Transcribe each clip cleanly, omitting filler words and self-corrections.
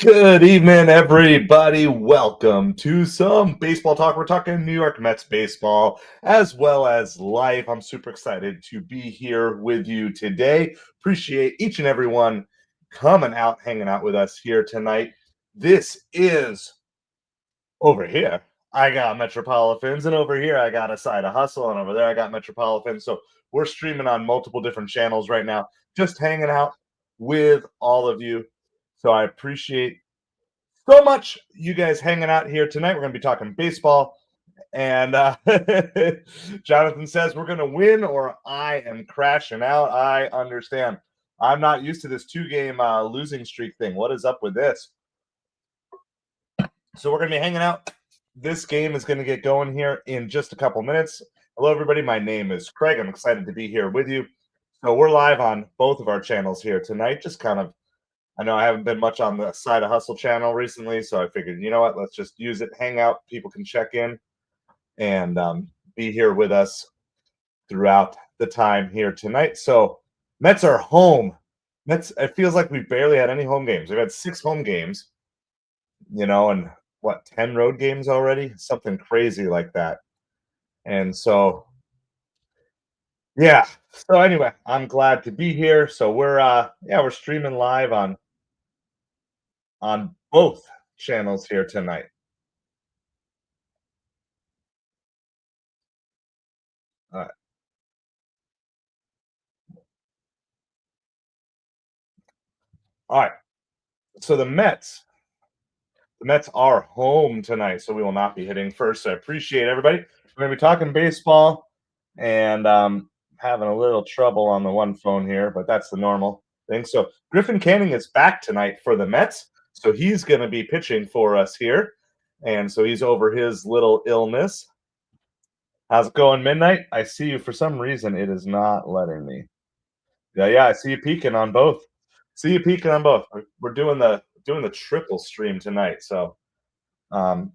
Good evening, everybody. Welcome to some baseball talk. We're talking New York Mets baseball as well as life. I'm super excited to be here with you today. Appreciate each and every one coming out, hanging out with us here tonight. This is over here. I got MetropoliFins, and over here I got a side of hustle, and over there I got MetropoliFins. So we're streaming on multiple different channels right now, just hanging out with all of you. So I appreciate so much you guys hanging out here tonight. We're going to be talking baseball. And Jonathan says we're going to win or I am crashing out. I understand. I'm not used to this two-game losing streak thing. What is up with this? So we're going to be hanging out. This game is going to get going here in just a couple minutes. Hello, everybody. My name is Craig. I'm excited to be here with you. So we're live on both of our channels here tonight. Just kind of I know I haven't been much on the Side of Hustle channel recently, so I figured, you know what, let's just use it, hang out. People can check in and be here with us throughout the time here tonight. So Mets are home. Mets, it feels like we barely had any home games. We've had 6 home games, and what, 10 road games already? Something crazy like that. And so, yeah. So anyway, I'm glad to be here. So we're streaming live on both channels here tonight. All right. All right. So the Mets are home tonight, so we will not be hitting first. So I appreciate everybody. We're going to be talking baseball and having a little trouble on the one phone here, but that's the normal thing. So Griffin Canning is back tonight for the Mets, so he's going to be pitching for us here, and so he's over his little illness. How's it going, Midnight? I see you. For some reason, it is not letting me. Yeah, I see you peeking on both. See you peeking on both. We're doing the triple stream tonight, so um,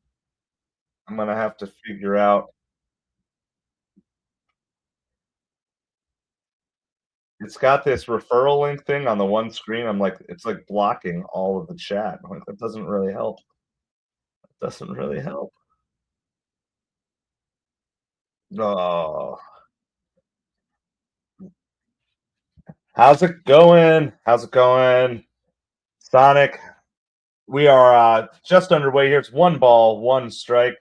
I'm gonna have to figure out. It's got this referral link thing on the one screen. I'm like, it's like blocking all of the chat. I'm like, that doesn't really help. It doesn't really help. Oh, how's it going? How's it going, Sonic? We are just underway here. It's 1 ball, 1 strike.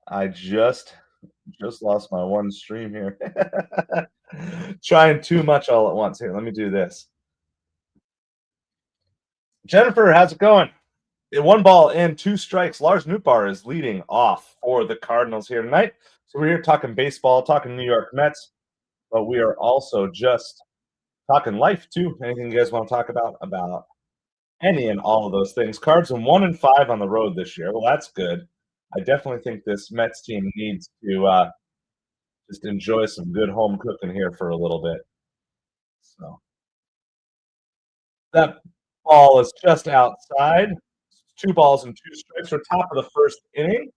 I just lost my one stream here. Trying too much all at once. Here, let me do this. Jennifer, how's it going? 1 ball and 2 strikes. Lars Nootbaar is leading off for the Cardinals here tonight. So we're here talking baseball, talking New York Mets, but we are also just talking life too. Anything you guys want to talk about any and all of those things. Cards in 1-5 on the road this year. Well, that's good. I definitely think this Mets team needs to just enjoy some good home cooking here for a little bit. So that ball is just outside. 2 balls and 2 strikes. We're top of the first inning.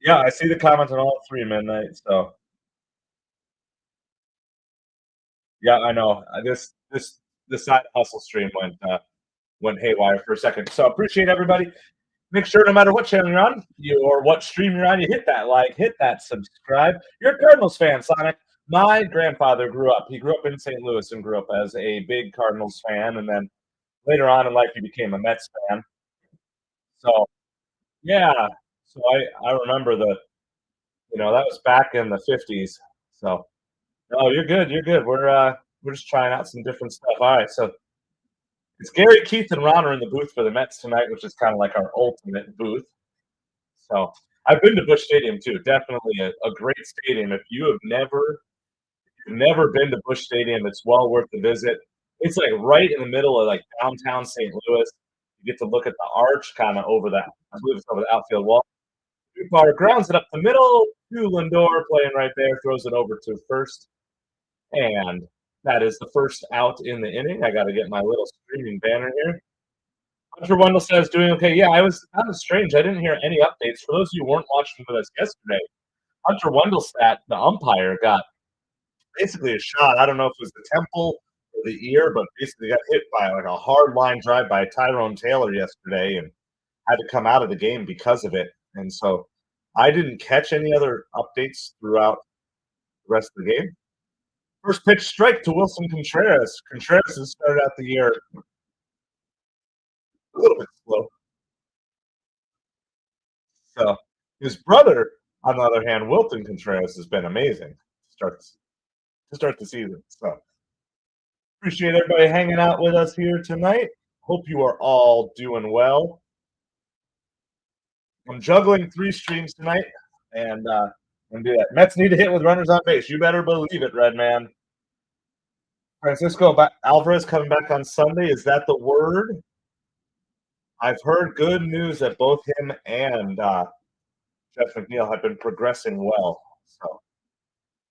Yeah, I see the comments on all 3 Midnight. So yeah, I know this side hustle stream went haywire for a second. So appreciate everybody. Make sure no matter what channel you're on, or what stream you're on, you hit that like, hit that subscribe. You're a Cardinals fan, Sonic. My grandfather grew up. He grew up in St. Louis and grew up as a big Cardinals fan, and then later on in life he became a Mets fan. So yeah, so I remember that was back in the 50s. So oh, you're good. You're good. We're just trying out some different stuff. All right, so it's Gary, Keith, and Ron are in the booth for the Mets tonight, which is kind of like our ultimate booth. So I've been to Busch Stadium too. Definitely a great stadium. If you have never been to Busch Stadium, it's well worth the visit. It's like right in the middle of like downtown St. Louis. You get to look at the arch kind of over that. I believe it's over the outfield wall. Bar grounds it up the middle to Lindor, playing right there, throws it over to first. And that is the first out in the inning. I got to get my little streaming banner here. Hunter Wendell says doing okay. Yeah, I was kind of strange. I didn't hear any updates. For those of you who weren't watching with us yesterday, Hunter Wendell the umpire, got basically a shot. I don't know if it was the temple for the year, but basically got hit by like a hard line drive by Tyrone Taylor yesterday and had to come out of the game because of it. And so I didn't catch any other updates throughout the rest of the game. First pitch strike to Wilson Contreras. Contreras has started out the year a little bit slow. So his brother, on the other hand, Wilton Contreras, has been amazing to start the season. So appreciate everybody hanging out with us here tonight. Hope you are all doing well. I'm juggling 3 streams tonight, and I'm gonna do that. Mets need to hit with runners on base. You better believe it, Red Man. Francisco Alvarez coming back on Sunday. Is that the word? I've heard good news that both him and Jeff McNeil have been progressing well. So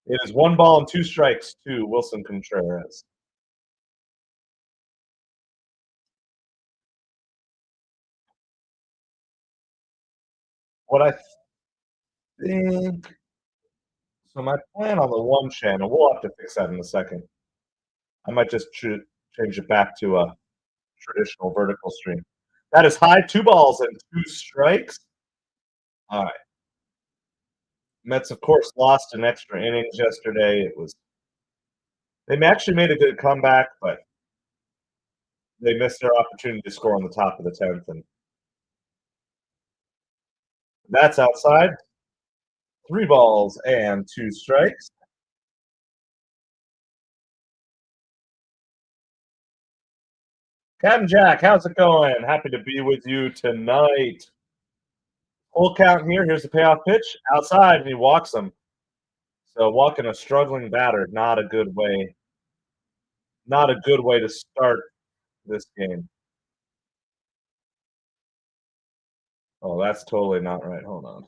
it is 1 ball and 2 strikes to Wilson Contreras. What I think. So my plan on the one channel, we'll have to fix that in a second. I might just change it back to a traditional vertical stream. That is high, 2 balls and 2 strikes. All right. Mets, of course, lost in extra innings yesterday. They actually made a good comeback, but they missed their opportunity to score on the top of the 10th, and that's outside. 3 balls and 2 strikes. Captain Jack, how's it going? Happy to be with you tonight. Full count here. Here's the payoff pitch. Outside, and he walks him. So walking a struggling batter, not a good way. Not a good way to start this game. Oh, that's totally not right. Hold on.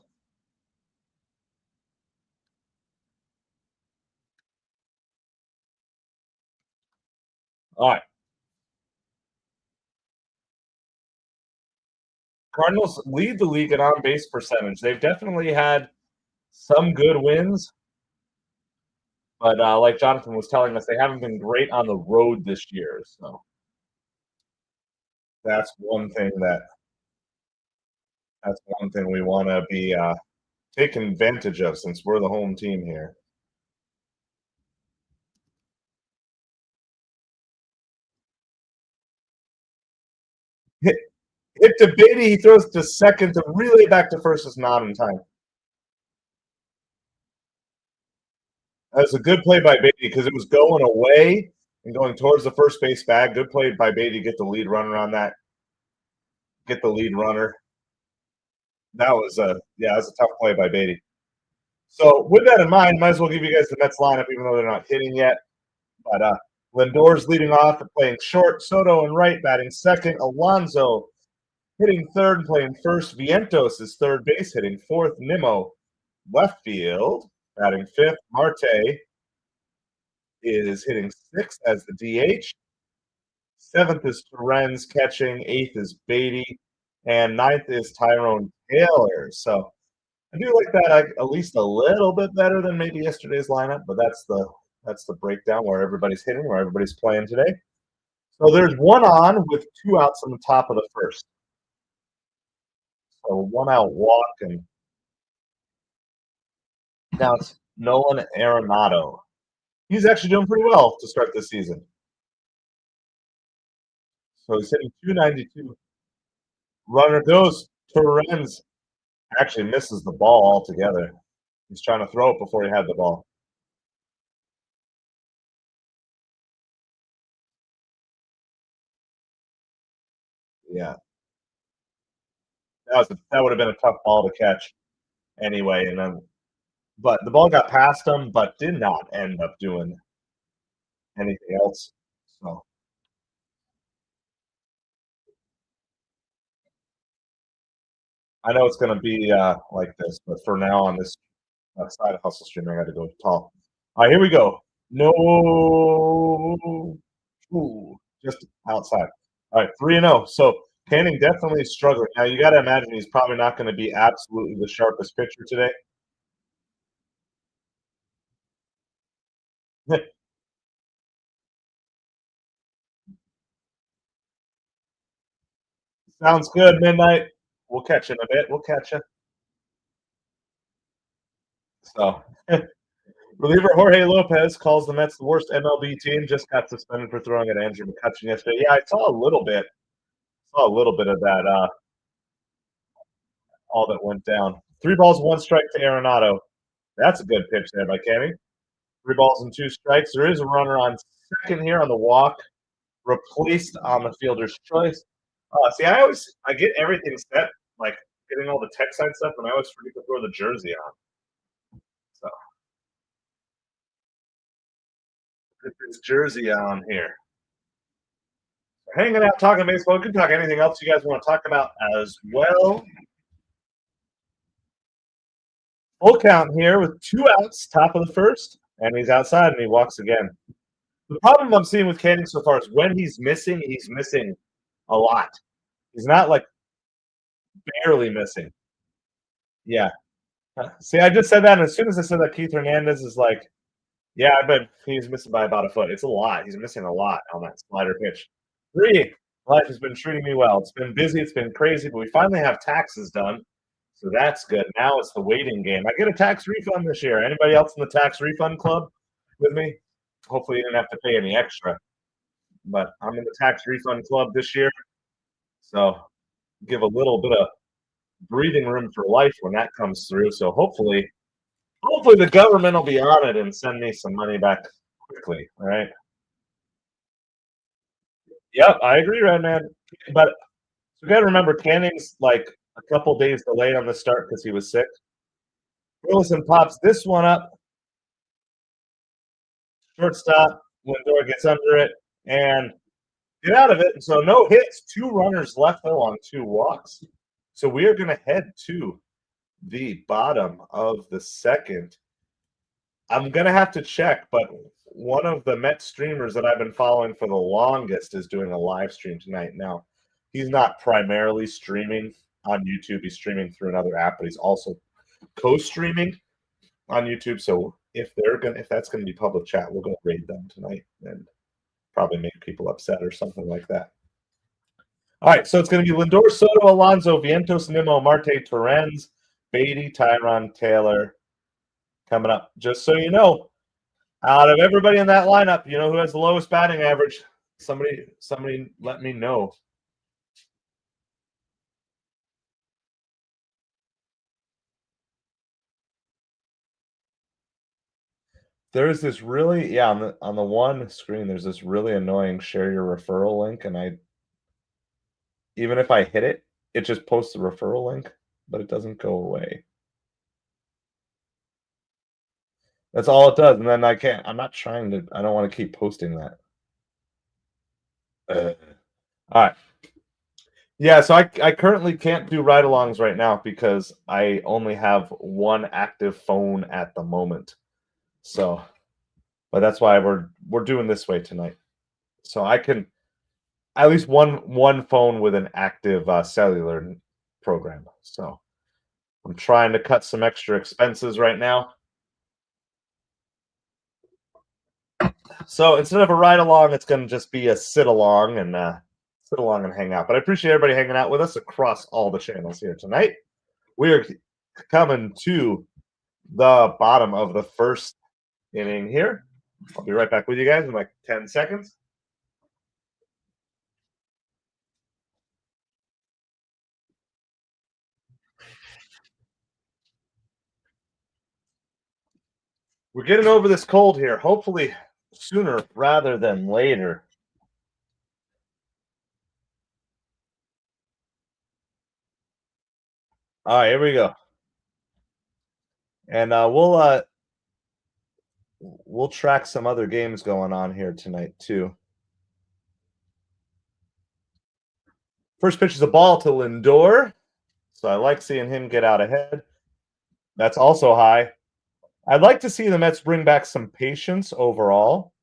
All right. Cardinals lead the league in on-base percentage. They've definitely had some good wins, but like Jonathan was telling us, they haven't been great on the road this year. So that's one thing we want to be taking advantage of since we're the home team here. Hit to Beatty, he throws to second to relay back to first is not in time. That's a good play by Beatty because it was going away and going towards the first base bag. Good play by Beatty to get the lead runner on that. Get the lead runner. That was a tough play by Beatty. So with that in mind, might as well give you guys the Mets lineup, even though they're not hitting yet. But Lindor's leading off and playing short. Soto and right batting second. Alonso hitting third and playing first. Vientos is third base, hitting fourth. Nimmo left field, batting fifth. Marte is hitting sixth as the DH. Seventh is Torrens catching. Eighth is Beatty. And ninth is Tyrone Taylor. So I do like that at least a little bit better than maybe yesterday's lineup, but that's the breakdown where everybody's hitting, where everybody's playing today. So there's 1 on with 2 outs on the top of the first. So 1 out walk, and now it's Nolan Arenado. He's actually doing pretty well to start this season. So he's hitting 292. Runner goes. Torrens actually misses the ball altogether. He's trying to throw it before he had the ball. Yeah. That would have been a tough ball to catch anyway. And then, but the ball got past him, but did not end up doing anything else. So I know it's going to be like this, but for now on this side hustle stream, I got to go tall. All right, here we go. No, ooh, just outside. All right, 3-0. So Canning definitely struggling. Now you got to imagine he's probably not going to be absolutely the sharpest pitcher today. Sounds good, midnight. We'll catch you in a bit. We'll catch you. So, reliever Jorge Lopez calls the Mets the worst MLB team. Just got suspended for throwing at Andrew McCutchen yesterday. Yeah, I saw a little bit. Saw a little bit of that. All that went down. 3 balls, 1 strike to Arenado. That's a good pitch there by Kenny. 3 balls and 2 strikes. There is a runner on second here on the walk, replaced on the fielder's choice. See, I get everything set, like getting all the tech side stuff, and I always forget to throw the jersey on. So get this jersey on here. Hanging out, talking baseball. We can talk anything else you guys want to talk about as well. Full count here with 2 outs, top of the first, and he's outside and he walks again. The problem I'm seeing with Canning so far is when he's missing a lot. He's not like barely missing. Yeah. See, I just said that, and as soon as I said that, Keith Hernandez is like, yeah, I bet he's missing by about a foot. It's a lot. He's missing a lot on that slider pitch. 3, life has been treating me well. It's been busy. It's been crazy, but we finally have taxes done. So that's good. Now it's the waiting game. I get a tax refund this year. Anybody else in the tax refund club with me? Hopefully you didn't have to pay any extra. But I'm in the tax refund club this year. So give a little bit of breathing room for life when that comes through. So hopefully the government will be on it and send me some money back quickly. All right. Yep, I agree, Red Man. But you got to remember, Canning's like a couple days delayed on the start because he was sick. Wilson pops this one up. Shortstop. Lindor gets under it and get out of it. And so no hits, 2 runners left though on 2 walks. So we are going to head to the bottom of the second. I'm going to have to check, but one of the Met streamers that I've been following for the longest is doing a live stream tonight. Now, he's not primarily streaming on YouTube. He's streaming through another app, but he's also co-streaming on YouTube. So if that's going to be public chat, we'll go raid them tonight and probably make people upset or something like that. All right, so it's going to be Lindor, Soto, Alonso, Vientos, Nimmo, Marte, Torrens, Beatty, Tyron, Taylor coming up. Just so you know, out of everybody in that lineup, you know who has the lowest batting average? Somebody let me know. There is this really, on the one screen, there's this really annoying share your referral link, and even if I hit it, it just posts the referral link, but it doesn't go away. That's all it does, and then I'm not trying to, I don't want to keep posting that. All right. Yeah, so I currently can't do ride-alongs right now because I only have one active phone at the moment. So, but that's why we're doing this way tonight. So I can at least one phone with an active cellular program. So I'm trying to cut some extra expenses right now. So instead of a ride along, it's going to just be a sit along and hang out. But I appreciate everybody hanging out with us across all the channels here tonight. We are coming to the bottom of the first inning here. I'll be right back with you guys in like 10 seconds. We're getting over this cold here, hopefully sooner rather than later. All right, here we go. And we'll track some other games going on here tonight too. First pitch is a ball to Lindor. So I like seeing him get out ahead. That's also high. I'd like to see the Mets bring back some patience overall.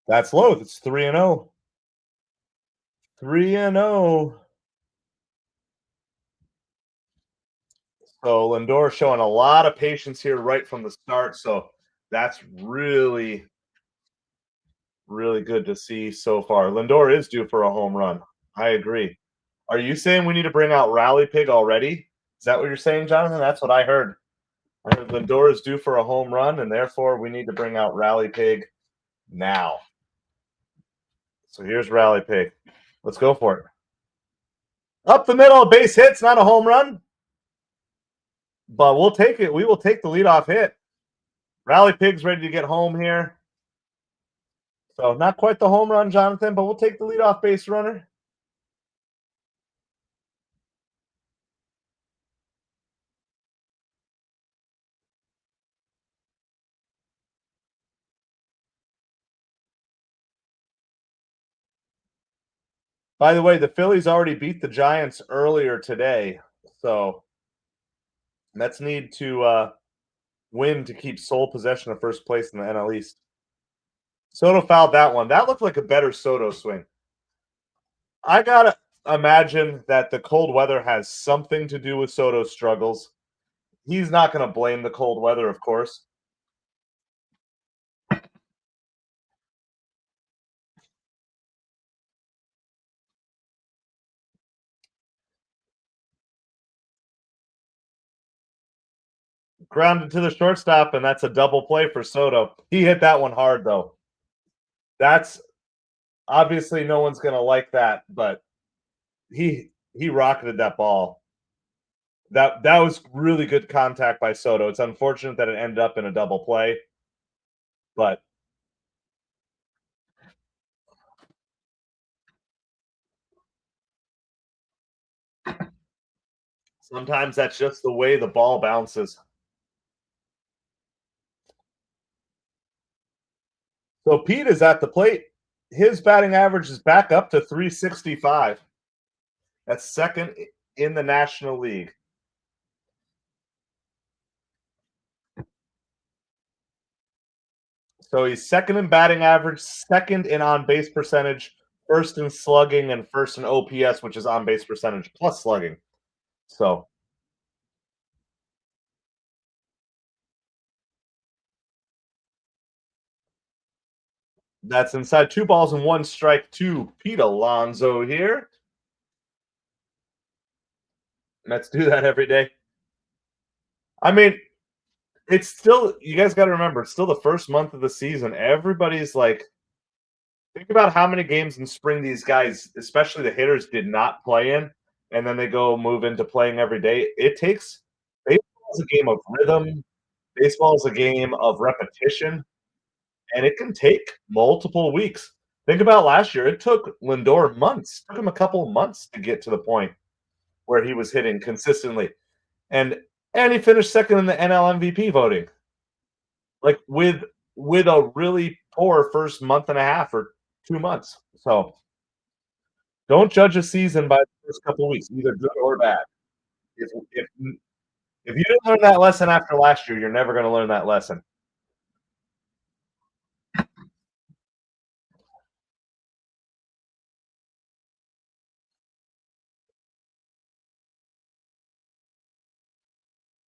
That's low. It's 3-0. 3-0. So Lindor showing a lot of patience here right from the start. So that's really, really good to see so far. Lindor is due for a home run. I agree. Are you saying we need to bring out Rally Pig already? Is that what you're saying, Jonathan? That's what I heard. I heard Lindor is due for a home run, and therefore we need to bring out Rally Pig now. So here's Rally Pig. Let's go for it. Up the middle, base hits, not a home run. But we'll take it. We will take the leadoff hit. Rally Pig's ready to get home here. So not quite the home run, Jonathan, but we'll take the leadoff base runner. By the way, the Phillies already beat the Giants earlier today. So Mets need to win to keep sole possession of first place in the NL East. Soto fouled that one. That looked like a better Soto swing. I gotta imagine that the cold weather has something to do with Soto's struggles. He's not going to blame the cold weather, of course. Grounded to the shortstop, and that's a double play for Soto. He hit that one hard, though. That's obviously no one's going to like that, but he rocketed that ball. That was really good contact by Soto. It's unfortunate that it ended up in a double play, but sometimes that's just the way the ball bounces. So Pete is at the plate. His batting average is back up to 365. That's second in the National League. So he's second in batting average, second in on base percentage, first in slugging, and first in OPS, which is on base percentage plus slugging. So that's inside 2 balls and 1 strike to Pete Alonso here. Mets do that every day. I mean, it's still, you guys got to remember, it's still the first month of the season. Everybody's like, think about how many games in spring these guys, especially the hitters, did not play in, and then they go move into playing every day. It takes, baseball is a game of rhythm. Baseball is a game of repetition, and it can take multiple weeks. Think about last year. It took Lindor months. It took him a couple of months to get to the point where he was hitting consistently. And he finished second in the NL MVP voting. Like with a really poor first month and a half or 2 months. So don't judge a season by the first couple of weeks, either good or bad. If you didn't learn that lesson after last year, you're never going to learn that lesson.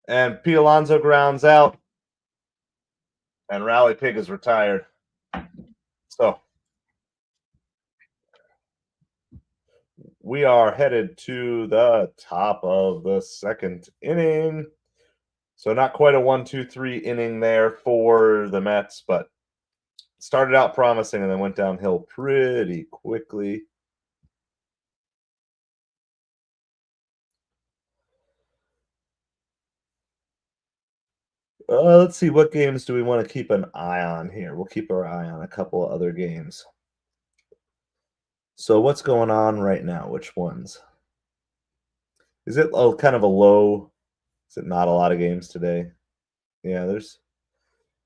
And Pete Alonso grounds out, and Rally Pig is retired. So we are headed to the top of the second inning. So not quite a 1-2-3 inning there for the Mets, but started out promising and then went downhill pretty quickly. Let's see, what games do we want to keep an eye on here? We'll keep our eye on a couple of other games. So what's going on right now? Which ones? Is it kind of a low? Is it not a lot of games today? Yeah, there's.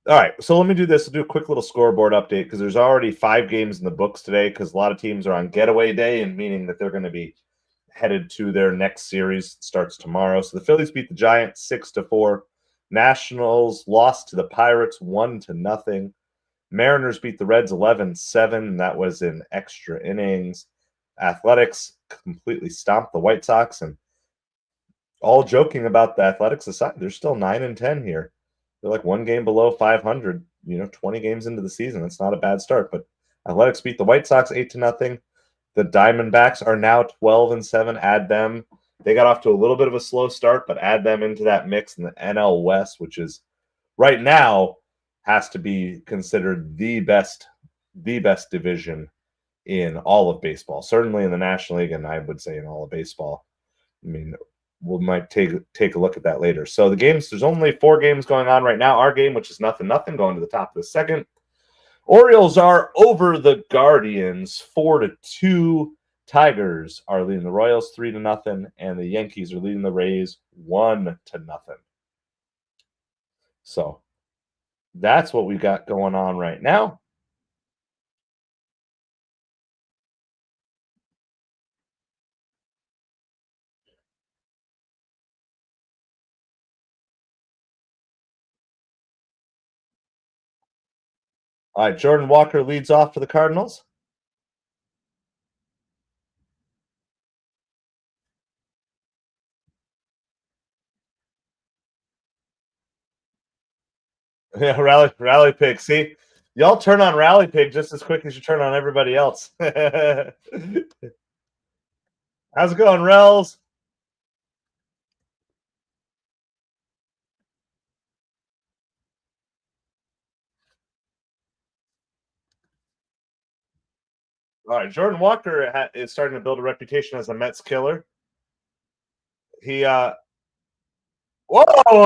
All right, so let me do this. I'll do a quick little scoreboard update because there's already 5 games in the books today because a lot of teams are on getaway day, and meaning that they're going to be headed to their next series. It starts tomorrow. So the Phillies beat the Giants 6-4. Nationals lost to the Pirates 1-0. Mariners beat the Reds 11-7. That was in extra innings. Athletics completely stomped the White Sox, and all joking about the Athletics aside, they're still 9-10 here. They're like one game below 500. 20 games into the season. That's not a bad start. But Athletics beat the White Sox 8-0. The Diamondbacks are now 12-7. Add them. They got off to a little bit of a slow start, but add them into that mix in the NL West, which is right now has to be considered the best division in all of baseball. Certainly in the National League, and I would say in all of baseball. I mean, we might take a look at that later. So the games, there's only 4 games going on right now. Our game, which is 0-0, going to the top of the second. Orioles are over the Guardians 4-2. Tigers are leading the Royals 3-0, and the Yankees are leading the Rays 1-0. So that's what we got going on right now. All right, Jordan Walker leads off for the Cardinals. Yeah, rally pig. See, y'all turn on rally pig just as quick as you turn on everybody else. How's it going, Rels? All right, Jordan Walker is starting to build a reputation as a Mets killer. He whoa,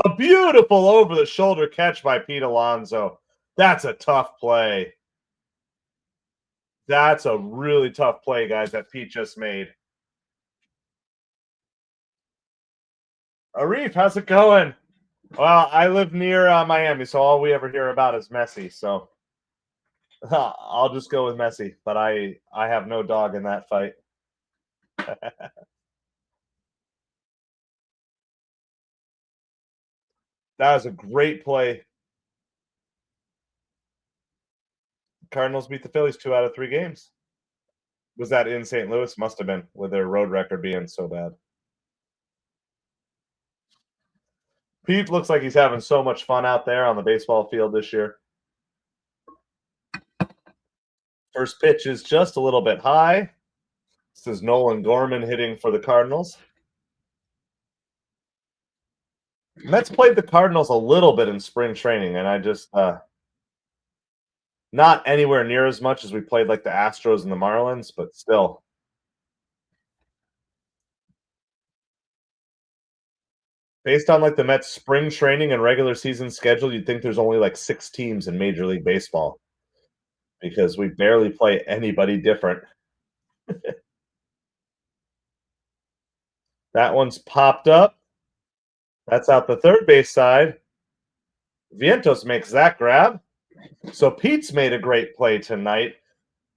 a beautiful over the shoulder catch by Pete Alonso. That's a tough play. That's a really tough play, guys, that Pete just made. Arif, how's it going? Well, I live near Miami, so all we ever hear about is Messi. So I'll just go with Messi, but I have no dog in that fight. That was a great play. Cardinals beat the Phillies 2 out of 3 games. Was that in St. Louis? Must have been, with their road record being so bad. Pete looks like he's having so much fun out there on the baseball field this year. First pitch is just a little bit high. This is Nolan Gorman hitting for the Cardinals. Mets played the Cardinals a little bit in spring training, and I just not anywhere near as much as we played like the Astros and the Marlins, but still. Based on like the Mets spring training and regular season schedule, you'd think there's only like 6 teams in Major League Baseball because we barely play anybody different. That one's popped up. That's out the third base side. Vientos makes that grab. So Pete's made a great play tonight.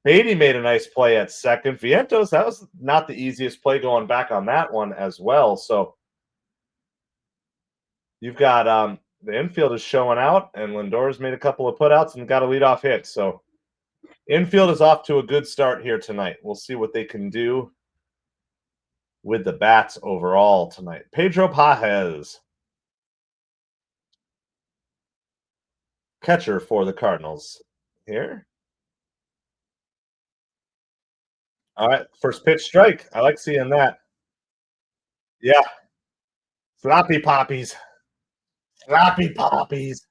Beatty made a nice play at second. Vientos, that was not the easiest play going back on that one as well. So you've got the infield is showing out, and Lindor's made a couple of putouts and got a leadoff hit. So infield is off to a good start here tonight. We'll see what they can do with the bats overall tonight. Pedro Pajes, catcher for the Cardinals here. All right, first pitch strike. I like seeing that. Yeah, sloppy poppies. Sloppy poppies.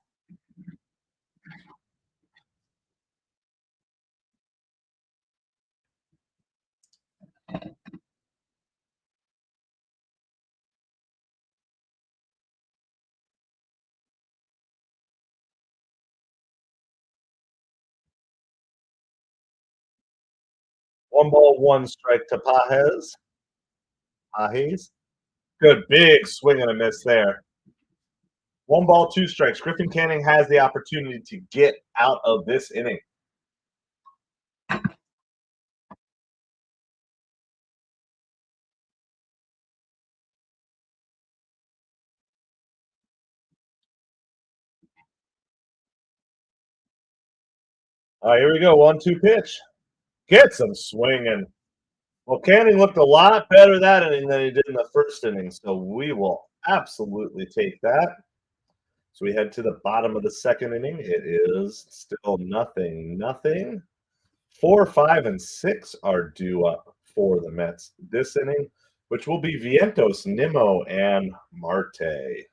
One ball, one strike to Pajes. Pajes. Good big swing and a miss there. One ball, 2 strikes. Griffin Canning has the opportunity to get out of this inning. All right, here we go. 1-2 pitch. Gets him swinging. Well, Canning looked a lot better that inning than he did in the first inning, so we will absolutely take that. So we head to the bottom of the second inning. It is still nothing, nothing. 4, 5, and 6 are due up for the Mets this inning, which will be Vientos, Nimmo, and Marte.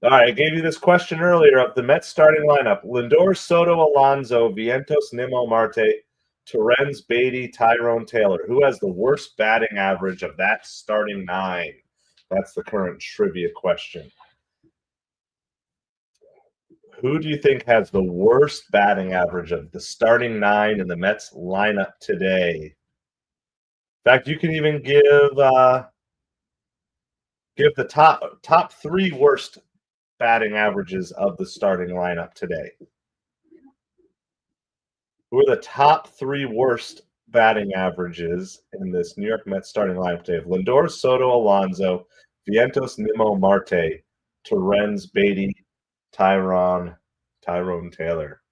All right, I gave you this question earlier of the Mets starting lineup: Lindor, Soto, Alonso, Vientos, Nimmo, Marte, Torrens, Beatty, Tyrone Taylor. Who has the worst batting average of that starting nine? That's the current trivia question. Who do you think has the worst batting average of the starting nine in the Mets lineup today? In fact, you can even give the top three worst batting averages of the starting lineup today. Who are the top three worst batting averages in this New York Mets starting lineup today? Lindor, Soto, Alonso, Vientos, Nimmo, Marte, Torrens, Beatty, Tyrone Taylor.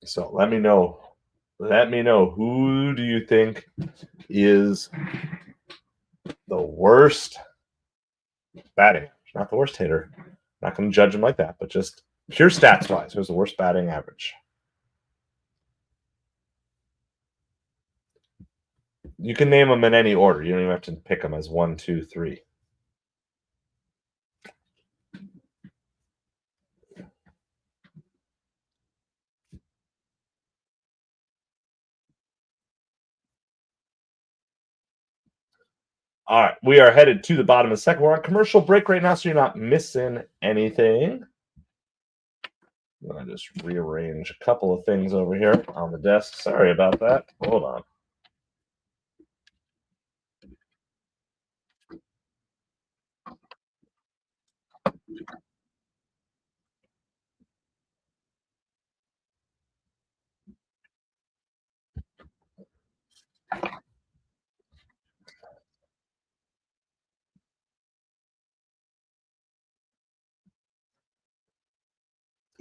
So let me know. Let me know, who do you think is the worst batting? Not the worst hitter. Not going to judge him like that, but just pure stats wise, who's the worst batting average? You can name them in any order. You don't even have to pick them as 1, 2, 3. All right, we are headed to the bottom of the second. We're on commercial break right now, so you're not missing anything. I'm going to just rearrange a couple of things over here on the desk. Sorry about that. Hold on.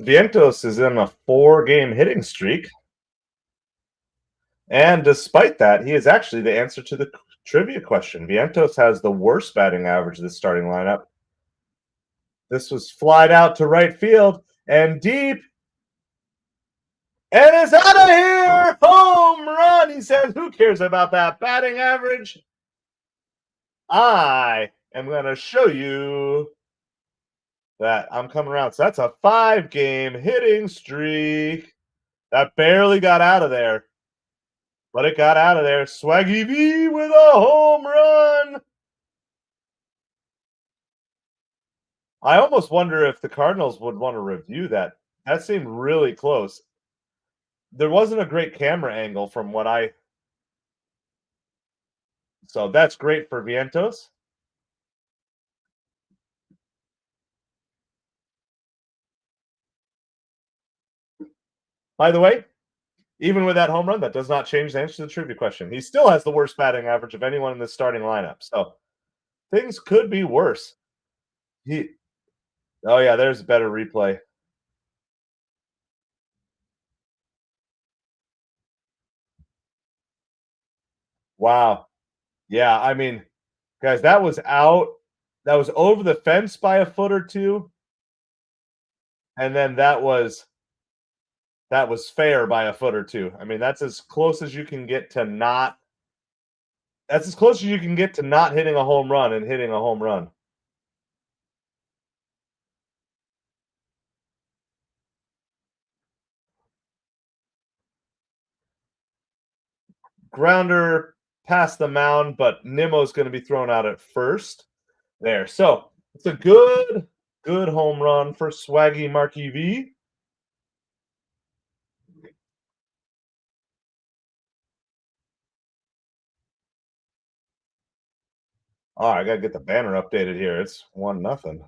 Vientos is in a 4-game hitting streak. And despite that, he is actually the answer to the trivia question. Vientos has the worst batting average of the starting lineup. This was flied out to right field and deep. And it's out of here! Home run! He says, who cares about that batting average? I am going to show you that I'm coming around. So that's a 5-game hitting streak that barely got out of there. But it got out of there. Swaggy V with a home run. I almost wonder if the Cardinals would want to review that. That seemed really close. There wasn't a great camera angle from what I. So that's great for Vientos. By the way, even with that home run, that does not change the answer to the trivia question. He still has the worst batting average of anyone in the starting lineup. So things could be worse. Oh yeah, there's a better replay. Wow. Yeah, I mean, guys, that was out. That was over the fence by a foot or two. And then that was fair by a foot or two. I mean, that's as close as you can get to not. That's as close as you can get to not hitting a home run and hitting a home run. Grounder past the mound, but Nimmo's going to be thrown out at first. There. So it's a good home run for Swaggy Marky V. Oh, I got to get the banner updated here. It's 1-0.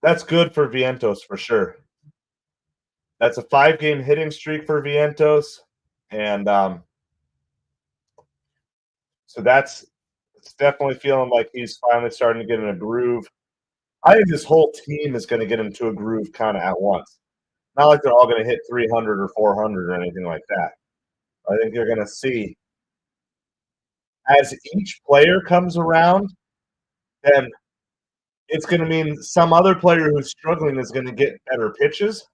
That's good for Vientos for sure. That's a 5-game hitting streak for Vientos. And so it's definitely feeling like he's finally starting to get in a groove. I think this whole team is going to get into a groove kind of at once. Not like they're all going to hit 300 or 400 or anything like that. I think you're going to see as each player comes around, then it's going to mean some other player who's struggling is going to get better pitches.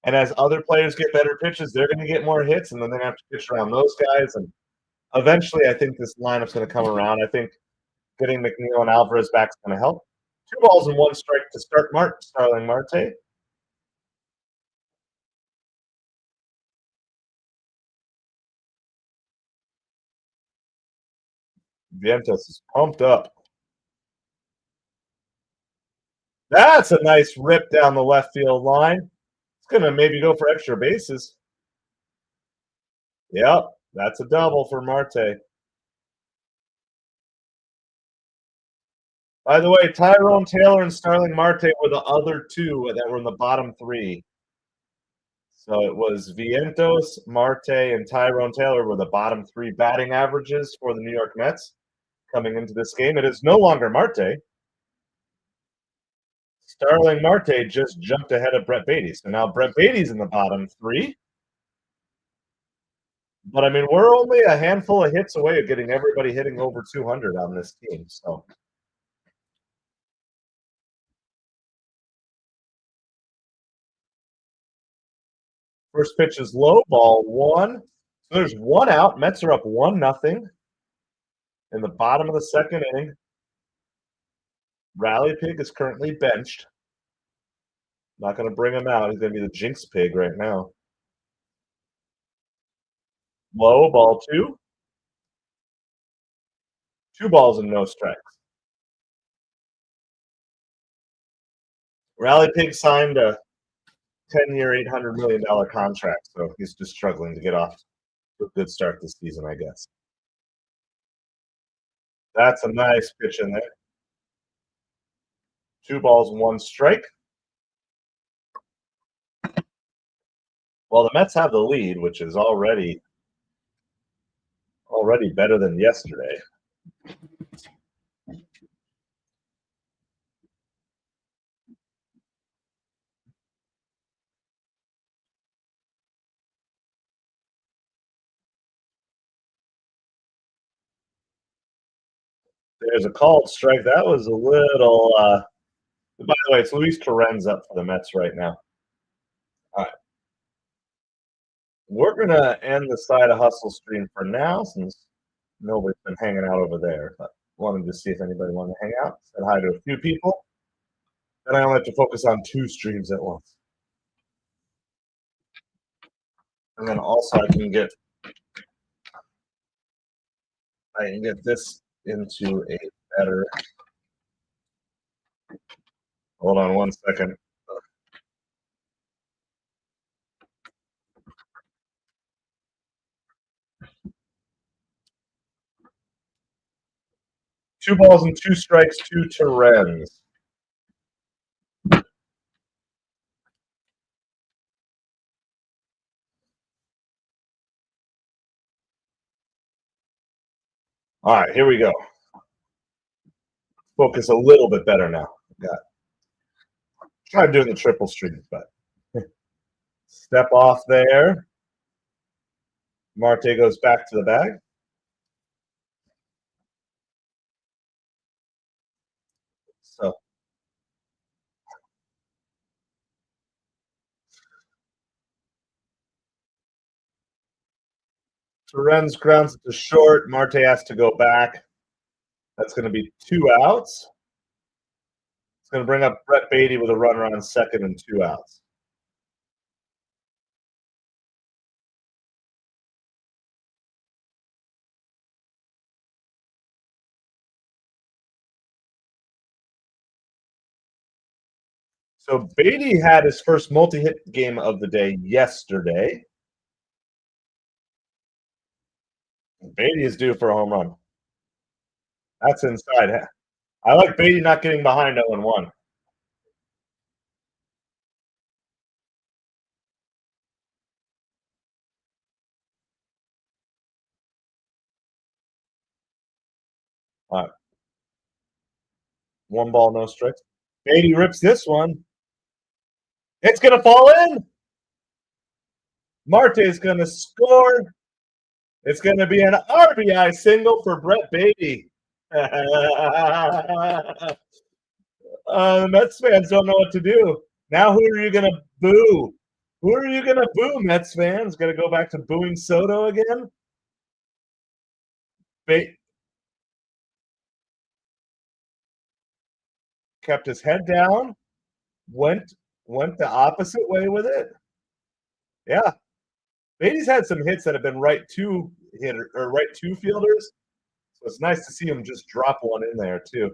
And as other players get better pitches, they're going to get more hits, and then they're going to have to pitch around those guys. And eventually, I think this lineup's going to come around. I think getting McNeil and Alvarez back is going to help. 2 balls and 1 strike to start Starling Marte. Vientos is pumped up. That's a nice rip down the left field line. It's going to maybe go for extra bases. Yep, that's a double for Marte. By the way, Tyrone Taylor and Starling Marte were the other 2 that were in the bottom 3. So it was Vientos, Marte, and Tyrone Taylor were the bottom 3 batting averages for the New York Mets coming into this game. It is no longer Marte. Starling Marte just jumped ahead of Brett Beatty. So now Brett Beatty's in the bottom 3. But, I mean, we're only a handful of hits away of getting everybody hitting over 200 on this team. So first pitch is low, ball 1. So there's 1 out. Mets are up 1-0 in the bottom of the second inning. Rally Pig is currently benched. Not going to bring him out. He's going to be the jinx pig right now. Low, ball 2. 2 balls and no strikes. Rally Pig signed a 10-year, $800 million contract, so he's just struggling to get off to a good start this season, I guess. That's a nice pitch in there. 2 balls and 1 strike. Well, the Mets have the lead, which is already better than yesterday. There's a called strike. That was a little by the way, it's Luis Torrens up for the Mets right now. All right. We're going to end the Side of Hustle stream for now since nobody's been hanging out over there. But wanted to see if anybody wanted to hang out. Said hi to a few people. Then I only have to focus on 2 streams at once. And then also I can get this into a better. Hold on 1 second. Two balls and 2 strikes to Torrens. All right, here we go. Focus a little bit better now. Tried doing the triple streams, but step off there. Marte goes back to the bag. So Torrens grounds it to short. Marte has to go back. That's going to be 2 outs. It's going to bring up Brett Beatty with a runner on second and 2 outs. So Beatty had his first multi-hit game of the day yesterday. Beatty is due for a home run. That's inside. I like Beatty not getting behind 0-1. All right. 1 ball, no strikes. Beatty rips this one. It's going to fall in. Marte's going to score. It's going to be an RBI single for Brett Beatty. The Mets fans don't know what to do. Now who are you going to boo? Who are you going to boo, Mets fans? Going to go back to booing Soto again? Kept his head down, went the opposite way with it. Yeah. Beatty's had some hits that have been right to hitter or right to fielders. So it's nice to see him just drop one in there too.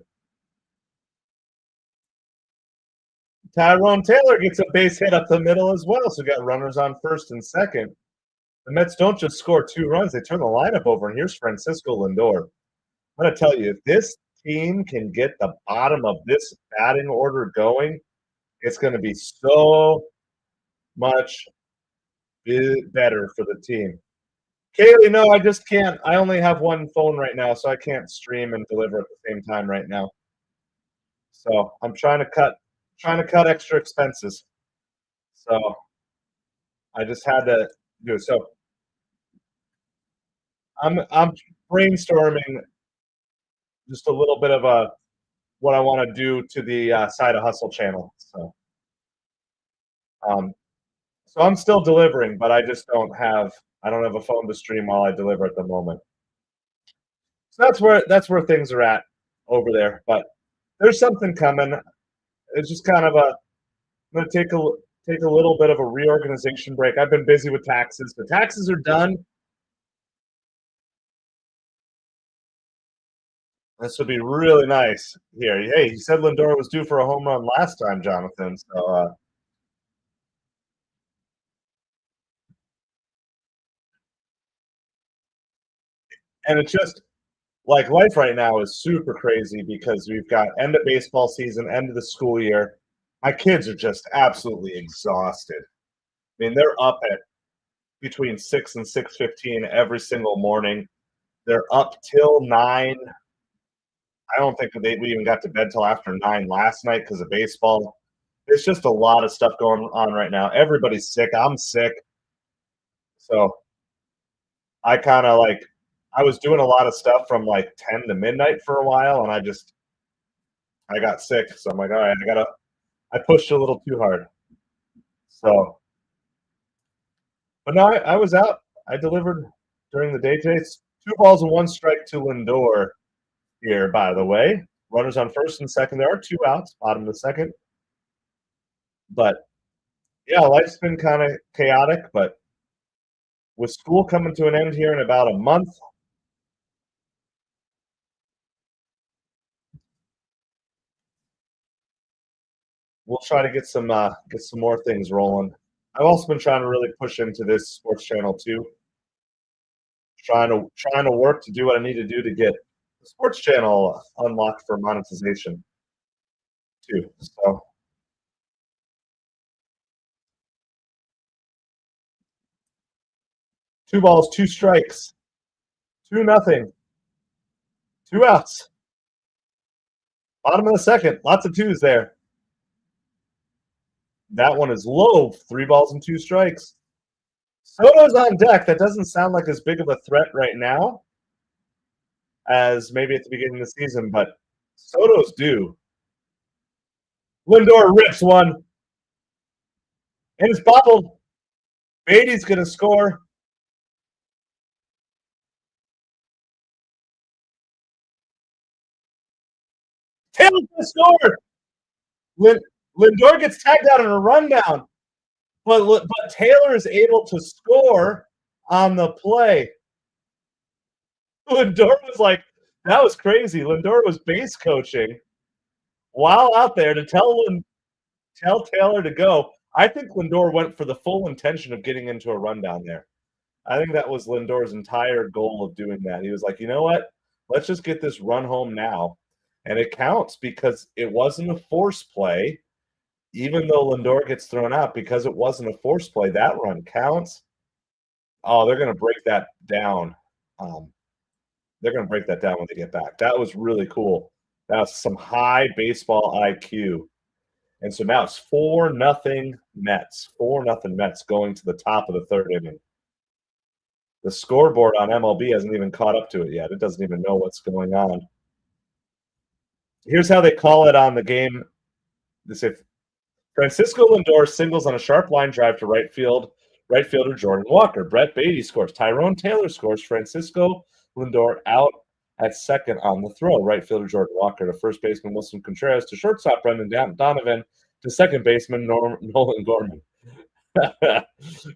Tyrone Taylor gets a base hit up the middle as well. So we got runners on first and second. The Mets don't just score 2 runs, they turn the lineup over. And here's Francisco Lindor. I'm going to tell you, if this team can get the bottom of this batting order going, it's going to be so much better for the team. Kaylee, no, I just can't. I only have one phone right now, so I can't stream and deliver at the same time right now. So I'm trying to cut extra expenses. So I just had to do it. So I'm brainstorming just a little bit of what I want to do to the Side of Hustle channel. So I'm still delivering, but I just don't have a phone to stream while I deliver at the moment. So that's where things are at over there. But there's something coming. It's just kind of I'm going to take a little bit of a reorganization break. I've been busy with taxes. The taxes are done. This would be really nice here. Hey, he said Lindor was due for a home run last time, Jonathan. So and it's just like life right now is super crazy because we've got end of baseball season, end of the school year. My kids are just absolutely exhausted. I mean, they're up at between 6 and 6:15 every single morning. They're up till 9. I don't think we even got to bed till after 9 last night because of baseball. There's just a lot of stuff going on right now. Everybody's sick. I'm sick. So I kind of I was doing a lot of stuff from like 10 to midnight for a while, and I got sick. So I'm like, all right, I pushed a little too hard. So, but no, I was out. I delivered during the day today. It's 2 balls and 1 strike to Lindor here, by the way. Runners on first and second. There are 2 outs, bottom of the second. But yeah, life's been kind of chaotic, but with school coming to an end here in about a month, we'll try to get some more things rolling. I've also been trying to really push into this sports channel too. Trying to work to do what I need to do to get the sports channel unlocked for monetization too. So 2 balls, 2 strikes, 2-0, 2 outs. Bottom of the second, lots of 2s there. That one is low, 3 balls and 2 strikes. Soto's on deck. That doesn't sound like as big of a threat right now as maybe at the beginning of the season, but Soto's due. Lindor rips one. And it's bobbled. Beatty's going to score. Taylor's going to score. Lindor gets tagged out in a rundown. But Taylor is able to score on the play. Lindor was like, that was crazy. Lindor was base coaching while out there to tell Taylor to go. I think Lindor went for the full intention of getting into a rundown there. I think that was Lindor's entire goal of doing that. He was like, you know what? Let's just get this run home now. And it counts because it wasn't a force play. Even though Lindor gets thrown out, because it wasn't a force play, that run counts. Oh, they're going to break that down. They're going to break that down when they get back. That was really cool. That's some high baseball IQ. And so now it's 4-0 Mets. 4-0 Mets going to the top of the third inning. The scoreboard on MLB hasn't even caught up to it yet. It doesn't even know what's going on. Here's how they call it on the game. This if Francisco Lindor singles on a sharp line drive to right field. Right fielder Jordan Walker. Brett Beatty scores. Tyrone Taylor scores. Francisco Lindor out at second on the throw. Right fielder Jordan Walker to first baseman Wilson Contreras to shortstop Brendan Donovan to second baseman Nolan Gorman.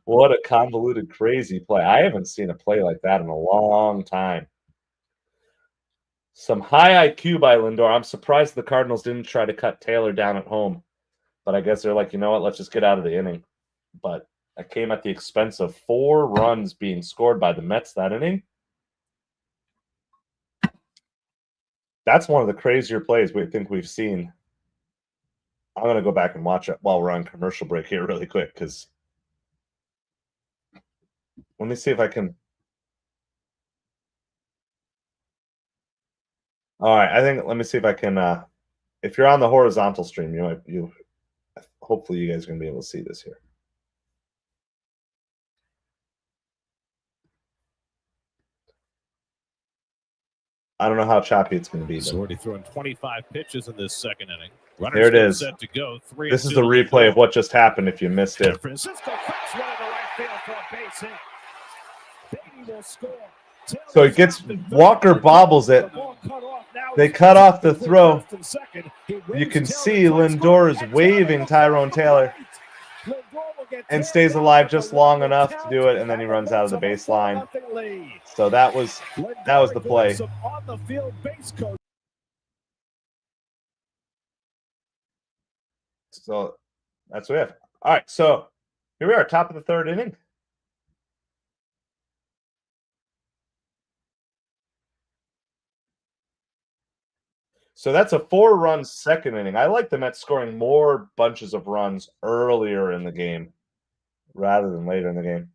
What a convoluted, crazy play. I haven't seen a play like that in a long time. Some high IQ by Lindor. I'm surprised the Cardinals didn't try to cut Taylor down at home. But I guess they're like, you know what, let's just get out of the inning. But that came at the expense of 4 runs being scored by the Mets that inning. That's one of the crazier plays we think we've seen. I'm going to go back and watch it while we're on commercial break here really quick because let me see if I can. All right, let me see if I can. If you're on the horizontal stream, you hopefully you guys are going to be able to see this here. I don't know how choppy it's going to be. He's already thrown 25 pitches in this second inning. Runners there it is. Set to go. This is the replay of what just happened if you missed it. Francisco cracks one in the right field for a base hit. Beatty will score. So it gets Walker bobbles it. They cut off the throw. You can see Lindor is waving Tyrone Taylor and stays alive just long enough to do it, and then he runs out of the baseline. So that was the play. So that's what we have. All right, so here we are, top of the third inning. So that's a 4-run second inning. I like the Mets scoring more bunches of runs earlier in the game rather than later in the game.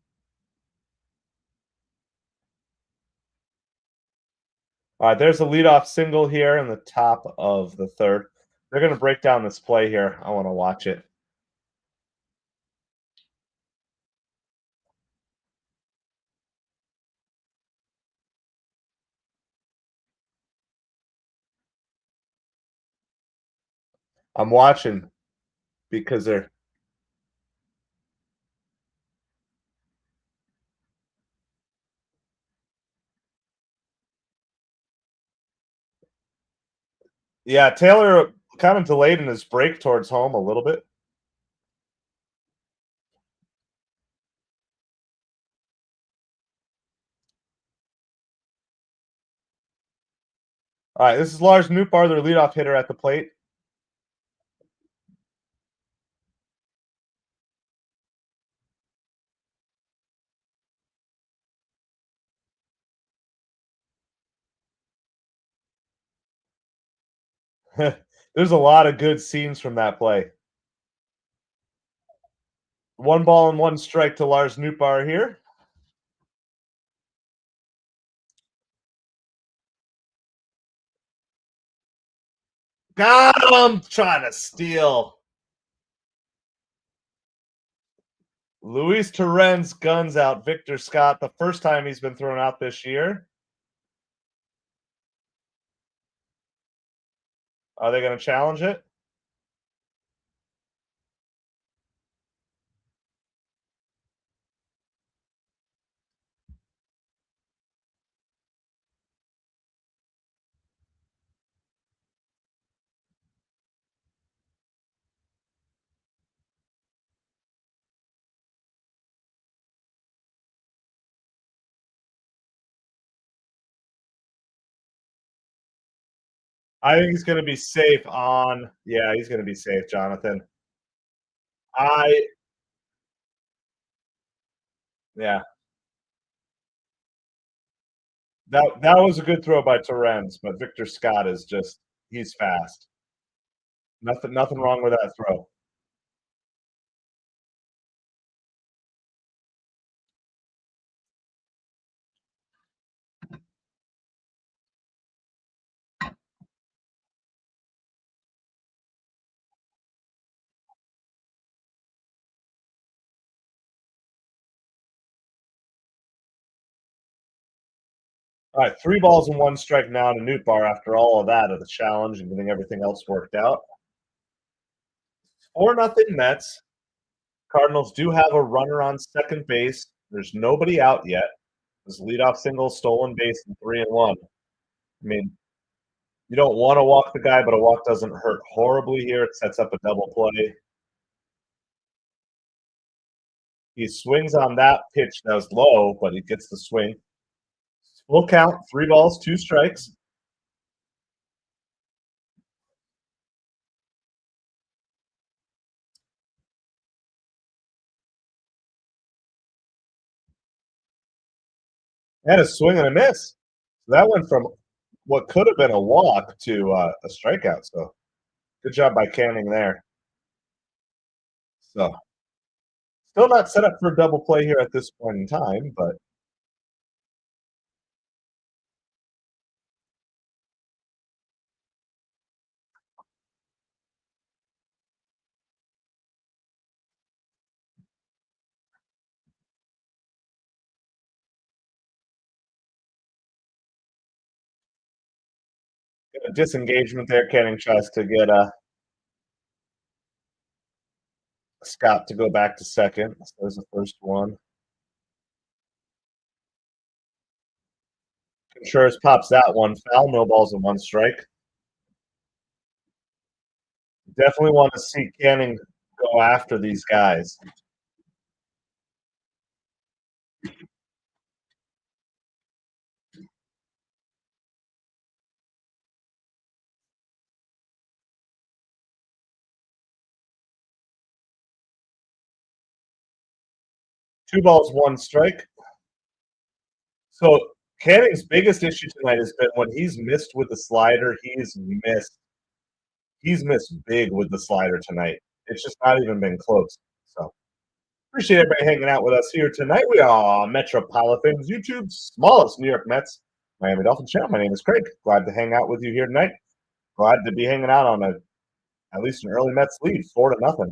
All right, there's a leadoff single here in the top of the third. They're going to break down this play here. I want to watch it. I'm watching because they're yeah, Taylor kind of delayed in his break towards home a little bit. All right, this is Lars Nootbaar, their leadoff hitter at the plate. There's a lot of good scenes from that play. 1 ball and 1 strike to Lars Nootbaar here. Got him! Trying to steal. Luis Torrens guns out Victor Scott, the first time he's been thrown out this year. Are they going to challenge it? I think he's going to be safe on. Yeah, he's going to be safe, Jonathan. Yeah. That was a good throw by Torrens, but Victor Scott is just he's fast. Nothing wrong with that throw. All right, 3 balls and 1 strike now to Newt Bar after all of that of the challenge and getting everything else worked out. 4-0 Mets. Cardinals do have a runner on second base. There's nobody out yet. This leadoff single, stolen base, and 3-1. I mean, you don't want to walk the guy, but a walk doesn't hurt horribly here. It sets up a double play. He swings on that pitch that was low, but he gets the swing. Full count, 3 balls, 2 strikes. And a swing and a miss. So that went from what could have been a walk to a strikeout. So good job by Canning there. So still not set up for a double play here at this point in time, but a disengagement there. Canning tries to get Scott to go back to second. So there's the first one. Contreras pops that one foul. No balls and 1 strike. Definitely want to see Canning go after these guys. Two balls, 1 strike. So Canning's biggest issue tonight has been when he's missed with the slider. He's missed big with the slider tonight. It's just not even been close. So appreciate everybody hanging out with us here tonight. We are MetropoliFins, YouTube's smallest New York Mets, Miami Dolphins channel. My name is Craig. Glad to hang out with you here tonight. Glad to be hanging out on at least an early Mets lead, 4-0.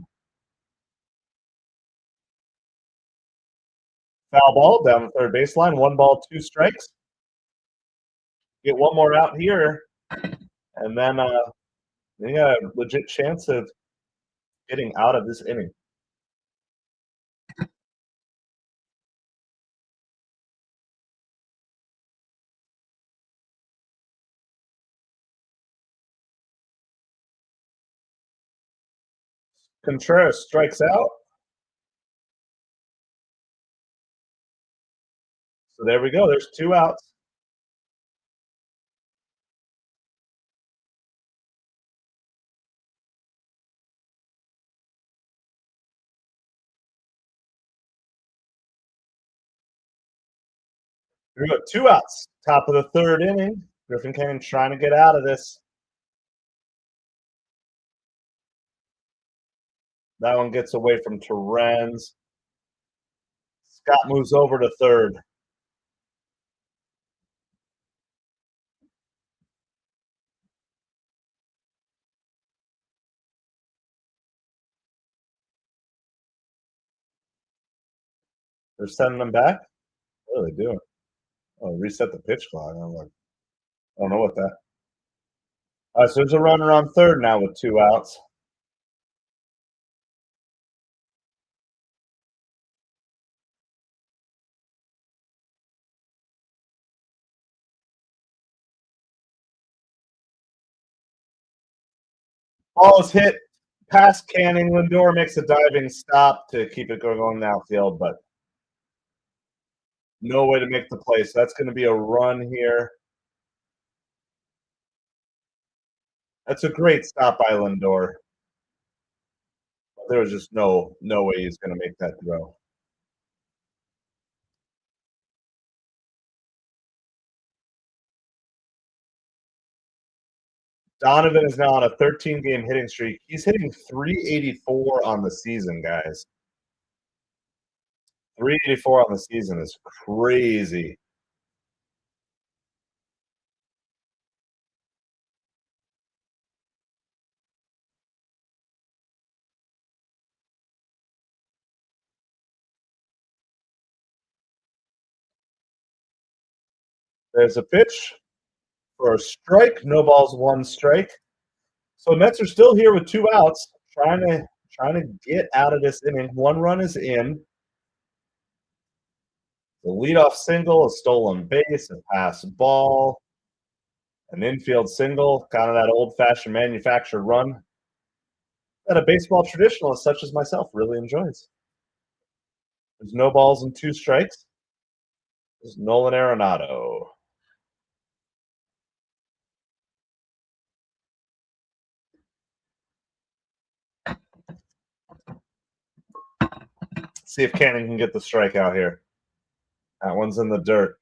Foul ball down the third baseline. 1 ball, 2 strikes. Get one more out here, and then they got a legit chance of getting out of this inning. Contreras strikes out. So there we go. There's 2 outs. We got 2 outs. Top of the third inning. Griffin Canning trying to get out of this. That one gets away from Torrens. Scott moves over to third. They're sending them back. What are they doing? Oh, reset the pitch clock. I'm like, I don't know what that. So there's a runner on third now with 2 outs. Ball is hit past Canning. Lindor makes a diving stop to keep it going downfield, but no way to make the play. So that's going to be a run here. That's a great stop by Lindor. There was just no way he's going to make that throw. Donovan is now on a 13-game hitting streak. He's hitting 384 on the season, guys. 384 on the season is crazy. There's a pitch for a strike. No balls, one strike. So Mets are still here with 2 outs, trying to get out of this inning. 1 run is in. The leadoff single, a stolen base, a pass ball, an infield single, kind of that old-fashioned manufactured run that a baseball traditionalist such as myself really enjoys. There's no balls and 2 strikes. There's Nolan Arenado. See if Cannon can get the strikeout here. That one's in the dirt.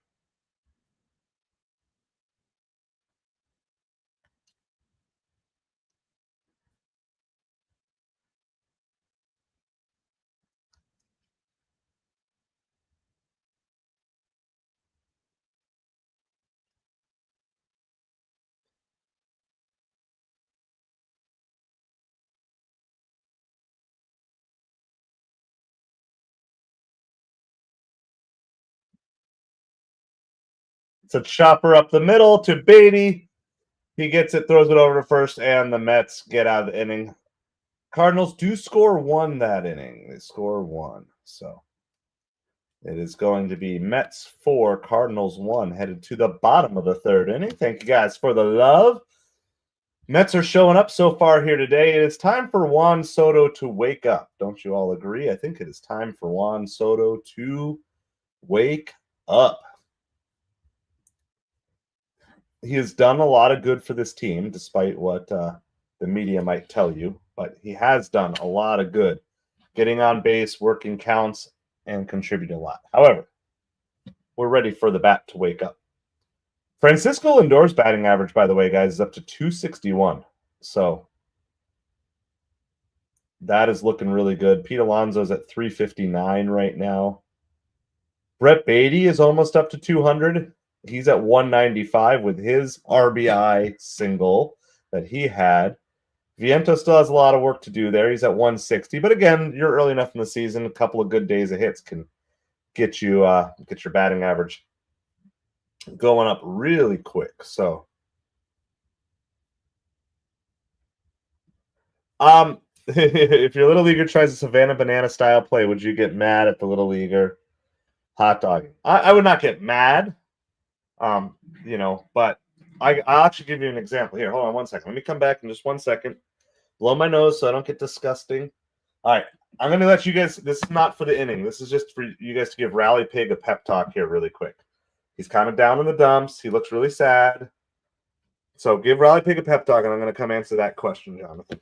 It's a chopper up the middle to Beatty. He gets it, throws it over to first, and the Mets get out of the inning. Cardinals do score 1 that inning. They score 1. So it is going to be Mets 4, Cardinals 1, headed to the bottom of the 3rd inning. Thank you guys for the love. Mets are showing up so far here today. It is time for Juan Soto to wake up. Don't you all agree? I think it is time for Juan Soto to wake up. He has done a lot of good for this team, despite what the media might tell you. But he has done a lot of good, getting on base, working counts, and contributing a lot. However, we're ready for the bat to wake up. Francisco Lindor's batting average, by the way, guys, is up to 261. So that is looking really good. Pete Alonso's at 359 right now. Brett Beatty is almost up to 200. He's at 195 with his RBI single that he had. Vientos still has a lot of work to do there. He's at 160. But again, you're early enough in the season. A couple of good days of hits can get you get your batting average going up really quick. So if your little leaguer tries a Savannah Banana style play, would you get mad at the little leaguer hot dogging? I would not get mad. But I'll actually give you an example. Here, hold on 1 second. Let me come back in just 1 second. Blow my nose so I don't get disgusting. All right. I'm going to let you guys, this is not for the inning. This is just for you guys to give Rally Pig a pep talk here really quick. He's kind of down in the dumps. He looks really sad. So give Rally Pig a pep talk, and I'm going to come answer that question, Jonathan.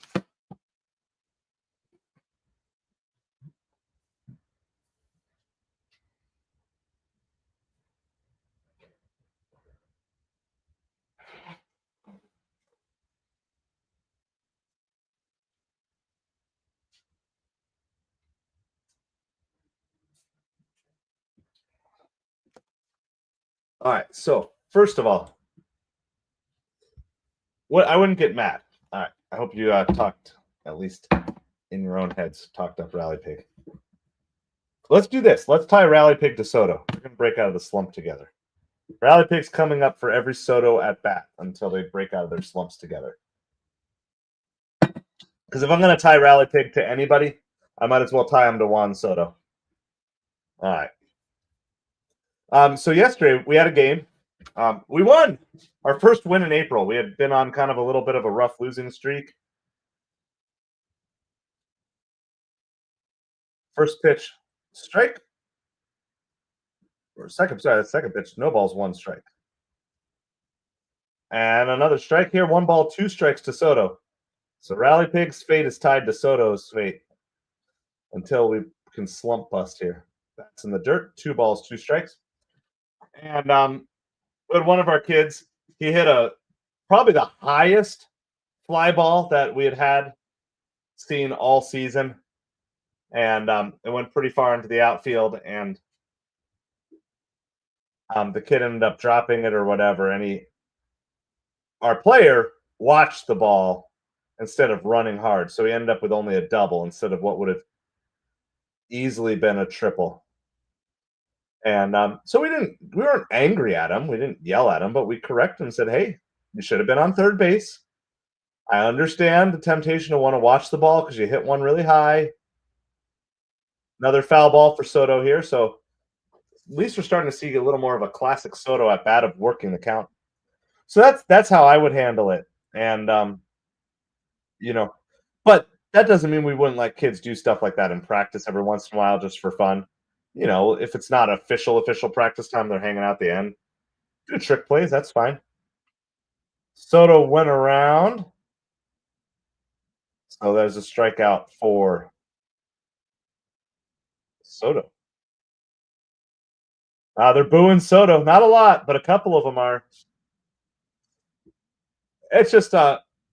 All right. So first of all, I wouldn't get mad. All right. I hope you talked, at least in your own heads, talked up Rally Pig. Let's do this. Let's tie Rally Pig to Soto. We're going to break out of the slump together. Rally Pig's coming up for every Soto at bat until they break out of their slumps together. Because if I'm going to tie Rally Pig to anybody, I might as well tie him to Juan Soto. All right. So yesterday we had a game. We won our first win in April. We had been on kind of a little bit of a rough losing streak. First pitch, strike. Or second pitch, no balls, 1 strike. And another strike here, 1 ball, 2 strikes to Soto. So Rally Pig's fate is tied to Soto's fate until we can slump bust here. That's in the dirt, 2 balls, 2 strikes. And we had one of our kids, he hit probably the highest fly ball that we had seen all season. And it went pretty far into the outfield, and the kid ended up dropping it or whatever. And our player watched the ball instead of running hard. So he ended up with only a double instead of what would have easily been a triple. And so we weren't angry at him. We didn't yell at him, but we corrected him and said, "Hey, you should have been on third base. I understand the temptation to want to watch the ball because you hit one really high." Another foul ball for Soto here. So at least we're starting to see a little more of a classic Soto at bat of working the count. So that's how I would handle it. And you know, but that doesn't mean we wouldn't let kids do stuff like that in practice every once in a while just for fun. If it's not official practice time, they're hanging out at the end. Do trick plays, that's fine. Soto went around. So there's a strikeout for Soto. They're booing Soto. Not a lot, but a couple of them are. It's just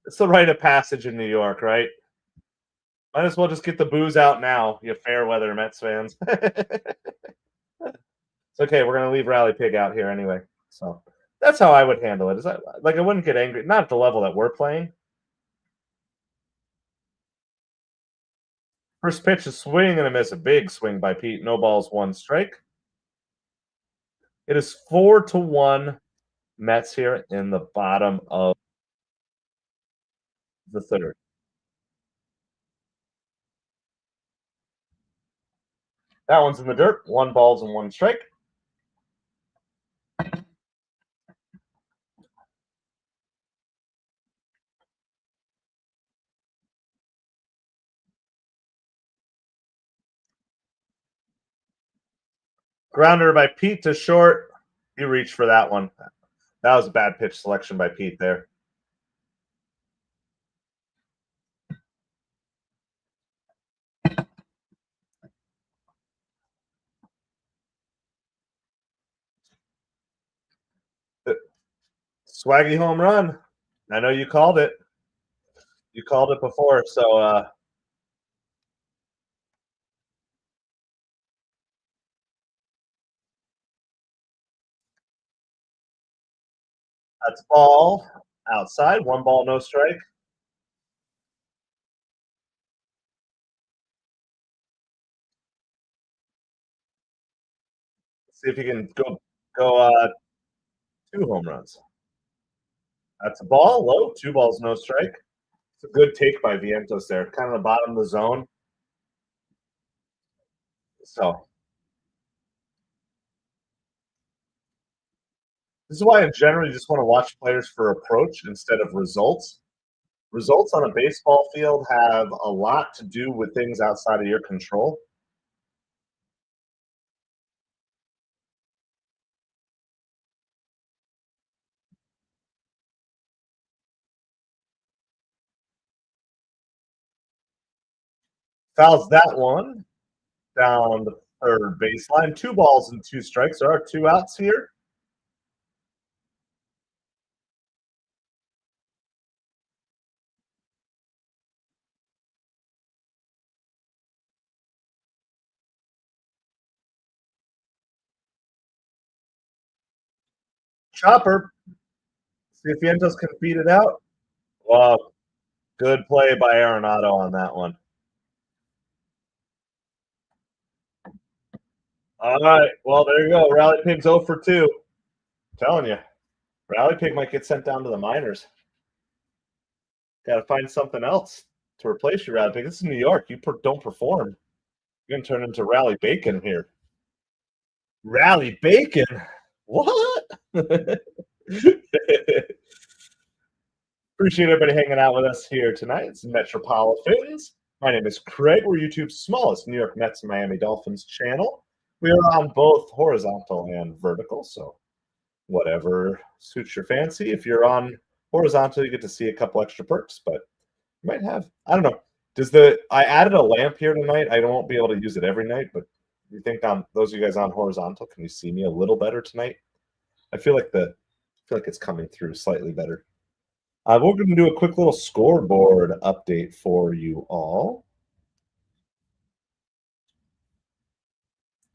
it's the rite of passage in New York, right? Might as well just get the booze out now, you fair weather Mets fans. It's okay. We're gonna leave Rally Pig out here anyway. So that's how I would handle it. Is that like I wouldn't get angry, not at the level that we're playing. First pitch, a swing and a miss. A big swing by Pete. No balls, one strike. It is 4-1 Mets here in the bottom of the third. That one's in the dirt. 1 balls and 1 strike. Grounder by Pete to short. He reached for that one. That was a bad pitch selection by Pete there. Swaggy home run. I know you called it. You called it before, so that's ball outside. 1 ball, no strike. See if you can go 2 home runs. That's a ball, low. 2 balls, no strike. It's a good take by Vientos there. Kind of the bottom of the zone. So this is why I generally just want to watch players for approach instead of results. Results on a baseball field have a lot to do with things outside of your control. Fouls that one down the third baseline. 2 balls and 2 strikes. There are 2 outs here. Chopper. See if Vientos can beat it out. Wow. Good play by Arenado on that one. All right. Well, there you go. Rally Pig's 0 for 2. I'm telling you. Rally Pig might get sent down to the minors. Got to find something else to replace your Rally Pig. This is New York. You don't perform. You're going to turn into Rally Bacon here. Rally Bacon? What? Appreciate everybody hanging out with us here tonight. It's MetropoliFins. My name is Craig. We're YouTube's smallest New York Mets and Miami Dolphins channel. We are on both horizontal and vertical, so whatever suits your fancy. If you're on horizontal, you get to see a couple extra perks, but you might have, I don't know. I added a lamp here tonight. I won't be able to use it every night, but you think on those of you guys on horizontal, can you see me a little better tonight? I feel like it's coming through slightly better. We're going to do a quick little scoreboard update for you all.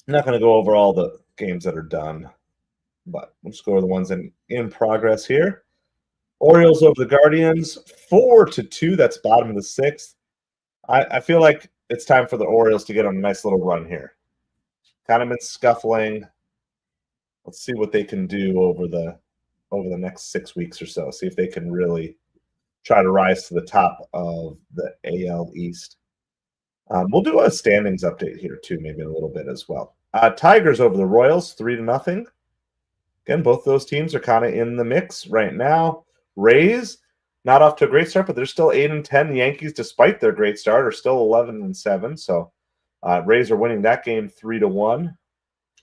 I'm not going to go over all the games that are done, but we'll just go over the ones in progress here. Orioles over the Guardians, 4-2. That's bottom of the 6th. I feel like it's time for the Orioles to get on a nice little run here. Kind of been scuffling. Let's see what they can do over the next 6 weeks or so. See if they can really try to rise to the top of the AL East. We'll do a standings update here too, maybe in a little bit as well. Tigers over the Royals, 3-0. Again, both those teams are kind of in the mix right now. Rays, not off to a great start, but they're still 8-10. The Yankees, despite their great start, are still 11-7. So Rays are winning that game 3-1.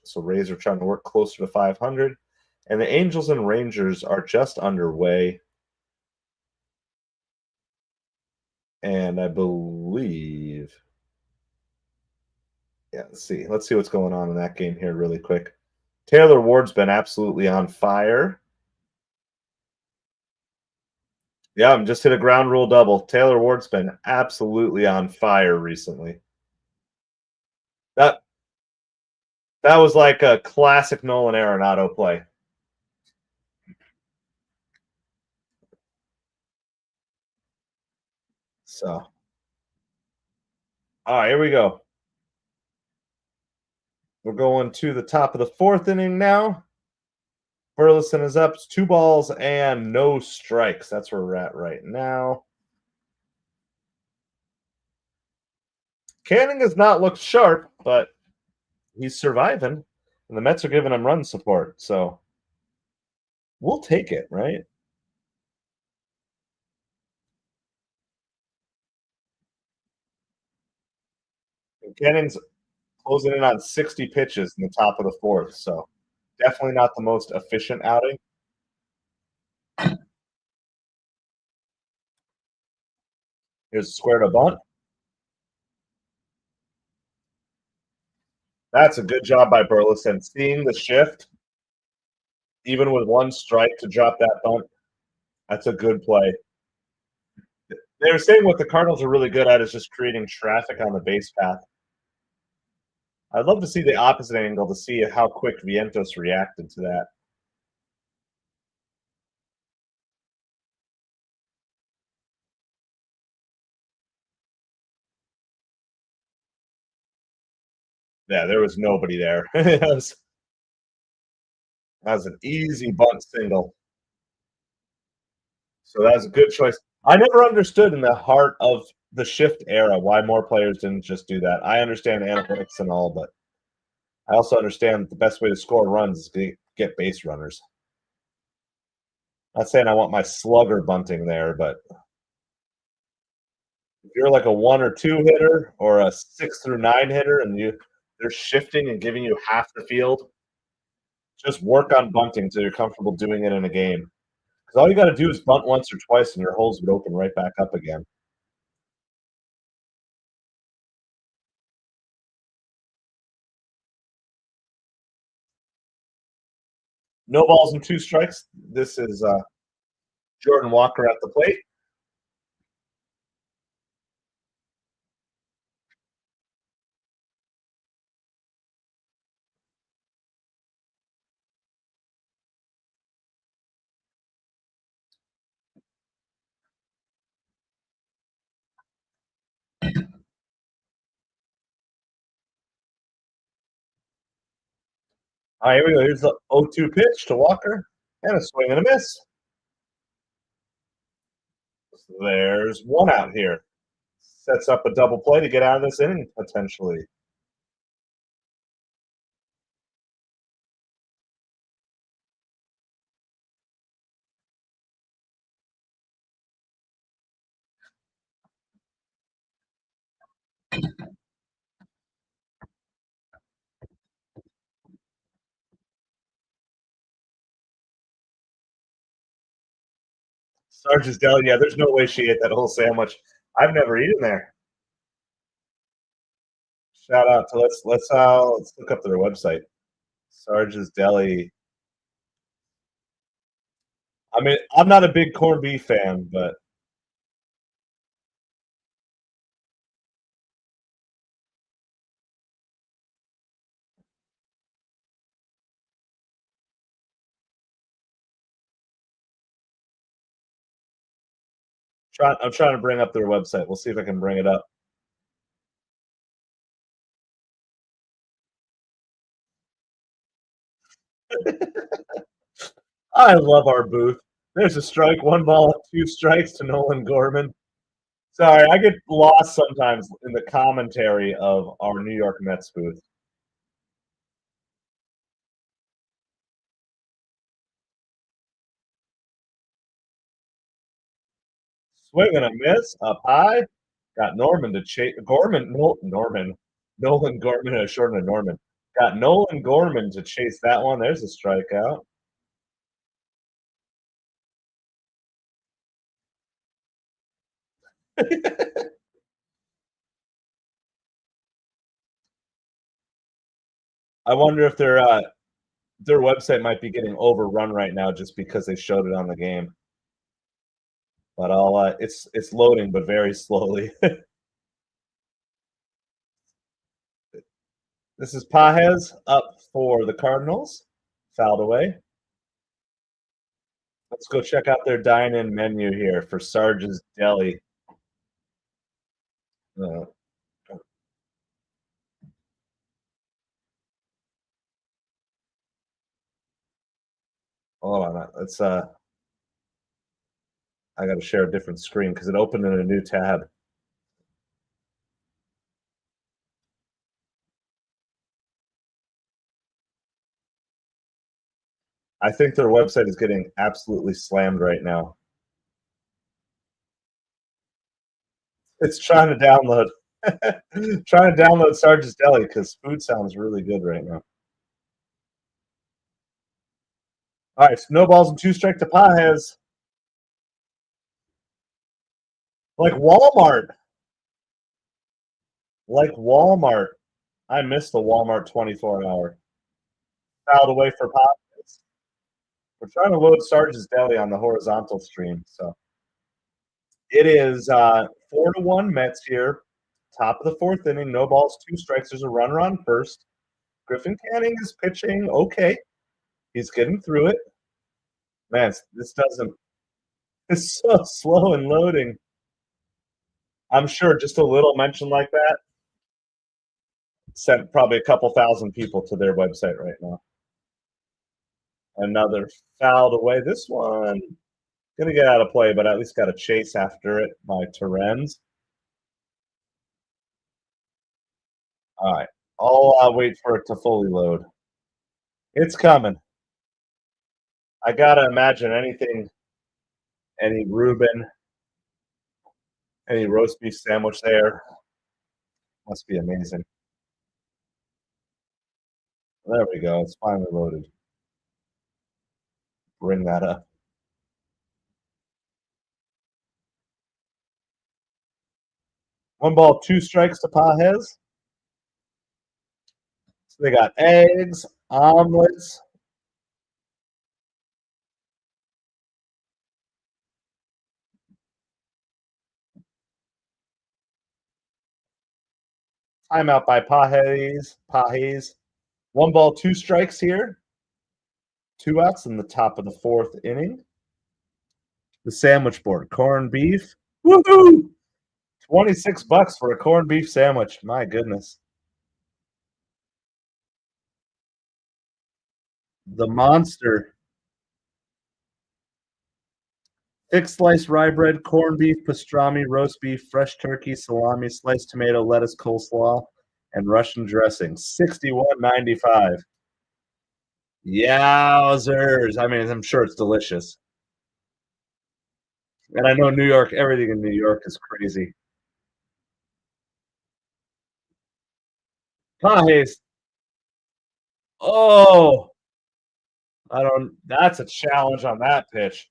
So Rays are trying to work closer to 500. And the Angels and Rangers are just underway. And I believe, yeah, let's see what's going on in that game here really quick. Taylor Ward's been absolutely on fire. Yeah, I'm just hit a ground rule double. Taylor Ward's been absolutely on fire recently. That was like a classic Nolan Arenado play. So, all right, here we go. We're going to the top of the fourth inning now. Burleson is up. It's 2 balls and no strikes. That's where we're at right now. Canning has not looked sharp, but he's surviving. And the Mets are giving him run support. So we'll take it, right? And Canning's closing in on 60 pitches in the top of the fourth. So definitely not the most efficient outing. Here's a square to bunt. That's a good job by Burleson. Seeing the shift, even with 1 strike, to drop that bunt, that's a good play. They were saying what the Cardinals are really good at is just creating traffic on the base path. I'd love to see the opposite angle to see how quick Vientos reacted to that. Yeah, there was nobody there. that was an easy bunt single. So that was a good choice. I never understood in the heart of the shift era why more players didn't just do that. I understand analytics and all, but I also understand that the best way to score runs is to get base runners. Not saying I want my slugger bunting there, but if you're like a 1 or 2 hitter or a 6 through 9 hitter and they're shifting and giving you half the field, just work on bunting so you're comfortable doing it in a game. Because all you got to do is bunt once or twice and your holes would open right back up again. No balls and 2 strikes. This is Jordan Walker at the plate. All right, here we go. Here's the 0-2 pitch to Walker and a swing and a miss. There's 1 out here. Sets up a double play to get out of this inning potentially. Sarge's Deli, yeah, there's no way she ate that whole sandwich. I've never eaten there. Shout out to let's look up their website. Sarge's Deli. I mean, I'm not a big corned beef fan, but I'm trying to bring up their website. We'll see if I can bring it up. I love our booth. There's a strike, 1 ball, 2 strikes to Nolan Gorman. Sorry, I get lost sometimes in the commentary of our New York Mets booth. Swing and a miss, up high. Got Norman to chase Nolan Gorman, short of Norman. Got Nolan Gorman to chase that one. There's a strikeout. I wonder if their website might be getting overrun right now just because they showed it on the game. But it's loading, but very slowly. This is Pajes up for the Cardinals. Fouled away. Let's go check out their dine-in menu here for Sarge's Deli. Hold on, let's I got to share a different screen because it opened in a new tab. I think their website is getting absolutely slammed right now. It's trying to download. Trying to download Sarge's Deli because food sounds really good right now. All right, no balls and 2 strike to Pajes. Like Walmart. Like Walmart. I missed the Walmart 24-hour. Fouled away for Pajes. We're trying to load Sarge's Deli on the horizontal stream, so it is 4-1 Mets here. Top of the 4th inning, no balls, 2 strikes. There's a runner on first. Griffin Canning is pitching okay. He's getting through it. Man, this doesn't. It's so slow and loading. I'm sure just a little mention like that sent probably a couple thousand people to their website right now. Another fouled away. This one gonna get out of play, but at least got a chase after it by Terens. All right, I'll wait for it to fully load. It's coming. I gotta imagine anything, any Reuben, any roast beef sandwich there must be amazing. There we go. It's finally loaded. Bring that up. One ball, 2 strikes to Pajes. So they got eggs, omelets. Timeout by Pajes. 1 ball, 2 strikes here. 2 outs in the top of the 4th inning. The sandwich board, corned beef. Woohoo! $26 for a corned beef sandwich. My goodness. The monster. Thick sliced rye bread, corned beef, pastrami, roast beef, fresh turkey, salami, sliced tomato, lettuce, coleslaw, and Russian dressing. $61.95. Yowzers. I mean, I'm sure it's delicious. And I know New York, everything in New York is crazy. Pajes. Oh, that's a challenge on that pitch.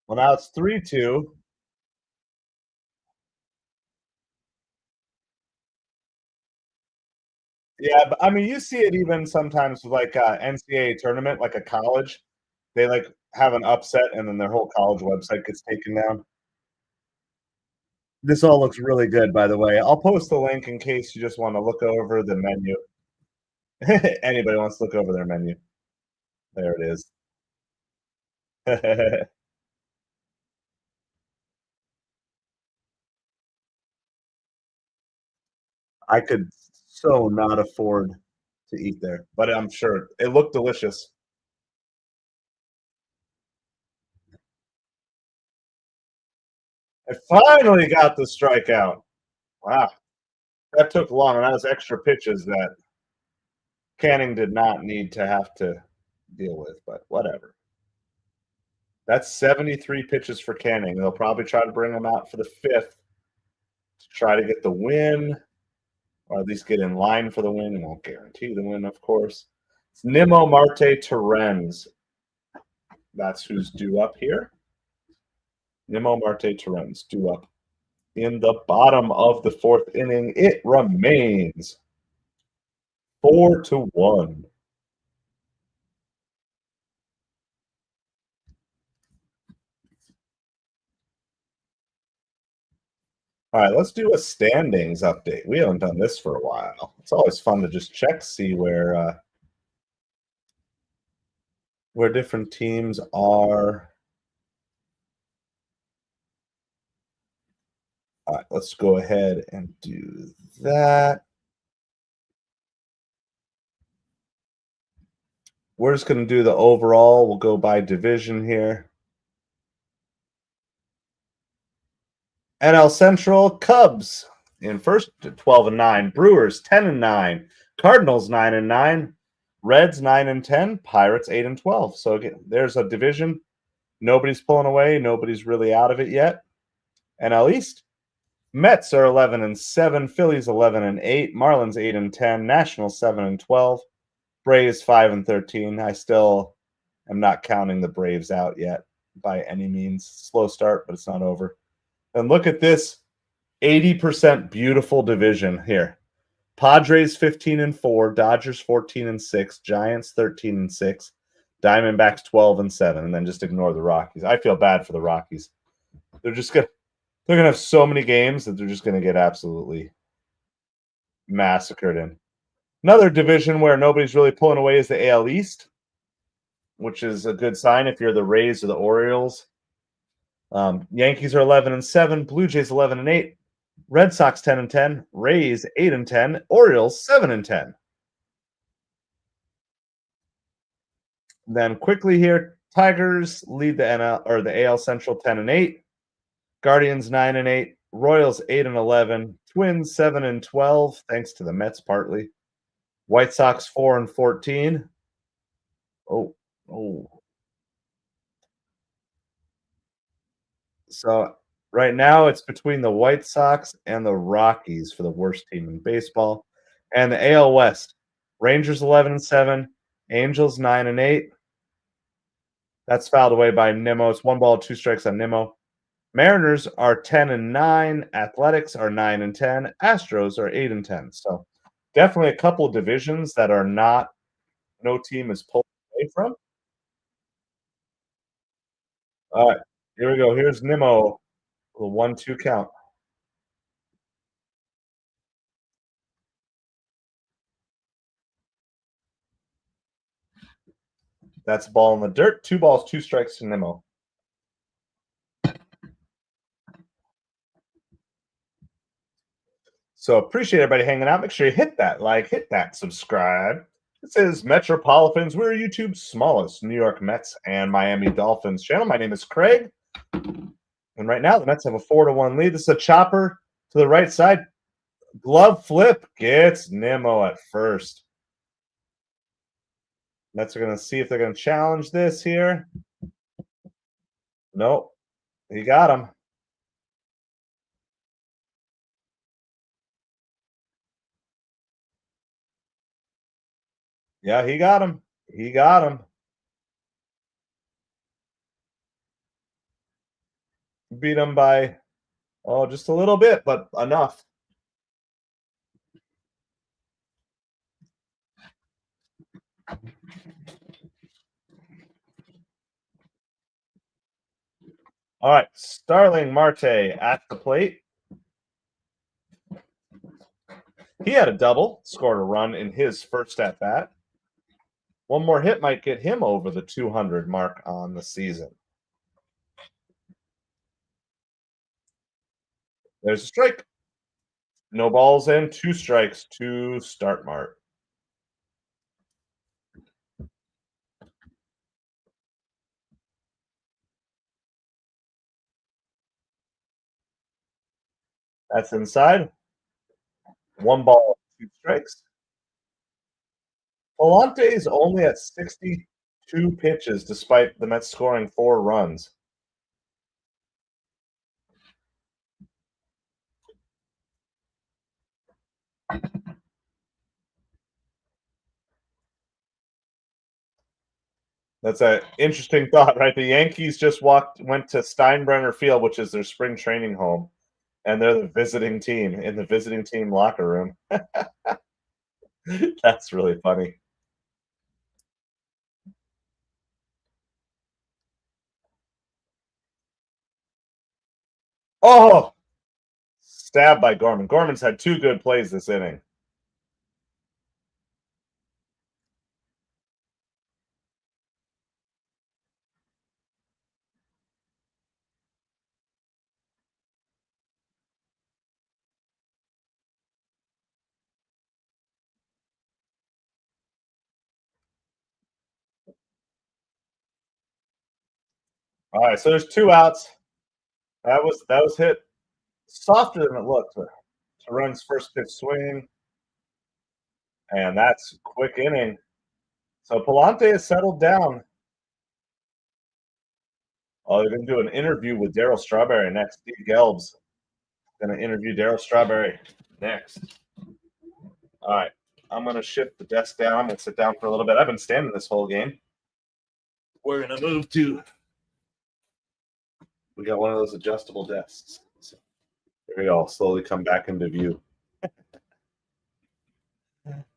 Well, now it's 3-2. Yeah, but I mean, you see it even sometimes with like NCAA tournament, like a college. They like have an upset, and then their whole college website gets taken down. This all looks really good, by the way. I'll post the link in case you just want to look over the menu. Anybody wants to look over their menu? There it is. I could so not afford to eat there, but I'm sure it looked delicious. I finally got the strikeout. Wow, that took long, and that was extra pitches that Canning did not need to have to deal with, but whatever. That's 73 pitches for Canning. They'll probably try to bring him out for the 5th to try to get the win, or at least get in line for the win. It won't guarantee the win, of course. It's Nimmo Marte Terens. That's who's due up here. Nimmo Marte Terens due up in the bottom of the 4th inning. It remains 4-1. All right, let's do a standings update. We haven't done this for a while. It's always fun to just check, see where different teams are. All right, let's go ahead and do that. We're just going to do the overall. We'll go by division here. NL Central, Cubs in first, 12-9. Brewers 10-9. Cardinals 9-9. Reds 9-10. Pirates 8-12. So again, there's a division. Nobody's pulling away. Nobody's really out of it yet. NL East, Mets are 11-7. Phillies 11-8. Marlins 8-10. Nationals 7-12. Braves 5-13. I still am not counting the Braves out yet by any means. Slow start, but it's not over. And look at this 80% beautiful division here. Padres 15-4, Dodgers 14-6, Giants 13-6, Diamondbacks 12-7, and then just ignore the Rockies. I feel bad for the Rockies. They're gonna have so many games that they're just gonna get absolutely massacred in. Another division where nobody's really pulling away is the AL East, which is a good sign if you're the Rays or the Orioles. Yankees are 11-7, Blue Jays 11-8, Red Sox 10-10, Rays 8-10, Orioles 7-10. Then quickly here, Tigers lead the NL or the AL Central 10-8, Guardians 9-8, Royals 8-11, Twins 7-12, thanks to the Mets partly. White Sox 4-14. Oh. So right now it's between the White Sox and the Rockies for the worst team in baseball. And the AL West, Rangers 11-7, Angels 9-8. That's fouled away by Nimmo. It's 1 ball, 2 strikes on Nimmo. Mariners are 10-9, Athletics are 9-10, Astros are 8-10. So definitely a couple of divisions that are no team is pulled away from. All right, here we go. Here's Nimmo, the 1-2 count. That's a ball in the dirt. 2 balls, 2 strikes to Nimmo. So appreciate everybody hanging out. Make sure you hit that like, hit that subscribe. This is MetropoliFins. We're YouTube's smallest New York Mets and Miami Dolphins channel. My name is Craig. And right now the Mets have a 4-1 lead. This is a chopper to the right side. Glove flip gets Nimmo at first. Mets are going to see if they're going to challenge this here. Nope. He got him. Yeah, he got him. He got him. Beat him by, just a little bit, but enough. All right, Starling Marte at the plate. He had a double, scored a run in his first at bat. One more hit might get him over the 200 mark on the season. There's a strike. No balls and 2 strikes to start Mart. That's inside. 1 ball, 2 strikes. Palante is only at 62 pitches despite the Mets scoring 4 runs. That's an interesting thought, right? The Yankees just went to Steinbrenner Field, which is their spring training home, and they're the visiting team in the visiting team locker room. That's really funny. Oh, stabbed by Gorman. Gorman's had 2 good plays this inning. All right, so there's 2 outs. That was hit softer than it looked. Run's first pitch swing, and that's quick inning. So Palante has settled down. Oh, they're going to do an interview with Darryl Strawberry next. Steve Gelb's going to interview Darryl Strawberry next. All right, I'm going to shift the desk down and sit down for a little bit. I've been standing this whole game. We're going to move to. We got one of those adjustable desks. So here we go. Slowly come back into view.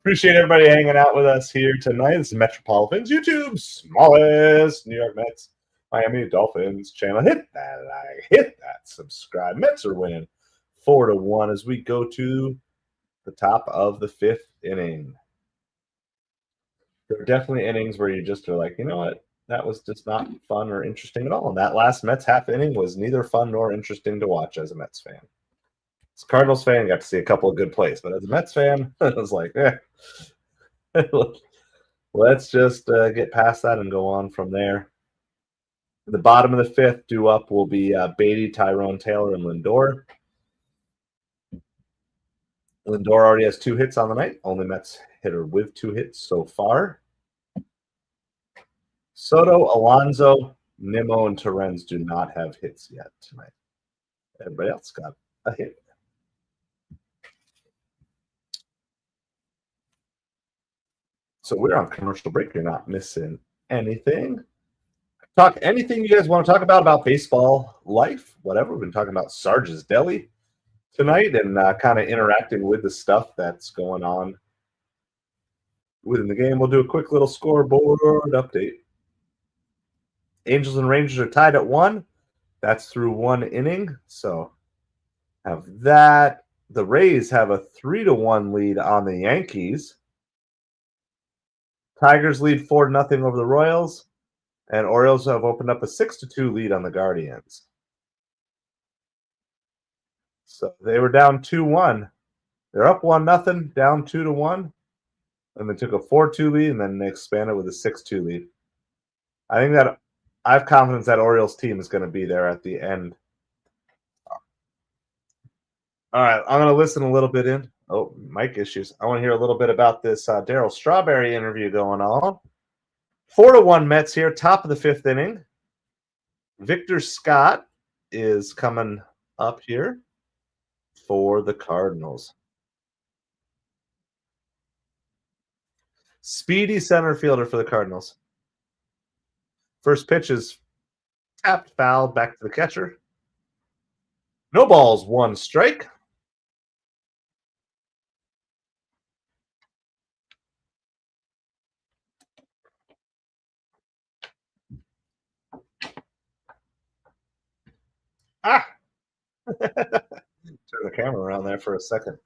Appreciate everybody hanging out with us here tonight. This is MetropoliFins, YouTube's smallest New York Mets, Miami Dolphins channel. Hit that like, hit that subscribe. Mets are winning 4-1 as we go to the top of the 5th inning. There are definitely innings where you just are like, you know what? That was just not fun or interesting at all. And that last Mets half inning was neither fun nor interesting to watch as a Mets fan. As a Cardinals fan, got to see a couple of good plays, but as a Mets fan, I was like, let's just get past that and go on from there. The bottom of the 5th, due up will be Beatty, Tyrone Taylor, and Lindor. Lindor already has 2 hits on the night. Only Mets hitter with 2 hits so far. Soto, Alonso, Nimmo, and Torrens do not have hits yet tonight. Everybody else got a hit. So we're on commercial break. You're not missing anything. Talk anything you guys want to talk about baseball, life, whatever. We've been talking about Sarge's Deli tonight and kind of interacting with the stuff that's going on within the game. We'll do a quick little scoreboard update. Angels and Rangers are tied at 1. That's through 1 inning. So have that. The Rays have a 3-1 lead on the Yankees. Tigers lead 4-0 over the Royals. And Orioles have opened up a 6-2 lead on the Guardians. So they were down 2-1. They're up 1-0, down 2-1. And they took a 4-2 lead, and then they expanded with a 6-2 lead. I think that I have confidence that Orioles team is going to be there at the end. All right, I'm going to listen a little bit in. Oh, mic issues. I want to hear a little bit about this Darryl Strawberry interview going on. 4-1 Mets here, top of the 5th inning. Victor Scott is coming up here for the Cardinals. Speedy center fielder for the Cardinals. First pitch is tapped, foul, back to the catcher. No balls, 1 strike. Turn the camera around there for a second.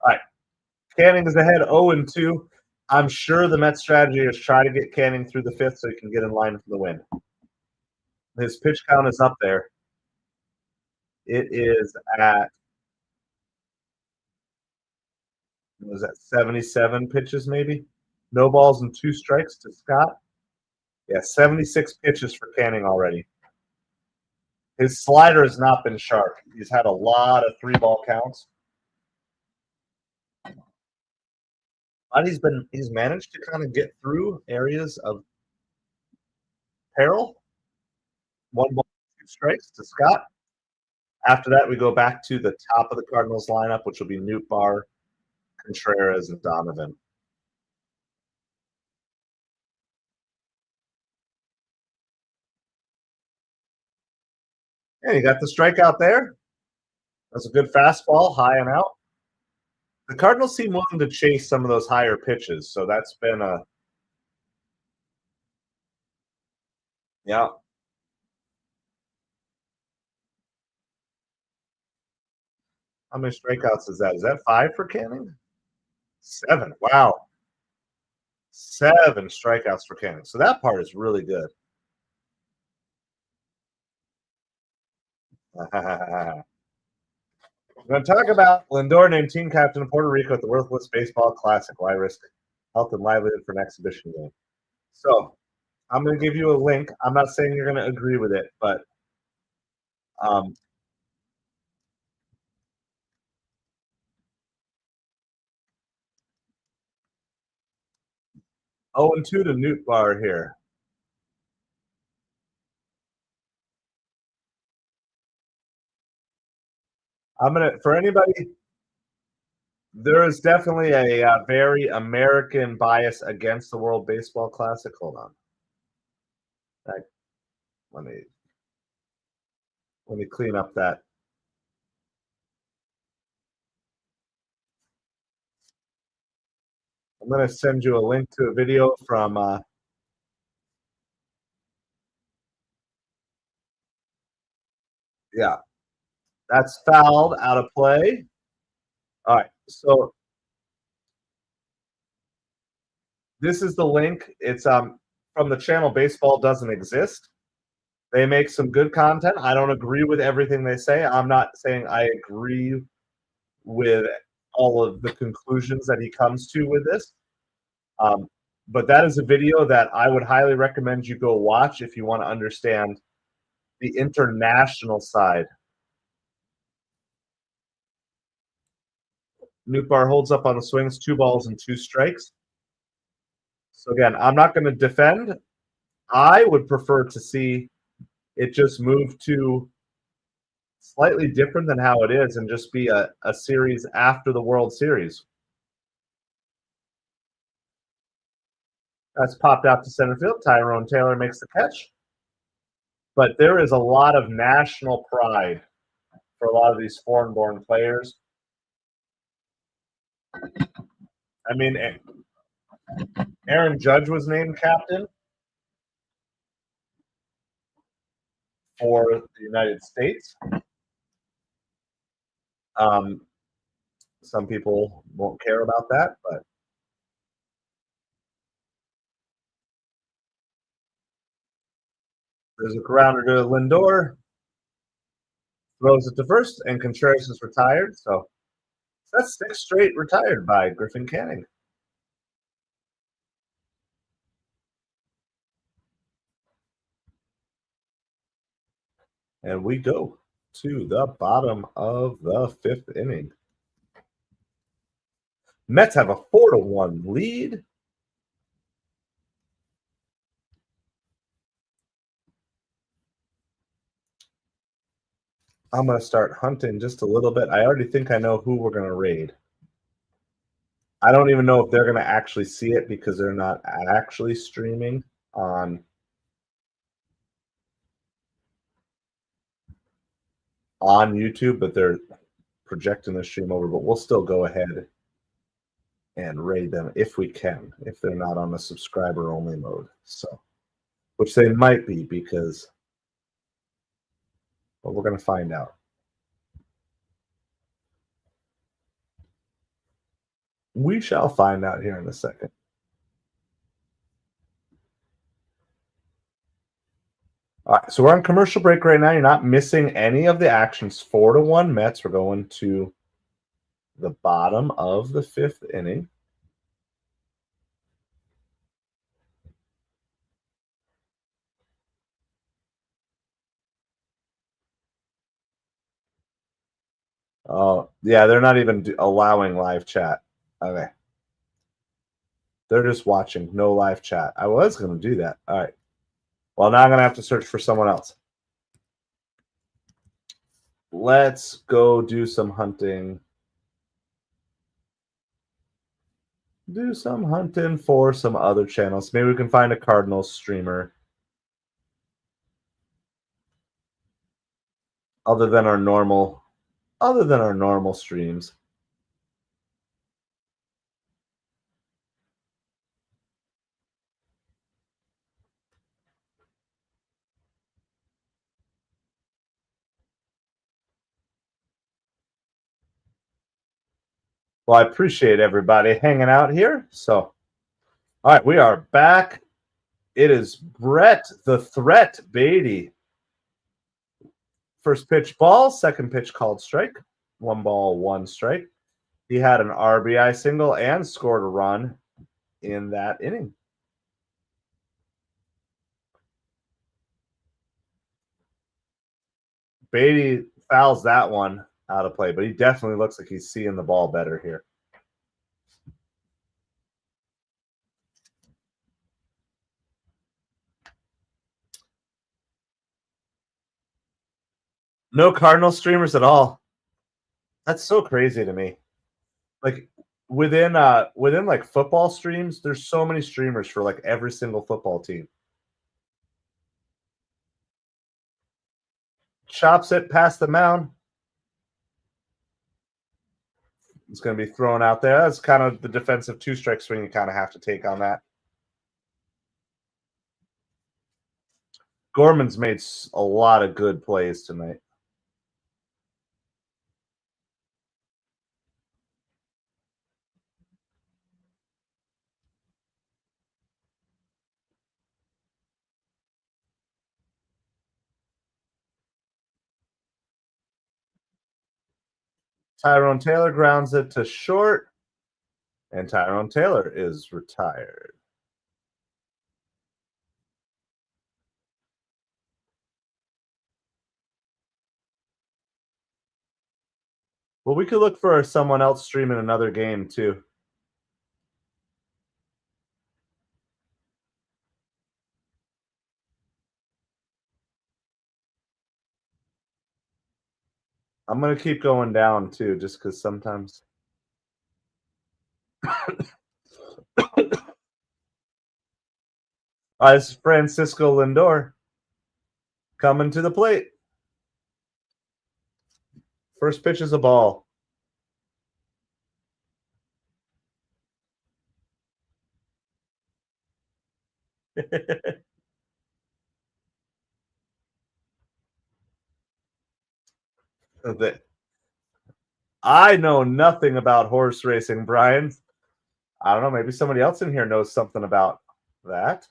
All right. Canning is ahead 0-2. I'm sure the Mets strategy is try to get Canning through the fifth so he can get in line for the win. His pitch count is up there. It is at, was that 77 pitches maybe? No balls and 2 strikes to Scott. Yeah, 76 pitches for Canning already. His slider has not been sharp. He's had a lot of 3-ball counts. But he's managed to kind of get through areas of peril. 1 ball, 2 strikes to Scott. After that, we go back to the top of the Cardinals lineup, which will be Nootbaar, Contreras, and Donovan. Yeah, you got the strikeout there. That's a good fastball, high and out. The Cardinals seem willing to chase some of those higher pitches, so that's been a yeah. How many strikeouts is that? Is that 5 for Canning? 7. Wow. 7 strikeouts for Canning. So that part is really good. I'm going to talk about Lindor named team captain of Puerto Rico at the Worthless Baseball Classic. Why risk health and livelihood for an exhibition game? So I'm going to give you a link. I'm not saying you're going to agree with it, but 0-2 to Nootbaar here. I'm going to, for anybody, there is definitely a very American bias against the World Baseball Classic. Hold on. Let me clean up that. I'm going to send you a link to a video from yeah. That's fouled, out of play. All right. So this is the link. It's from the channel Baseball Doesn't Exist. They make some good content. I don't agree with everything they say. I'm not saying I agree with all of the conclusions that he comes to with this. But that is a video that I would highly recommend you go watch if you want to understand the international side. Nootbaar holds up on the swings, 2 balls and 2 strikes. So again, I'm not going to defend. I would prefer to see it just move to slightly different than how it is and just be a series after the World Series. That's popped out to center field. Tyrone Taylor makes the catch. But there is a lot of national pride for a lot of these foreign-born players. I mean, Aaron Judge was named captain for the United States. Some people won't care about that, but there's a grounder to Lindor. Throws it to first, and Contreras is retired. So that's 6 straight retired by Griffin Canning. And we go to the bottom of the 5th inning. Mets have a 4-1 lead. I'm going to start hunting just a little bit. I already think I know who we're going to raid. I don't even know if they're going to actually see it because they're not actually streaming on YouTube, but they're projecting the stream over. But we'll still go ahead and raid them if we can, if they're not on the subscriber only mode. So, which they might be because, well, we're going to find out. We shall find out here in a second. All right, so we're on commercial break right now. You're not missing any of the actions. 4-1 Mets. We're going to the bottom of the 5th inning. Oh, yeah, they're not even allowing live chat. Okay. They're just watching, no live chat. I was going to do that. All right. Well, now I'm going to have to search for someone else. Let's go do some hunting. Do some hunting for some other channels. Maybe we can find a Cardinals streamer other than our normal streams. Well, I appreciate everybody hanging out here. So, all right, we are back. It is Brett the Threat Beatty. First pitch ball, second pitch called strike. 1 ball, 1 strike. He had an RBI single and scored a run in that inning. Beatty fouls that one out of play, but he definitely looks like he's seeing the ball better here. No Cardinal streamers at all. That's so crazy to me. Like within like football streams, there's so many streamers for like every single football team. Chops it past the mound. It's going to be thrown out there. That's kind of the defensive 2-strike swing you kind of have to take on that. Gorman's made a lot of good plays tonight. Tyrone Taylor grounds it to short, and Tyrone Taylor is retired. Well, we could look for someone else streaming another game too. I'm going to keep going down too, just because sometimes. This is Francisco Lindor coming to the plate. First pitch is a ball. I know nothing about horse racing, Brian. I don't know. Maybe somebody else in here knows something about that.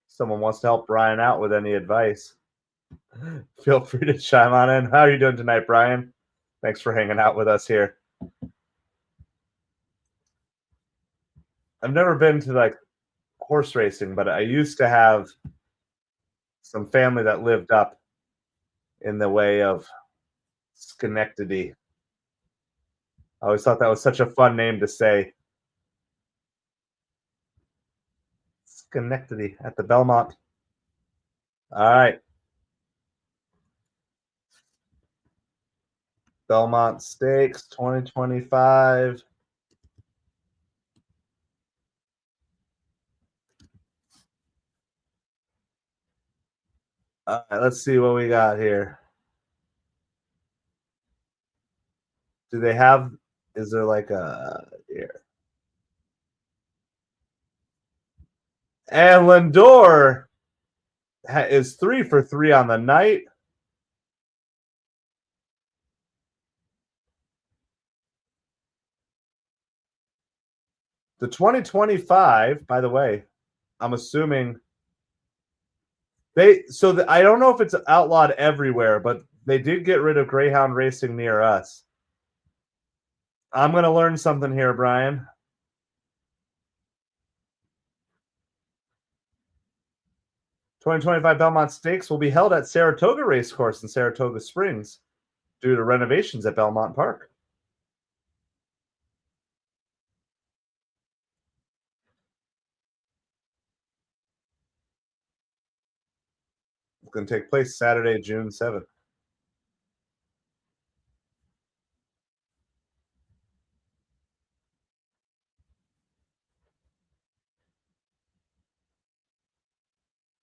Someone wants to help Brian out with any advice. Feel free to chime on in. How are you doing tonight, Brian? Thanks for hanging out with us here. I've never been to like horse racing, but I used to have some family that lived up in the way of Schenectady. I always thought that was such a fun name to say. Schenectady at the Belmont. All right. Belmont Stakes 2025. All right, let's see what we got here. Do they have, is there like a, here? And Lindor is 3 for 3 on the night. The 2025, by the way, I'm assuming I don't know if it's outlawed everywhere, but they did get rid of Greyhound racing near us. I'm going to learn something here, Brian. 2025 Belmont Stakes will be held at Saratoga Racecourse in Saratoga Springs due to renovations at Belmont Park. It's going to take place Saturday, June 7th.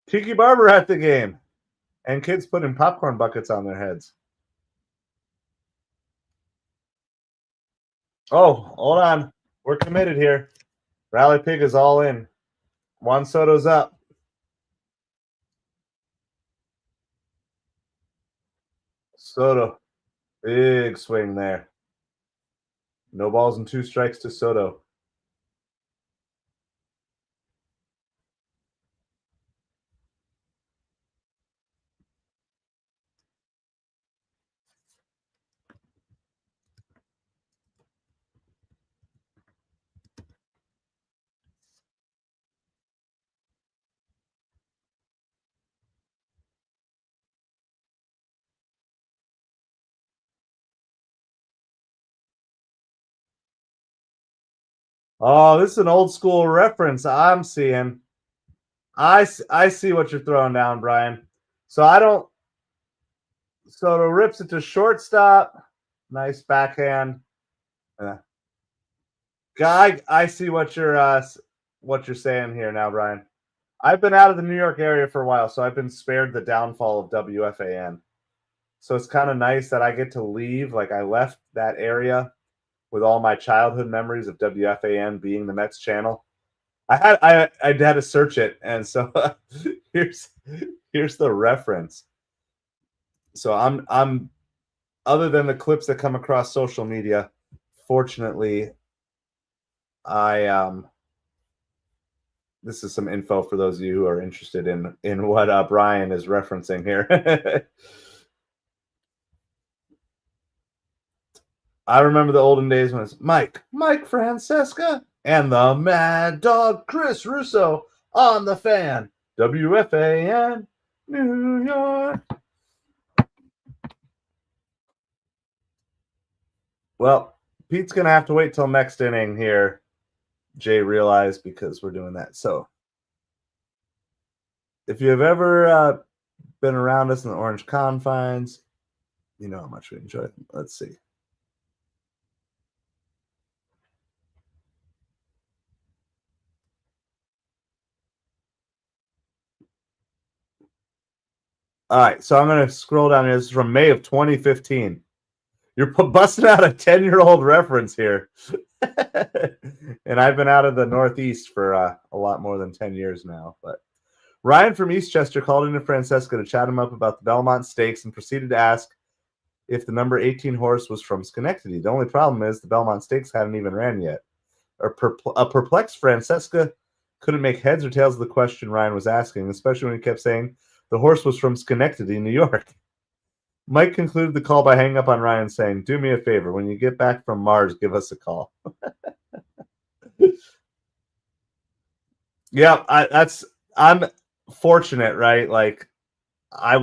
Tiki Barber at the game. And kids putting popcorn buckets on their heads. Oh, hold on. We're committed here. Rally Pig is all in. Juan Soto's up. Soto. Big swing there. No balls and 2 strikes to Soto. Oh, this is an old school reference I'm seeing. I see what you're throwing down, Brian. Soto rips it to shortstop. Nice backhand. Guy, I see what you're saying here now, Brian. I've been out of the New York area for a while, so I've been spared the downfall of WFAN. So it's kind of nice that I get to leave. Like I left that area with all my childhood memories of WFAN being the Mets channel. I had to search it, and so here's the reference. So I'm other than the clips that come across social media, fortunately, this is some info for those of you who are interested in what Brian is referencing here. I remember the olden days when it's Mike Francesca, and the Mad Dog Chris Russo on the Fan. WFAN, New York. Well, Pete's going to have to wait till next inning here, Jay realized, because we're doing that. So if you've ever been around us in the Orange confines, you know how much we enjoy them. Let's see. All right, so I'm going to scroll down here. This is from May of 2015. You're busting out a 10-year-old reference here. And I've been out of the Northeast for a lot more than 10 years now. But Ryan from Eastchester called into Francesca to chat him up about the Belmont Stakes and proceeded to ask if the number 18 horse was from Schenectady. The only problem is the Belmont Stakes hadn't even ran yet. A perplexed Francesca couldn't make heads or tails of the question Ryan was asking, especially when he kept saying the horse was from Schenectady, New York. Mike concluded the call by hanging up on Ryan, saying, "Do me a favor. When you get back from Mars, give us a call." Yeah, I'm fortunate, right? Like I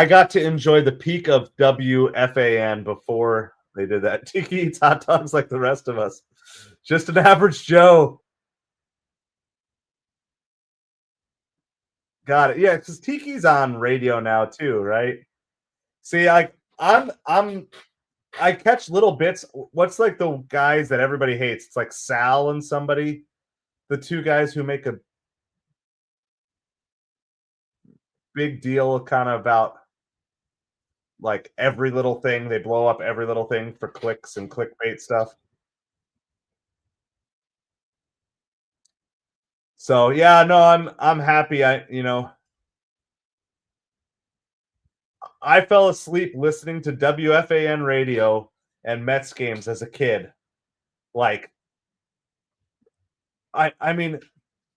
got to enjoy the peak of WFAN before they did that. Tiki eats hot dogs like the rest of us. Just an average Joe. Got it. Yeah, because Tiki's on radio now too, right? See, I catch little bits. What's like the guys that everybody hates? It's like Sal and somebody. The two guys who make a big deal kind of about like every little thing. They blow up every little thing for clicks and clickbait stuff. So yeah, no, I'm happy. I fell asleep listening to WFAN radio and Mets games as a kid. Like I mean,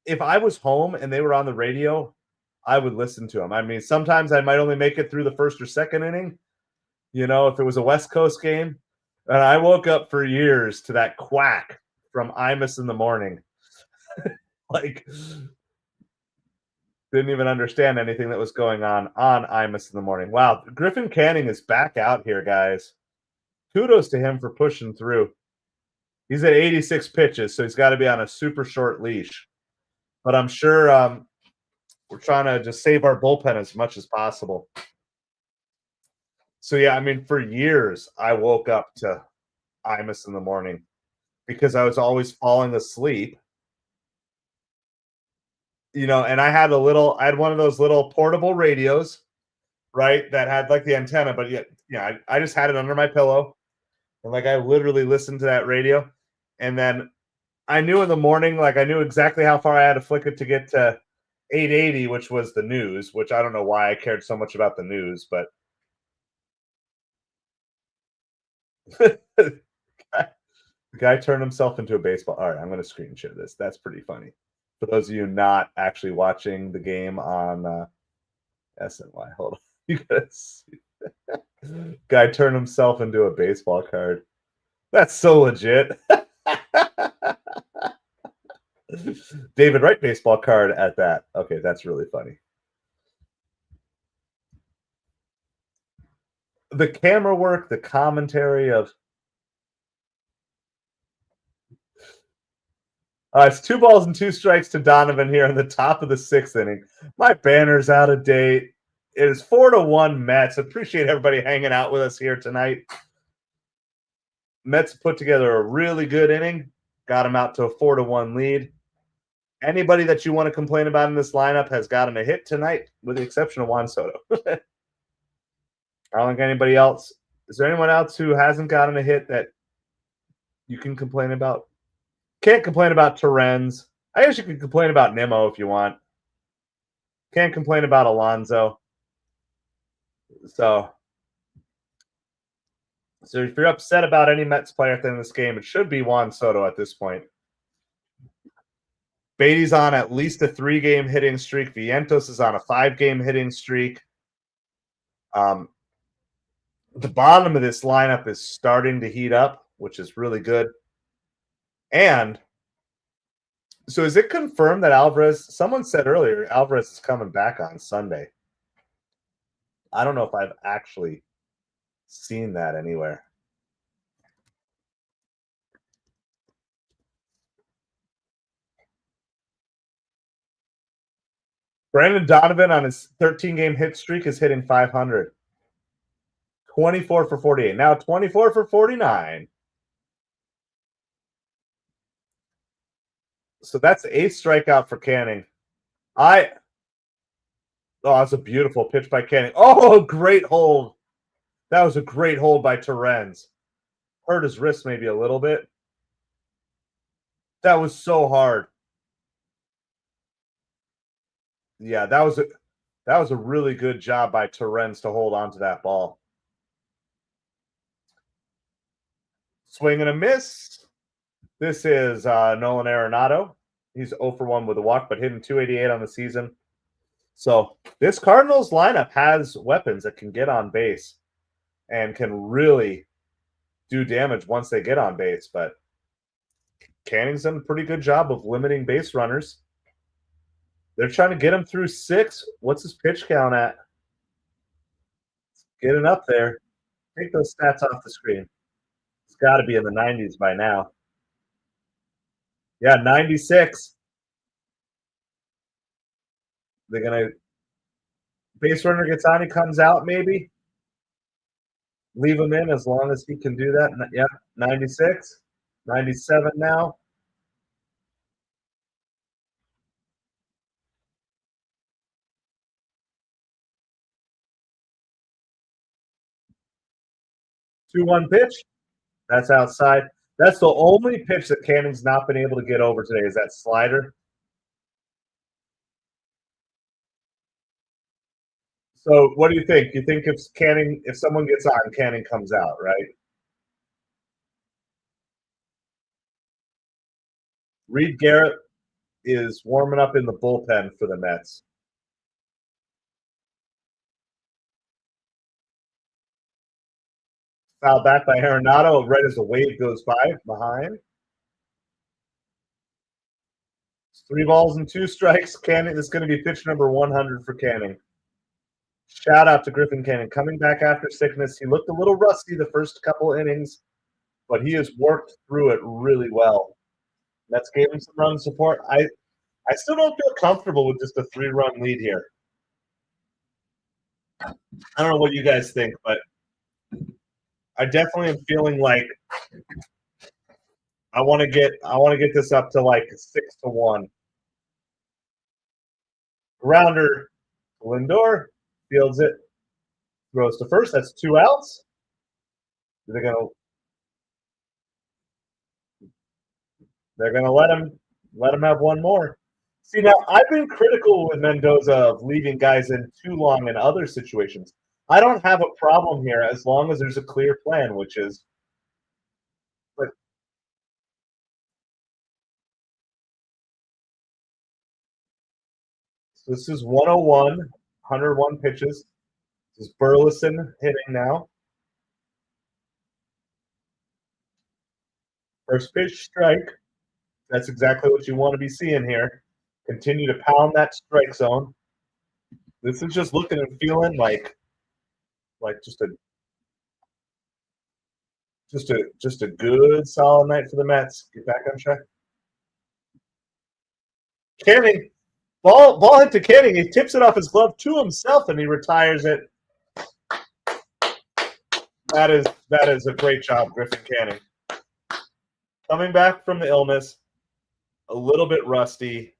if I was home and they were on the radio, I would listen to them. I mean, sometimes I might only make it through the first or second inning, if it was a West Coast game. And I woke up for years to that quack from Imus in the morning. Like, didn't even understand anything that was going on Imus in the morning. Wow, Griffin Canning is back out here, guys. Kudos to him for pushing through. He's at 86 pitches, so he's got to be on a super short leash. But I'm sure we're trying to just save our bullpen as much as possible. So, yeah, I mean, for years, I woke up to Imus in the morning because I was always falling asleep. And I had one of those little portable radios, right, that had like the antenna, but I just had it under my pillow. And like I literally listened to that radio. And then I knew in the morning, like I knew exactly how far I had to flick it to get to 880, which was the news, which I don't know why I cared so much about the news, but the guy turned himself into a baseball. All right, I'm going to screen share this. That's pretty funny. For those of you not actually watching the game on SNY, hold on. You gotta see. Guy turned himself into a baseball card. That's so legit. David Wright baseball card at that. Okay, that's really funny. The camera work, the commentary of it's 2 balls and 2 strikes to Donovan here in the top of the 6th inning. My banner's out of date. It is 4-1 Mets. Appreciate everybody hanging out with us here tonight. Mets put together a really good inning. Got them out to a 4-1 lead. Anybody that you want to complain about in this lineup has gotten a hit tonight, with the exception of Juan Soto. I don't think anybody else. Is there anyone else who hasn't gotten a hit that you can complain about? Can't complain about Terrens. I guess you can complain about Nimmo if you want. Can't complain about Alonso. So if you're upset about any Mets player at the end of this game, it should be Juan Soto at this point. Beatty's on at least a 3-game hitting streak. Vientos is on a 5-game hitting streak. The bottom of this lineup is starting to heat up, which is really good. And so is it confirmed that Alvarez, someone said earlier, Alvarez is coming back on Sunday. I don't know if I've actually seen that anywhere. Brandon Donovan on his 13-game hit streak is hitting 500. 24 for 48. Now 24 for 49. So that's the 8th strikeout for Canning. Oh, that's a beautiful pitch by Canning. Oh, great hold. That was a great hold by Terrens. Hurt his wrist maybe a little bit. That was so hard. Yeah, that was a really good job by Terrens to hold on to that ball. Swing and a miss. This is Nolan Arenado. He's 0 for 1 with a walk, but hitting 288 on the season. So this Cardinals lineup has weapons that can get on base and can really do damage once they get on base. But Canning's done a pretty good job of limiting base runners. They're trying to get him through 6. What's his pitch count at? Getting up there. Take those stats off the screen. It's got to be in the 90s by now. Yeah, 96. They're going to – base runner gets on, he comes out maybe. Leave him in as long as he can do that. Yeah, 96. 97 now. Two-one pitch. That's outside. That's the only pitch that Canning's not been able to get over today is that slider. So what do you think? You think if someone gets on, Canning comes out, right? Reed Garrett is warming up in the bullpen for the Mets. Foul back by Arenado right as the wave goes by behind. 3 balls and 2 strikes. Canning is going to be pitch number 100 for Canning. Shout out to Griffin Canning coming back after sickness. He looked a little rusty the first couple innings, but he has worked through it really well. Mets gave him some run support. I still don't feel comfortable with just a 3-run lead here. I don't know what you guys think, but I definitely am feeling like I want to get this up to like 6-1. Grounder, Lindor fields it, throws to first. That's 2 outs. They're gonna let him have one more. See, now I've been critical with Mendoza of leaving guys in too long in other situations. I don't have a problem here as long as there's a clear plan, which is like this is 101, 101 pitches. This is Burleson hitting now. First pitch strike. That's exactly what you want to be seeing here. Continue to pound that strike zone. This is just looking and feeling like just a good solid night for the Mets. Get back on track. Canning, ball hit to Canning. He tips it off his glove to himself and he retires it. That is a great job, Griffin Canning. Coming back from the illness, a little bit rusty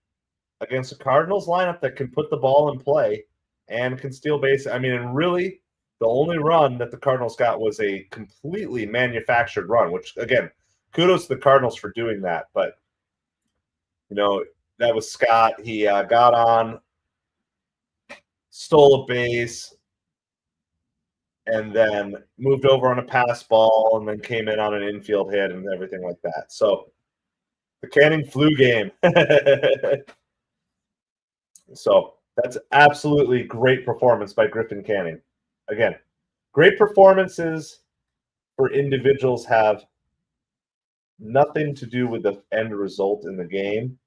against a Cardinals lineup that can put the ball in play and can steal base. I mean, and really, the only run that the Cardinals got was a completely manufactured run, which, again, kudos to the Cardinals for doing that. But, that was Scott. He got on, stole a base, and then moved over on a pass ball and then came in on an infield hit and everything like that. So the Canning flu game. So that's absolutely great performance by Griffin Canning. Again, great performances for individuals have nothing to do with the end result in the game.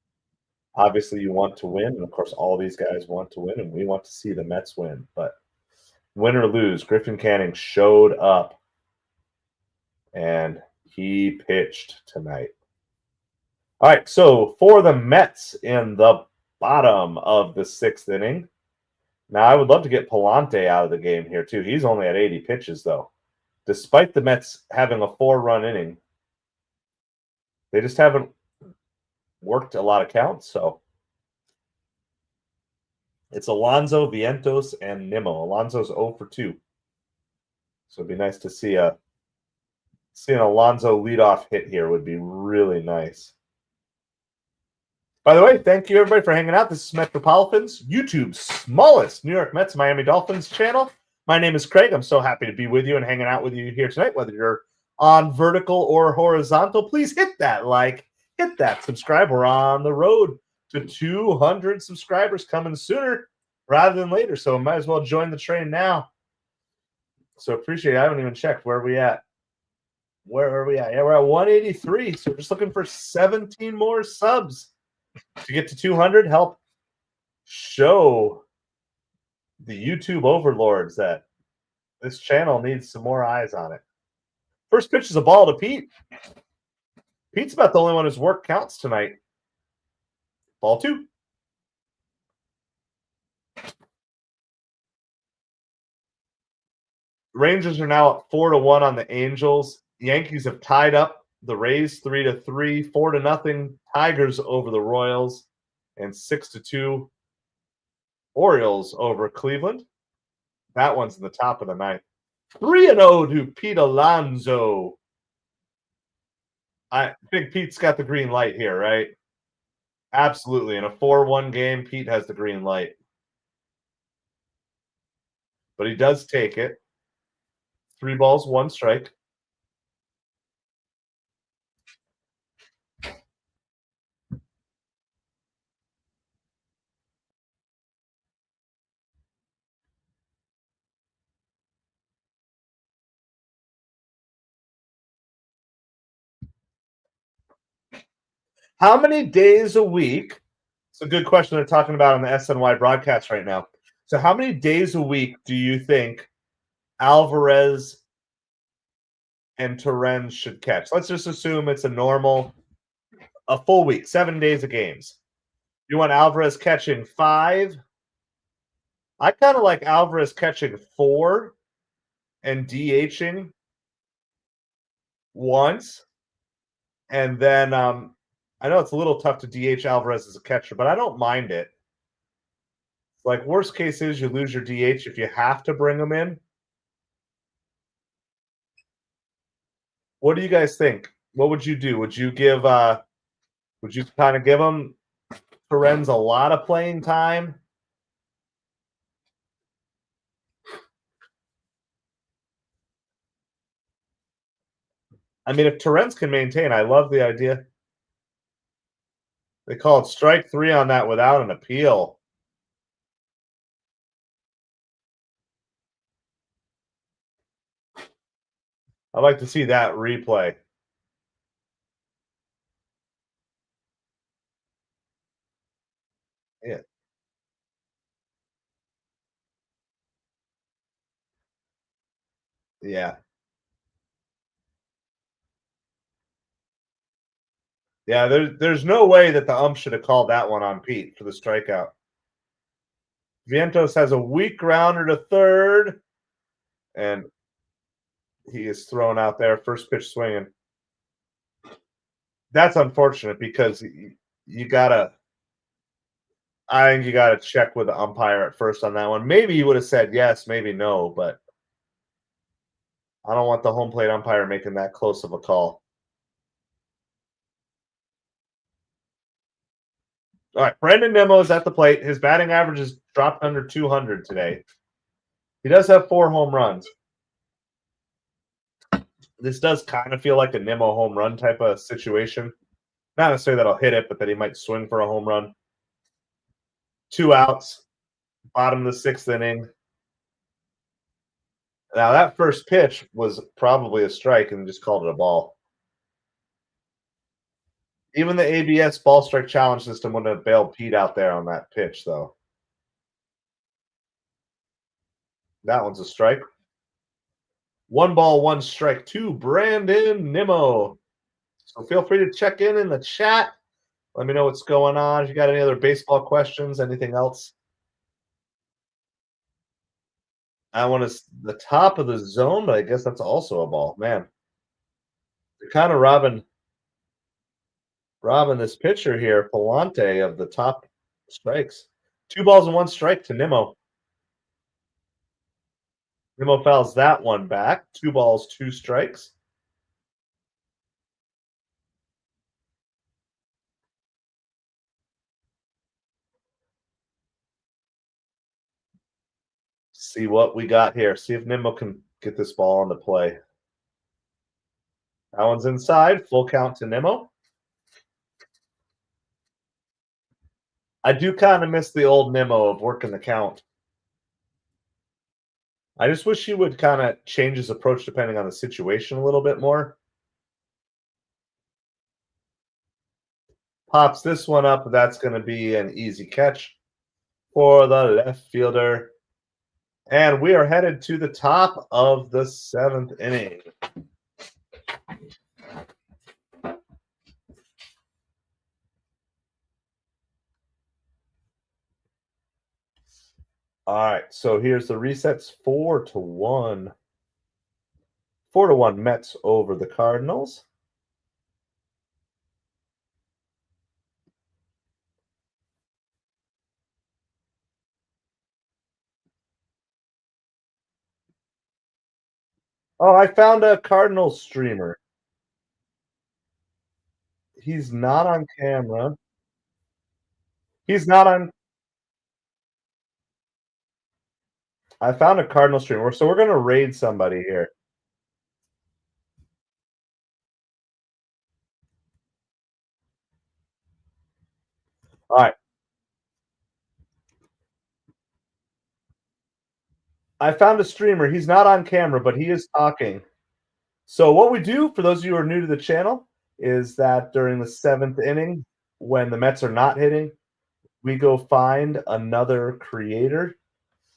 Obviously, you want to win, and of course, all these guys want to win, and we want to see the Mets win. But win or lose, Griffin Canning showed up, and he pitched tonight. All right, so for the Mets in the bottom of the 6th inning, now I would love to get Palante out of the game here too. He's only at 80 pitches, though. Despite the Mets having a 4-run inning, they just haven't worked a lot of counts, so it's Alonso, Vientos, and Nimmo. Alonso's 0 for 2. So it'd be nice to see an Alonso leadoff hit here would be really nice. By the way, thank you everybody for hanging out. This is MetropoliFins, YouTube's smallest New York Mets Miami Dolphins channel. My name is Craig. I'm so happy to be with you and hanging out with you here tonight, whether you're on vertical or horizontal. Please hit that like, hit that subscribe. We're on the road to 200 subscribers coming sooner rather than later. So might as well join the train now. So appreciate it. I haven't even checked. Where are we at? Where are we at? Yeah, we're at 183. So we're just looking for 17 more subs to get to 200. Help show the YouTube overlords that this channel needs some more eyes on it. First pitch is a ball to Pete. Pete's about the only one whose work counts tonight. Ball 2. Rangers are now at 4-1 on the Angels. The Yankees have tied up the Rays 3-3, 4-0 Tigers over the Royals, and 6-2 Orioles over Cleveland. That one's in the top of the 9th. 3-0 to Pete Alonso. I think Pete's got the green light here, right? Absolutely. In a 4-1 game, Pete has the green light. But he does take it. 3 balls, 1 strike. How many days a week? It's a good question they're talking about on the SNY broadcast right now. So, how many days a week do you think Alvarez and Torrens should catch? Let's just assume it's a full week, 7 days of games. You want Alvarez catching 5? I kind of like Alvarez catching 4 and DHing once. And then I know it's a little tough to DH Alvarez as a catcher, but I don't mind it. Like, worst case is you lose your DH if you have to bring him in. What do you guys think? What would you do? Would you kind of give him Torrens a lot of playing time? I mean, if Torrens can maintain, I love the idea. They call it strike 3 on that without an appeal. I'd like to see that replay. Yeah. Yeah. Yeah, there's no way that the ump should have called that one on Pete for the strikeout. Vientos has a weak grounder to third, and he is thrown out there. First pitch swinging. That's unfortunate because you gotta. I think you gotta check with the umpire at first on that one. Maybe he would have said yes, maybe no, but I don't want the home plate umpire making that close of a call. All right, Brandon Nimmo is at the plate. His batting average has dropped under 200 today. He does have 4 home runs. This does kind of feel like a Nimmo home run type of situation. Not necessarily that I'll hit it, but that he might swing for a home run. 2 outs, bottom of the 6th inning. Now, that first pitch was probably a strike and just called it a ball. Even the ABS ball strike challenge system wouldn't have bailed Pete out there on that pitch, though. That one's a strike. 1 ball, 1 strike to Brandon Nimmo. So feel free to check in the chat. Let me know what's going on. If you got any other baseball questions, anything else. That one is the top of the zone, but I guess that's also a ball. Man, they're kind of robbing this pitcher here, Palante, of the top strikes. 2 balls and 1 strike to Nimmo. Nimmo fouls that one back. 2 balls, 2 strikes. See what we got here. See if Nimmo can get this ball on the play. That one's inside. Full count to Nimmo. I do kind of miss the old Nimmo of working the count. I just wish he would kind of change his approach depending on the situation a little bit more. Pops this one up. That's going to be an easy catch for the left fielder. And we are headed to the top of the 7th inning. All right, so here's the resets. 4-1. 4-1 Mets over the Cardinals. Oh, I found a Cardinals streamer. He's not on camera. He's not on. I found a Cardinal streamer, so we're going to raid somebody here. All right. I found a streamer. He's not on camera, but he is talking. So what we do, for those of you who are new to the channel, is that during the 7th inning, when the Mets are not hitting, we go find another creator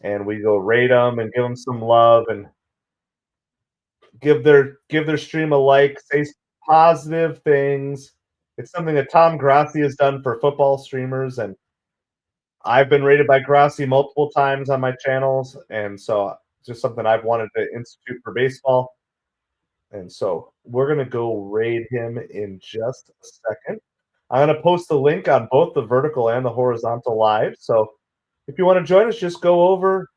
and we go rate them and give them some love and give their stream a like, say positive things. It's something that Tom Grassi has done for football streamers, and I've been rated by Grassi multiple times on my channels, and so just something I've wanted to institute for baseball. And so we're gonna go raid him in just a second. I'm gonna post the link on both the vertical and the horizontal live. So if you want to join us, just go over,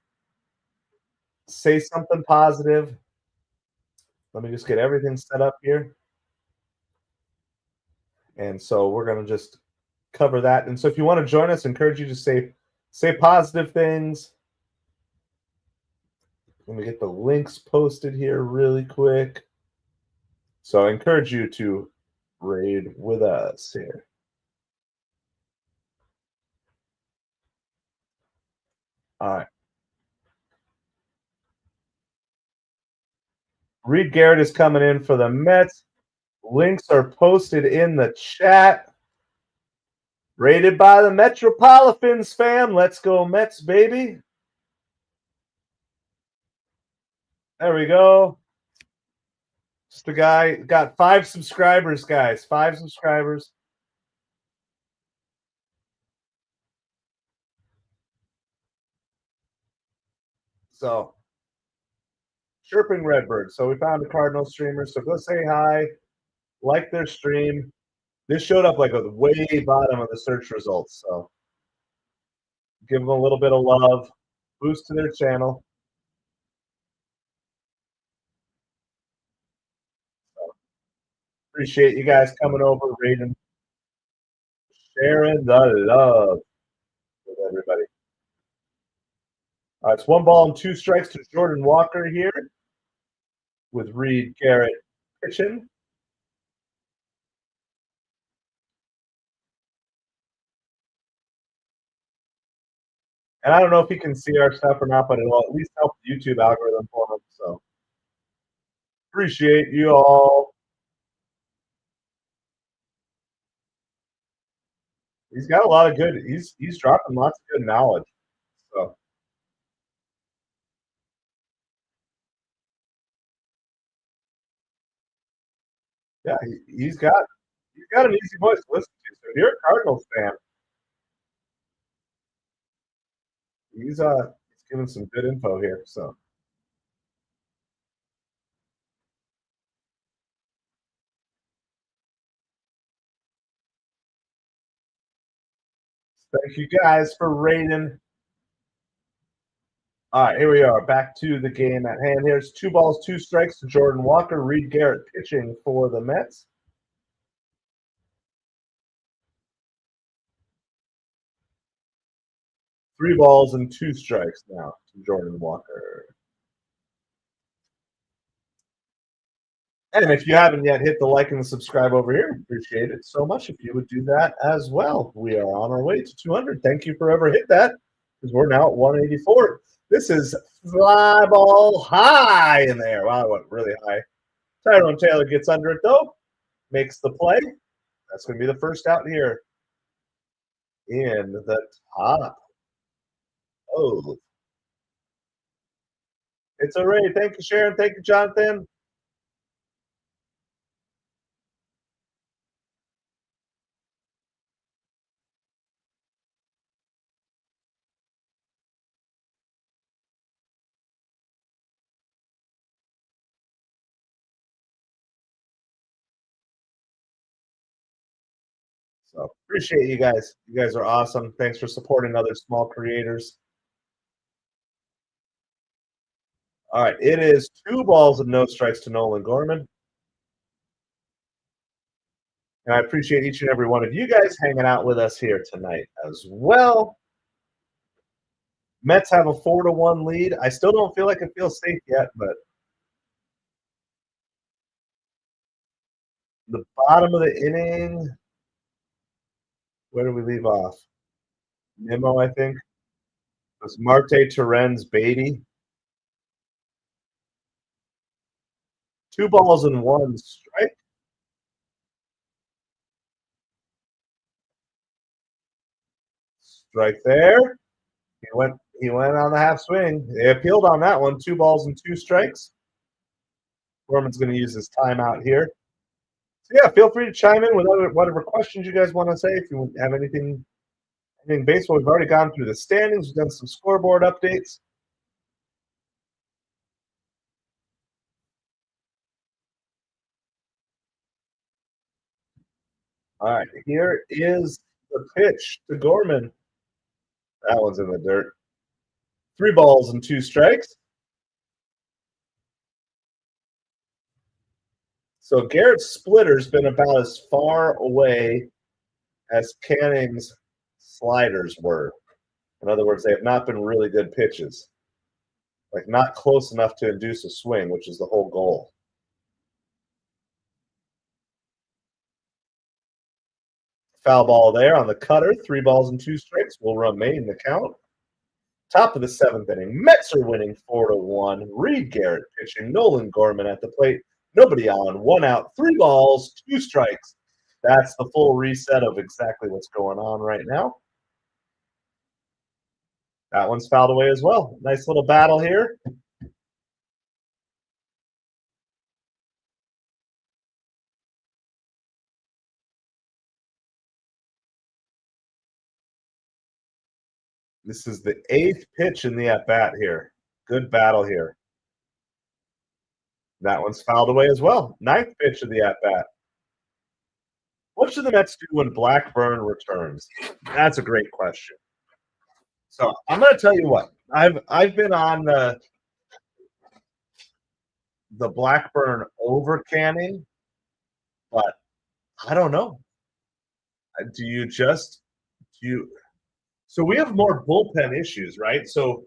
say something positive. Let me just get everything set up here. And so we're gonna just cover that. And so if you want to join us, I encourage you to say positive things. Let me get the links posted here really quick. So I encourage you to raid with us here. All right. Reed Garrett is coming in for the Mets. Links are posted in the chat. Rated by the MetropoliFins fam. Let's go Mets, baby. There we go. Just a guy got 5 subscribers, guys. 5 subscribers. So, Chirping Redbird. So we found a Cardinals streamer. So go say hi, like their stream. This showed up like at the way bottom of the search results. So give them a little bit of love, boost to their channel. So, appreciate you guys coming over, rating, sharing the love with everybody. It's 1 ball and 2 strikes to Jordan Walker here with Reed Garrett pitching. And I don't know if he can see our stuff or not, but it'll at least help the YouTube algorithm for him. So appreciate you all. He's got a lot of good. He's dropping lots of good knowledge. So yeah, he's got an easy voice to listen to. So if you're a Cardinals fan, he's giving some good info here. So thank you guys for rating. All right, here we are. Back to the game at hand. Here's 2 balls, 2 strikes to Jordan Walker. Reed Garrett pitching for the Mets. Three balls and 2 strikes now to Jordan Walker. And if you haven't yet hit the like and the subscribe over here, appreciate it so much if you would do that as well. We are on our way to 200. Thank you for ever hit that because we're now at 184. This is fly ball high in there. Wow, it went really high. Tyrone Taylor gets under it though, makes the play. That's going to be the first out here in the top. Oh, it's a raid. Thank you, Sharon. Thank you, Jonathan. So appreciate you guys. You guys are awesome. Thanks for supporting other small creators. All right, it is 2 balls and no strikes to Nolan Gorman. And I appreciate each and every one of you guys hanging out with us here tonight as well. Mets have a 4-1 lead. I still don't feel like it feels safe yet, but the bottom of the inning, where do we leave off? Nimmo, I think. It was Marte, Terens, Beatty. 2 balls and 1 strike. Strike there. He went on the half swing. They appealed on that one. 2 balls and 2 strikes. Gorman's going to use his timeout here. So yeah, feel free to chime in with whatever questions you guys want to say. If you have anything baseball, we've already gone through the standings. We've done some scoreboard updates. All right, here is the pitch to Gorman. That one's in the dirt. 3 balls and 2 strikes. So Garrett's splitter's been about as far away as Canning's sliders were. In other words, they have not been really good pitches. Like not close enough to induce a swing, which is the whole goal. Foul ball there on the cutter. 3 balls and 2 strikes will remain the count. Top of the 7th inning. Mets are winning 4-1. Reed Garrett pitching. Nolan Gorman at the plate. Nobody on. 1 out. 3 balls, 2 strikes. That's the full reset of exactly what's going on right now. That one's fouled away as well. Nice little battle here. This is the 8th pitch in the at-bat here. Good battle here. That one's fouled away as well. 9th pitch of the at-bat. What should the Mets do when Blackburn returns? That's a great question. So I'm going to tell you what. I've been on the Blackburn over Canning, but I don't know. So we have more bullpen issues, right? So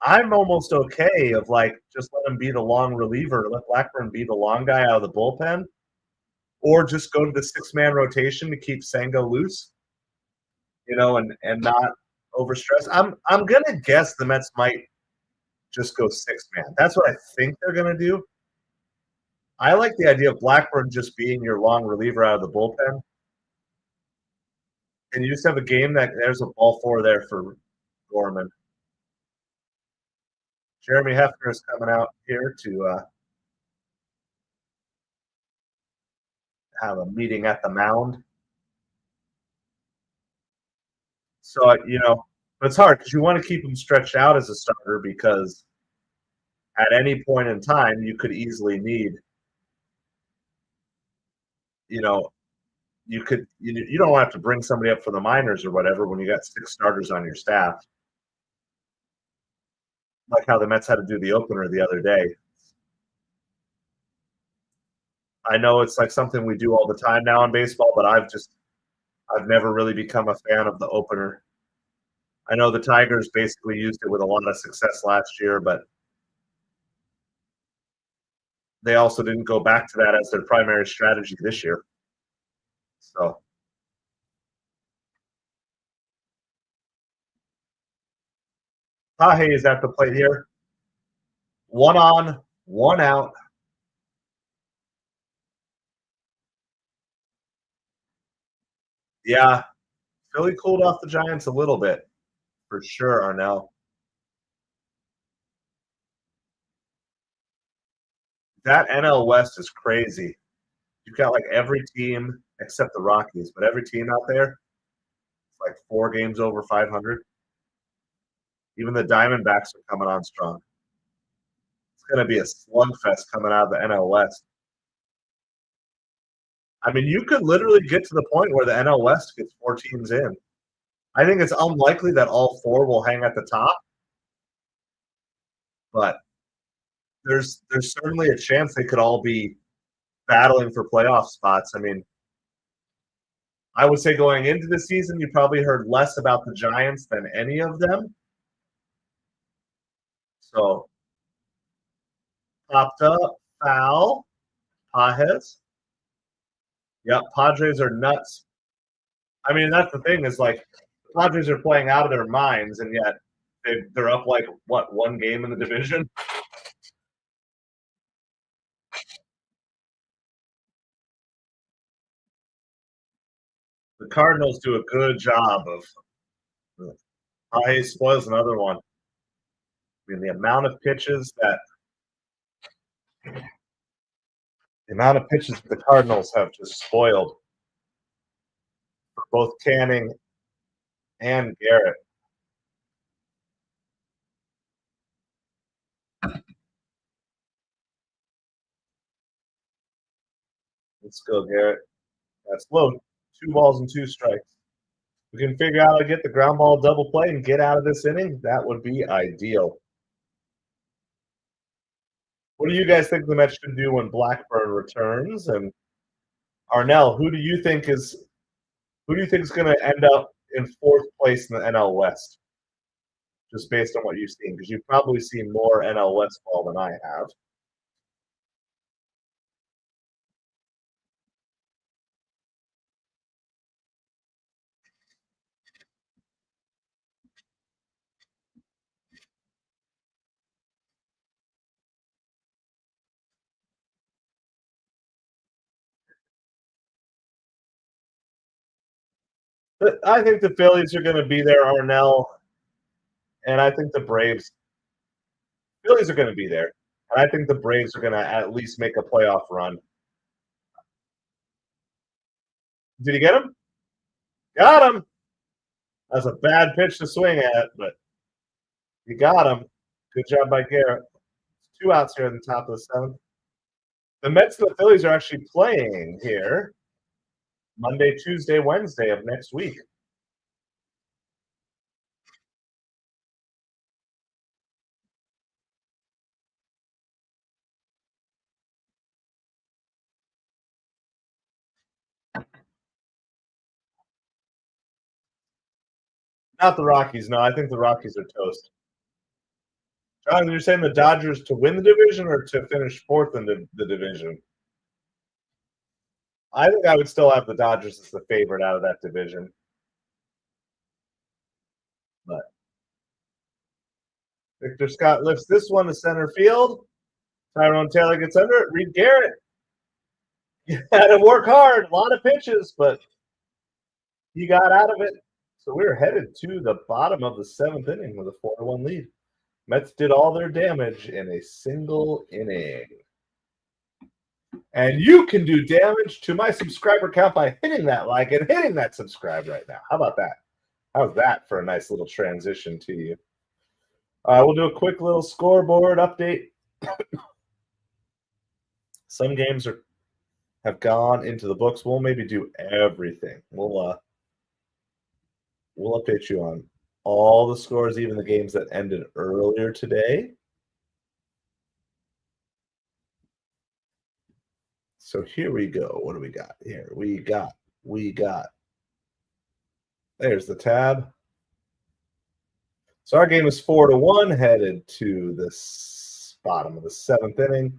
I'm almost okay of like just let him be the long reliever, let Blackburn be the long guy out of the bullpen, or just go to the 6-man rotation to keep Sango loose, and not overstress. I'm gonna guess the Mets might just go 6-man. That's what I think they're gonna do. I like the idea of Blackburn just being your long reliever out of the bullpen. And you just have a game that there's a ball 4 there for Gorman. Jeremy Hefner is coming out here to have a meeting at the mound. So, but it's hard because you want to keep him stretched out as a starter because at any point in time you could easily need, you don't have to bring somebody up for the minors or whatever when you got 6 starters on your staff. Like how the Mets had to do the opener the other day. I know it's like something we do all the time now in baseball, but I've never really become a fan of the opener. I know the Tigers basically used it with a lot of success last year, but they also didn't go back to that as their primary strategy this year. So Tahe is at the plate here. 1 on, 1 out. Yeah, Philly cooled off the Giants a little bit, for sure, Arnell. That NL West is crazy. You've got like every team except the Rockies, but every team out there, it's like 4 games over 500. Even the Diamondbacks are coming on strong. It's going to be a slugfest coming out of the NL West. I mean, you could literally get to the point where the NL West gets 4 teams in. I think it's unlikely that all 4 will hang at the top, but there's certainly a chance they could all be battling for playoff spots. I mean, I would say going into the season, you probably heard less about the Giants than any of them. So, popped up, foul, Pajes. Yep, Padres are nuts. I mean, that's the thing is like the Padres are playing out of their minds, and yet they're up like, what, 1 game in the division? The Cardinals do a good job of. Hayes spoils another one. I mean, the amount of pitches that the Cardinals have just spoiled for both Canning and Garrett. Let's go, Garrett. That's low. 2 balls and 2 strikes. We can figure out how to get the ground ball double play and get out of this inning. That would be ideal. What do you guys think the Mets should do when Blackburn returns? And Arnell, who do you think is going to end up in 4th place in the NL West? Just based on what you've seen, because you've probably seen more NL West ball than I have. But I think the Phillies are going to be there, Arnell, and I think the Phillies are going to be there, and I think the Braves are going to at least make a playoff run. Did he get him? Got him. That's a bad pitch to swing at, but you got him. Good job by Garrett. 2 outs here at the top of the 7th. The Mets and the Phillies are actually playing here Monday, Tuesday, Wednesday of next week. Not the Rockies. No, I think the Rockies are toast. John, you're saying the Dodgers to win the division or to finish 4th in the division? I think I would still have the Dodgers as the favorite out of that division. But Victor Scott lifts this one to center field. Tyrone Taylor gets under it. Reed Garrett. You had to work hard. A lot of pitches, but he got out of it. So we're headed to the bottom of the 7th inning with a 4-1 lead. Mets did all their damage in a single inning. And you can do damage to my subscriber count by hitting that like and hitting that subscribe right now. How about that? How's that for a nice little transition to you? We'll do a quick little scoreboard update. Some games have gone into the books. We'll maybe do everything. We'll update you on all the scores, even the games that ended earlier today. So here we go. What do we got here? We got. There's the tab. So our game is 4-1, headed to the bottom of the 7th inning.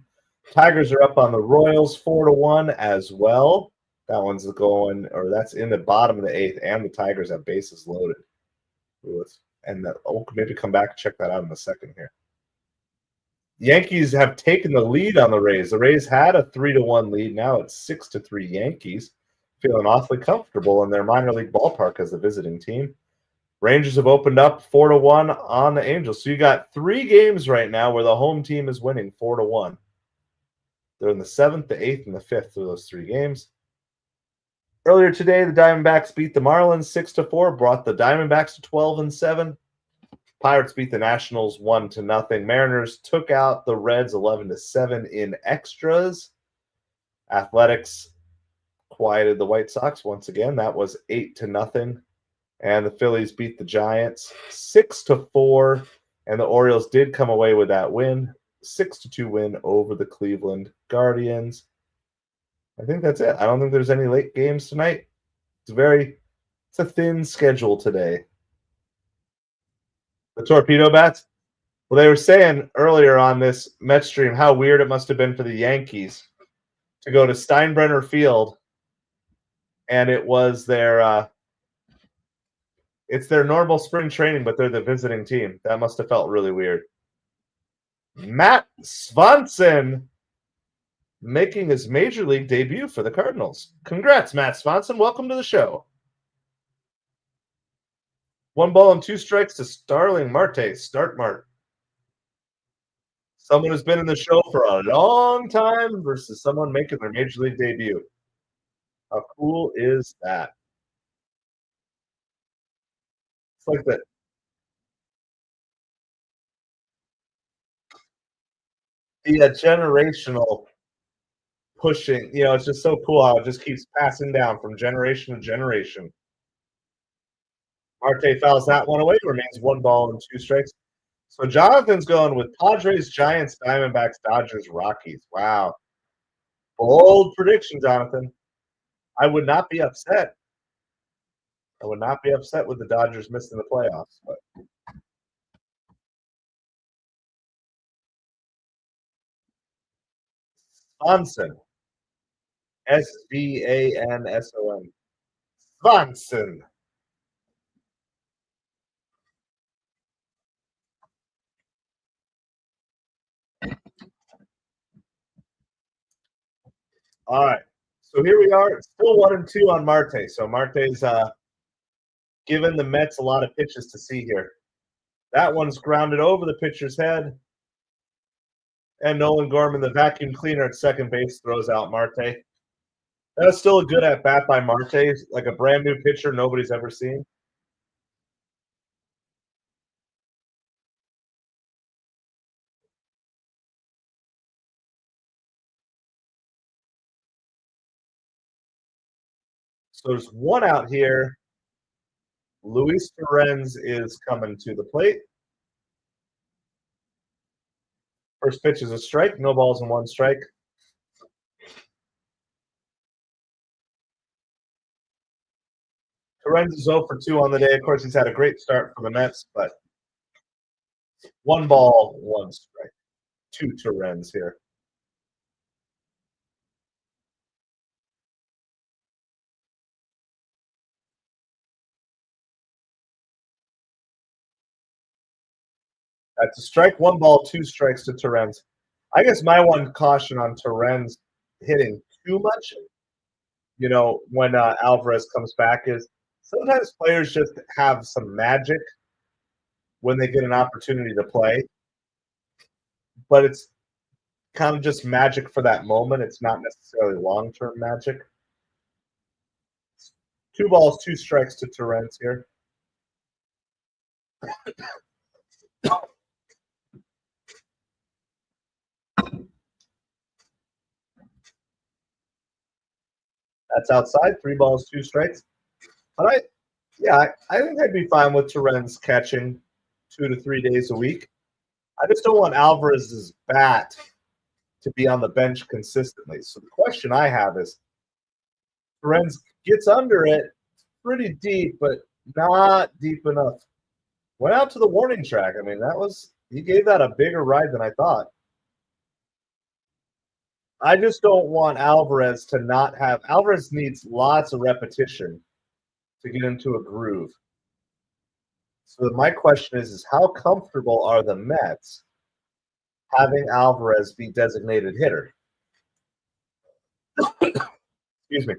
Tigers are up on the Royals 4-1 as well. That one's going, or that's in the bottom of the 8th, and the Tigers have bases loaded. And we'll maybe come back and check that out in a second here. Yankees have taken the lead on the Rays. The Rays had a 3-1 lead. Now it's 6-3 Yankees. Feeling awfully comfortable in their minor league ballpark as a visiting team. Rangers have opened up 4-1 on the Angels. So you got 3 games right now where the home team is winning 4-1. They're in the 7th, the 8th, and the 5th of those 3 games. Earlier today, the Diamondbacks beat the Marlins 6-4, brought the Diamondbacks to 12-7. Pirates beat the Nationals 1-0. Mariners took out the Reds 11-7 in extras. Athletics quieted the White Sox once again. That was 8-0. And the Phillies beat the Giants 6-4. And the Orioles did come away with that win, 6-2 win over the Cleveland Guardians. I think that's it. I don't think there's any late games tonight. It's a thin schedule today. The Torpedo Bats? Well, they were saying earlier on this Mets stream how weird it must have been for the Yankees to go to Steinbrenner Field, and it was it's their normal spring training, but they're the visiting team. That must have felt really weird. Matt Swanson making his major league debut for the Cardinals. Congrats, Matt Swanson. Welcome to the show. 1 ball and 2 strikes to Starling Marte. Start Mart. Someone who's been in the show for a long time versus someone making their major league debut. How cool is that? It's like that. The generational pushing, it's just so cool how it just keeps passing down from generation to generation. Marte fouls that one away, remains 1 ball and 2 strikes. So Jonathan's going with Padres, Giants, Diamondbacks, Dodgers, Rockies. Wow. Bold prediction, Jonathan. I would not be upset. I would not be upset with the Dodgers missing the playoffs. But Svanson. Svanson. Svanson. All right. So here we are. Still 1-2 on Marte. So Marte's given the Mets a lot of pitches to see here. That one's grounded over the pitcher's head. And Nolan Gorman, the vacuum cleaner at second base, throws out Marte. That's still a good at-bat by Marte, like a brand new pitcher nobody's ever seen. So there's one out here. Luis Torrens is coming to the plate. First pitch is a strike. No balls and 1 strike. Torrens is 0 for 2 on the day. Of course, he's had a great start for the Mets, but 1 ball, 1 strike. 2 Torrens here. That's a strike. 1 ball, 2 strikes to Torrens. I guess my one caution on Torrens hitting too much, when Alvarez comes back is sometimes players just have some magic when they get an opportunity to play, but it's kind of just magic for that moment. It's not necessarily long-term magic. 2 balls, 2 strikes to Torrens here. That's outside. 3 balls, 2 strikes. But I think I'd be fine with Torrens catching 2 to 3 days a week. I just don't want Alvarez's bat to be on the bench consistently. So the question I have is, Torrens gets under it pretty deep, but not deep enough. Went out to the warning track. I mean, he gave that a bigger ride than I thought. I just don't want Alvarez to not have. Alvarez needs lots of repetition to get into a groove. So my question is how comfortable are the Mets having Alvarez be designated hitter? Excuse me.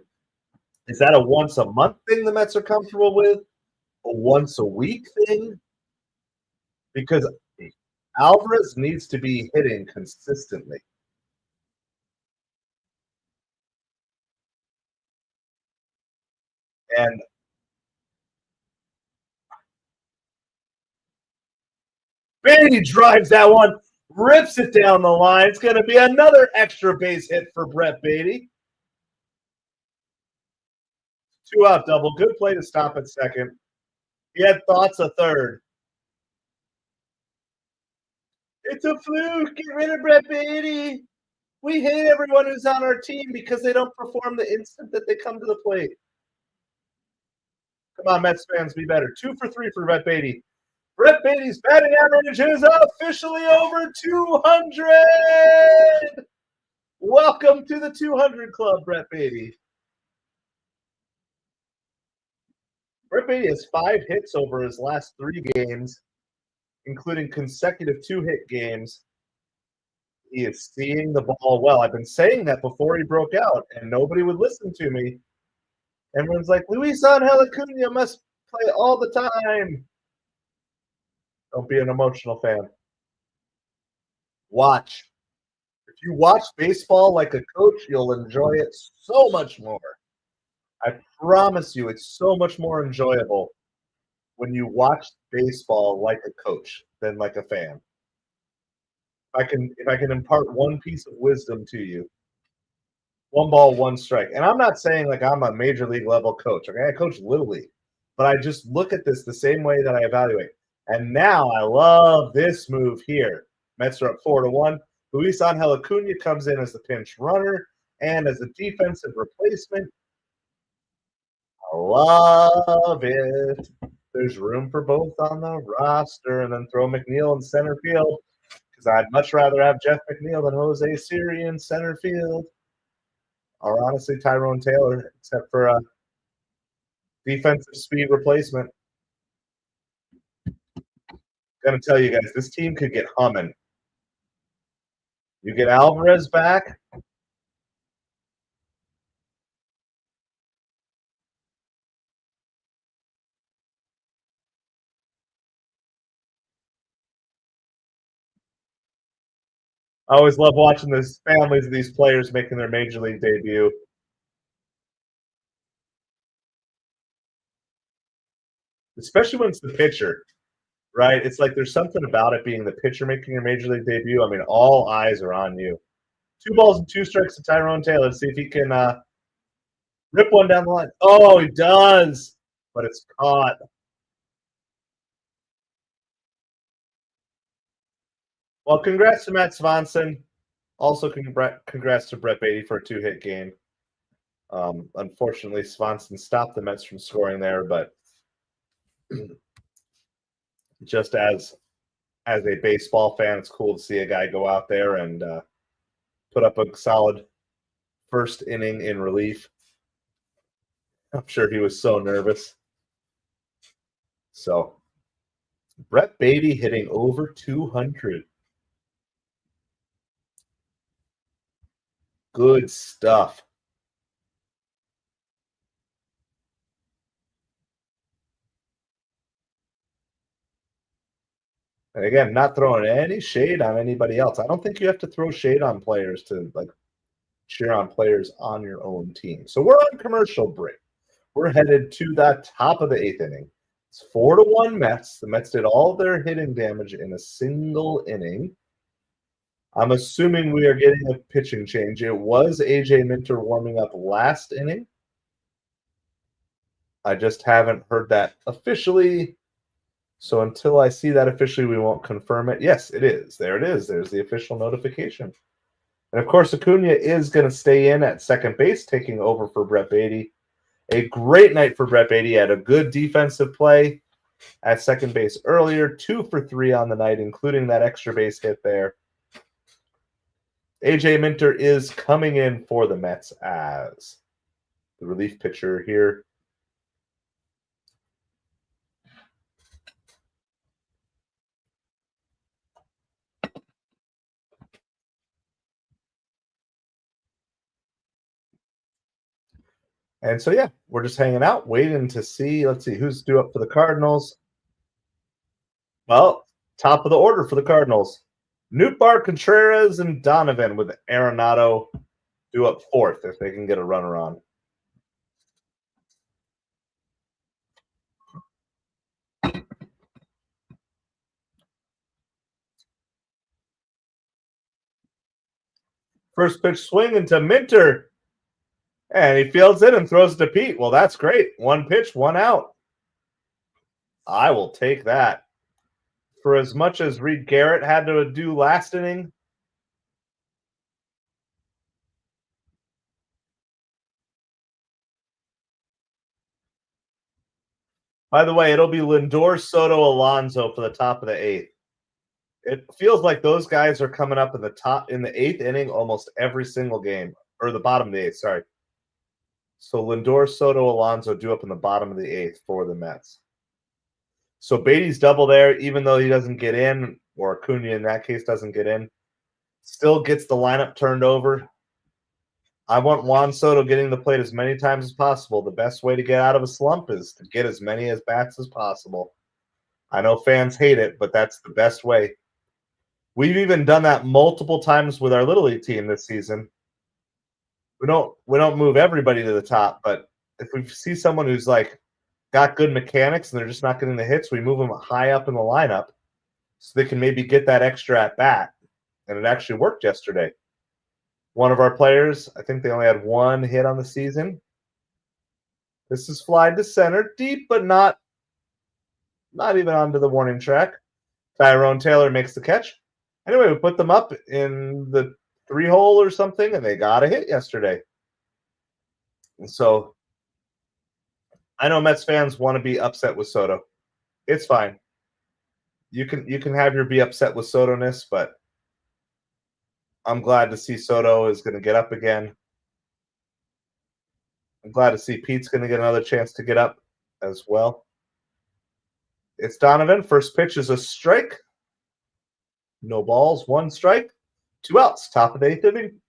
Is that a once-a-month thing the Mets are comfortable with? A once-a-week thing? Because Alvarez needs to be hitting consistently. And Beatty drives that one, rips it down the line. It's going to be another extra base hit for Brett Beatty. 2-out double. Good play to stop at second. He had thoughts of third. It's a fluke. Get rid of Brett Beatty. We hate everyone who's on our team because they don't perform the instant that they come to the plate. Come on, Mets fans, be better. 2 for 3 for Brett Beatty. Brett Beatty's batting average is officially over 200. Welcome to the 200 Club, Brett Beatty. Brett Beatty has 5 hits over his last 3 games, including consecutive 2-hit games. He is seeing the ball well. I've been saying that before he broke out, and nobody would listen to me. Everyone's like, Luis Angel Acuna must Play all the time. Don't be an emotional fan. Watch. If you watch baseball like a coach, you'll enjoy it so much more. I promise you, it's so much more enjoyable when you watch baseball like a coach than like a fan. If I can impart one piece of wisdom to you, one ball, one strike. And I'm not saying like I'm a major league level coach. Okay, I coach little league, but I just look at this the same way that I evaluate. And now I love this move here. Mets are up 4-1. Luis Angel Acuna comes in as the pinch runner and as a defensive replacement. I love it. There's room for both on the roster, and then throw McNeil in center field because I'd much rather have Jeff McNeil than Jose Siri in center field. Or honestly, Tyrone Taylor, except for a defensive speed replacement. Gonna tell you guys, this team could get humming. You get Alvarez back. I always love watching the families of these players making their major league debut. Especially when it's the pitcher, right? It's like there's something about it being the pitcher making your major league debut. I mean, all eyes are on you. 2 balls and 2 strikes to Tyrone Taylor. Let's see if he can rip one down the line. Oh, he does, but it's caught. Well, congrats to Matt Swanson. Also, congrats to Brett Beatty for a 2-hit game. Unfortunately, Swanson stopped the Mets from scoring there, but just as a baseball fan, it's cool to see a guy go out there and put up a solid first inning in relief. I'm sure he was so nervous. So, Brett Beatty hitting over 200. Good stuff. And again, not throwing any shade on anybody else. I don't think you have to throw shade on players to like cheer on players on your own team. So we're on commercial break. We're headed to the top of the 8th inning. It's 4-1 Mets. The Mets did all their hitting damage in a single inning. I'm assuming we are getting a pitching change. It was AJ Minter warming up last inning. I just haven't heard that officially. So until I see that officially, we won't confirm it. Yes, it is. There it is. There's the official notification. And of course, Acuna is going to stay in at second base, taking over for Brett Beatty. A great night for Brett Beatty. He had a good defensive play at second base earlier, 2 for 3 on the night, including that extra base hit there. AJ Minter is coming in for the Mets as the relief pitcher here. And so, yeah, we're just hanging out, waiting to see. Let's see who's due up for the Cardinals. Well, top of the order for the Cardinals. Nootbaar, Contreras, and Donovan with Arenado due up 4th if they can get a runner on. First pitch swing into Minter. And he fields it and throws it to Pete. Well, that's great. 1 pitch, 1 out. I will take that. For as much as Reed Garrett had to do last inning, by the way, it'll be Lindor, Soto, Alonso for the top of the 8th. It feels like those guys are coming up in the 8th inning almost every single game, or the bottom of the 8th, sorry. So Lindor, Soto, Alonso due up in the bottom of the 8th for the Mets. So Beatty's double there, even though he doesn't get in, or Acuna in that case doesn't get in, still gets the lineup turned over. I want Juan Soto getting the plate as many times as possible. The best way to get out of a slump is to get as many as bats as possible. I know fans hate it, but that's the best way. We've even done that multiple times with our Little League team this season. We don't move everybody to the top, but if we see someone who's like got good mechanics and they're just not getting the hits, we move them high up in the lineup so they can maybe get that extra at bat. And it actually worked yesterday. One of our players, I think they only had one hit on the season. This is fly to center, deep, but not even onto the warning track. Tyrone Taylor makes the catch. Anyway, we put them up in the 3-hole or something, and they got a hit yesterday. And so I know Mets fans want to be upset with Soto. It's fine. You can have your be upset with Soto-ness, but I'm glad to see Soto is going to get up again. I'm glad to see Pete's going to get another chance to get up as well. It's Donovan. First pitch is a strike. No balls, 1 strike, 2 outs. Top of the 8th inning.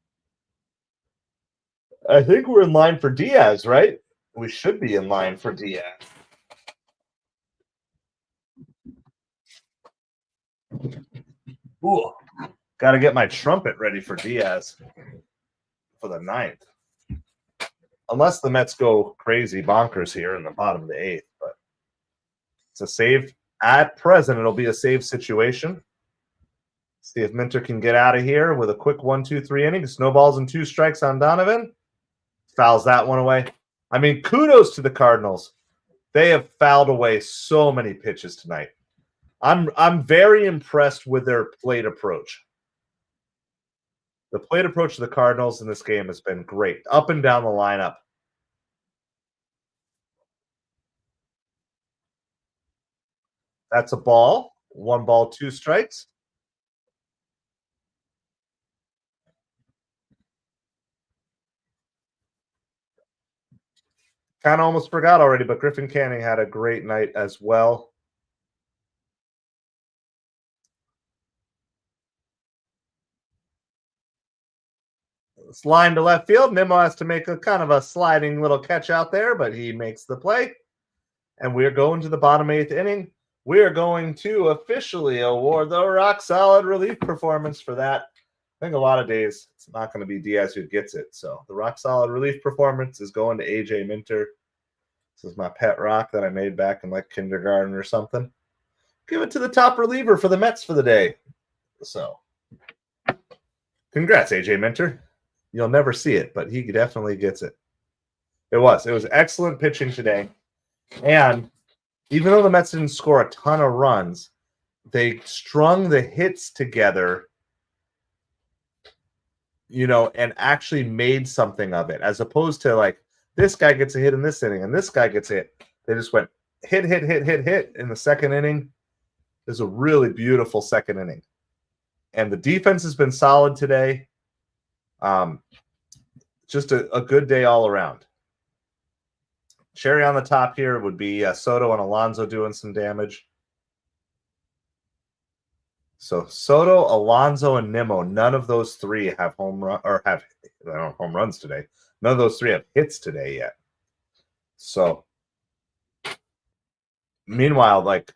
I think we're in line for Diaz, right? We should be in line for Diaz. Ooh, got to get my trumpet ready for Diaz for the 9th. Unless the Mets go crazy bonkers here in the bottom of the 8th, but it's a save. At present, it'll be a save situation. See if Minter can get out of here with a quick 1-2-3 inning. Snowballs and 2 strikes on Donovan. Fouls that one away. I mean, kudos to the Cardinals. They have fouled away so many pitches tonight. I'm very impressed with their plate approach. The plate approach of the Cardinals in this game has been great, up and down the lineup. That's a ball. 1 ball, 2 strikes. Kind of almost forgot already, but Griffin Canning had a great night as well. It's line to left field. Nimmo has to make a kind of a sliding little catch out there, but he makes the play. And we're going to the bottom 8th inning. We are going to officially award the rock solid relief performance for that. I think a lot of days it's not going to be Diaz who gets it. So the rock solid relief performance is going to AJ Minter. This is my pet rock that I made back in like kindergarten or something. Give it to the top reliever for the Mets for the day. So congrats, AJ Minter. You'll never see it, but he definitely gets it. It was excellent pitching today. And even though the Mets didn't score a ton of runs, they strung the hits together, and actually made something of it, as opposed to like this guy gets a hit in this inning and this guy gets hit. They just went hit in the 2nd inning. It was a really beautiful 2nd inning. And the defense has been solid today. Just a good day all around. Cherry on the top here would be Soto and Alonso doing some damage. So Soto, Alonso, and Nimmo, none of those 3 have home runs today. None of those 3 have hits today yet. So meanwhile, like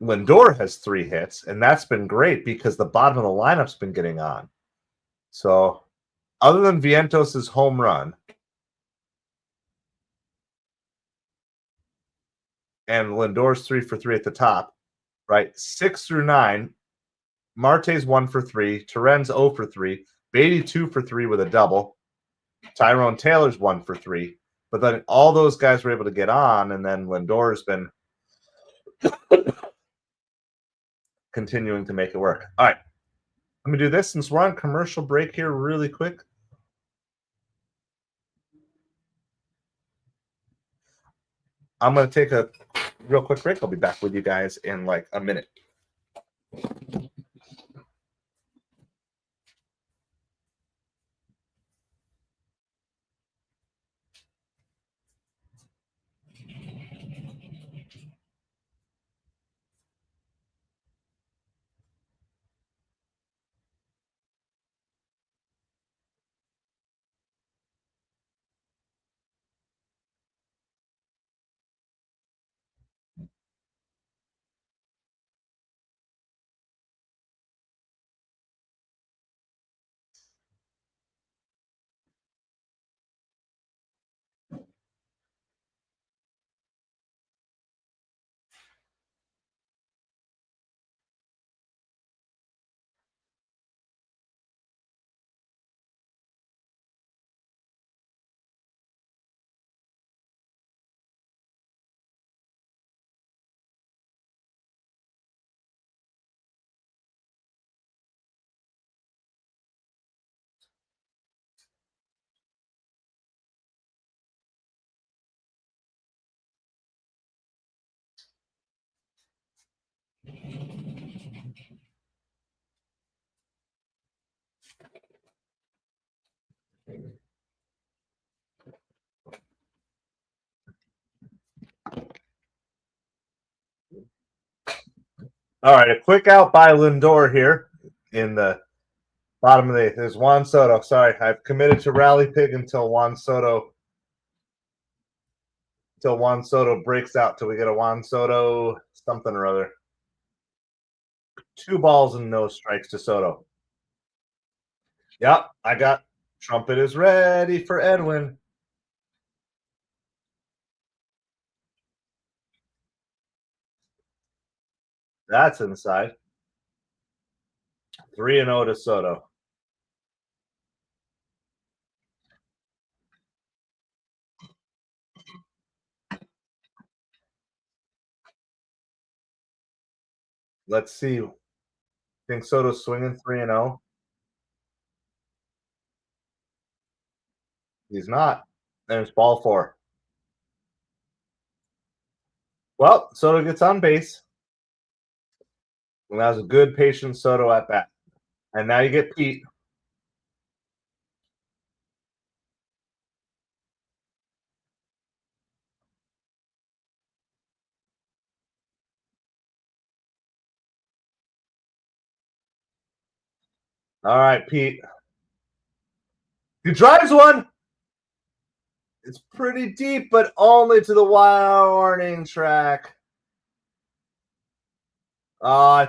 Lindor has 3 hits, and that's been great because the bottom of the lineup's been getting on. So other than Vientos' home run and Lindor's 3 for 3 at the top, right? 6 through 9, Marte's 1 for 3, Terren's 0 for 3, Beatty 2 for 3 with a double, Tyrone Taylor's 1 for 3. But then all those guys were able to get on, and then Lindor's been continuing to make it work. All right. Let me do this since we're on commercial break here really quick. I'm going to take a real quick break. I'll be back with you guys in like a minute. All right, a quick out by Lindor here in the bottom of the 8th. There's Juan Soto. Sorry, I've committed to Rally Pig until Juan Soto breaks out, till we get a Juan Soto something or other. 2 balls and no strikes to Soto. Yep, I got trumpet is ready for Edwin. That's inside. 3-0 to Soto. Let's see. Think Soto's swinging 3-0? He's not. There's ball 4. Well, Soto gets on base. And that was a good, patient Soto at bat. And now you get Pete. All right, Pete. He drives one. It's pretty deep, but only to the warning track. Oh,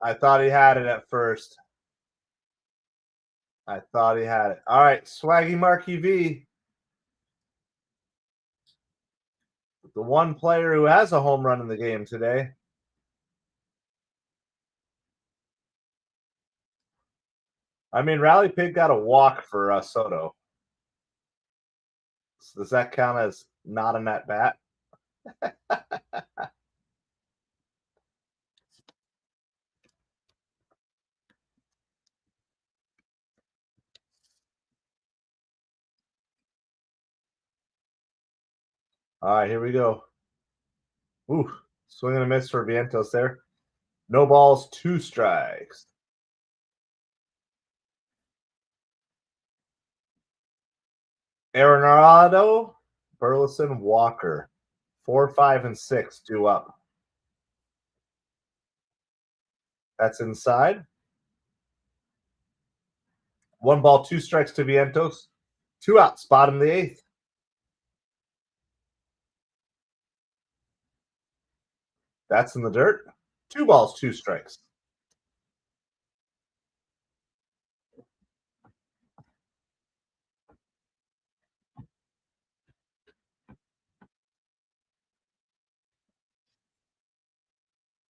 I thought he had it at first. I thought he had it. All right, Swaggy Marky V. The one player who has a home run in the game today. I mean, Rally Pig got a walk for Soto. So does that count as not a net bat? All right, here we go. Ooh, swing and a miss for Vientos there. No balls, 2 strikes. Arenado, Burleson, Walker. 4, 5, and 6 due up. That's inside. 1 ball, 2 strikes to Vientos. 2 outs, bottom of the 8th. That's in the dirt. 2 balls, 2 strikes.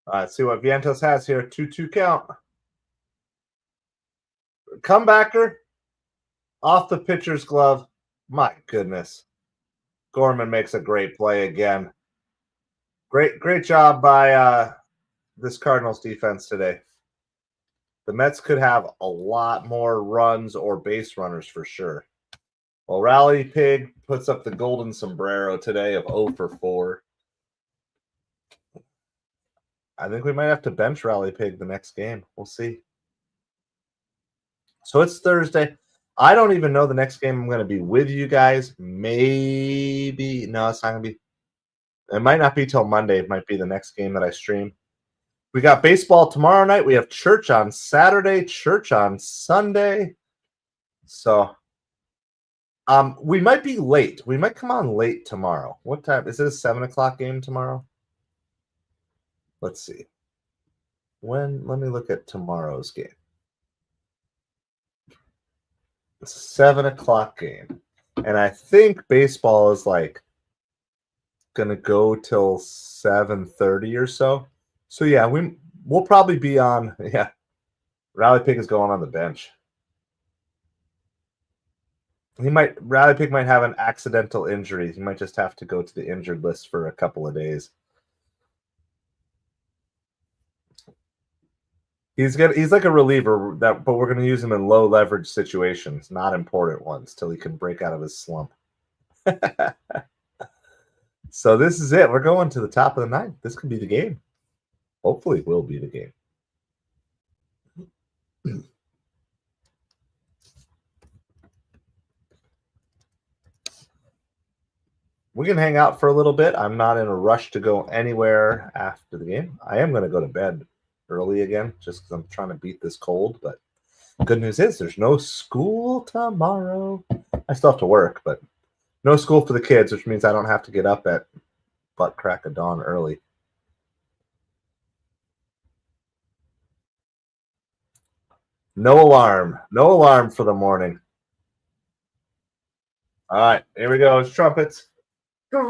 All right, let's see what Vientos has here. 2-2 count. Comebacker off the pitcher's glove. My goodness. Gorman makes a great play again. Great job by this Cardinals defense today. The Mets could have a lot more runs or base runners for sure. Well, Rally Pig puts up the golden sombrero today of 0 for 4. I think we might have to bench Rally Pig the next game. We'll see. So it's Thursday. I don't even know the next game I'm going to be with you guys. Maybe. No, it's not going to be. It might not be till Monday. It might be the next game that I stream. We got baseball tomorrow night. We have church on Saturday, church on Sunday. So we might be late. We might come on late tomorrow. What time? Is it a 7 o'clock game tomorrow? Let's see. Let me look at tomorrow's game. It's a 7 o'clock game. And I think baseball is like gonna go till 7:30 or so. So yeah, we'll probably be on. Yeah, Rally Pig is going on the bench. Rally Pig might have an accidental injury. He might just have to go to the injured list for a couple of days. He's like a reliever but we're going to use him in low leverage situations, not important ones, till he can break out of his slump. So this is it. We're going to the top of the 9th. This could be the game. Hopefully, it will be the game. We can hang out for a little bit. I'm not in a rush to go anywhere after the game. I am going to go to bed early again just because I'm trying to beat this cold. But good news is there's no school tomorrow. I still have to work, but no school for the kids, which means I don't have to get up at butt crack of dawn early. No alarm. No alarm for the morning. All right, here we go. It's trumpets. All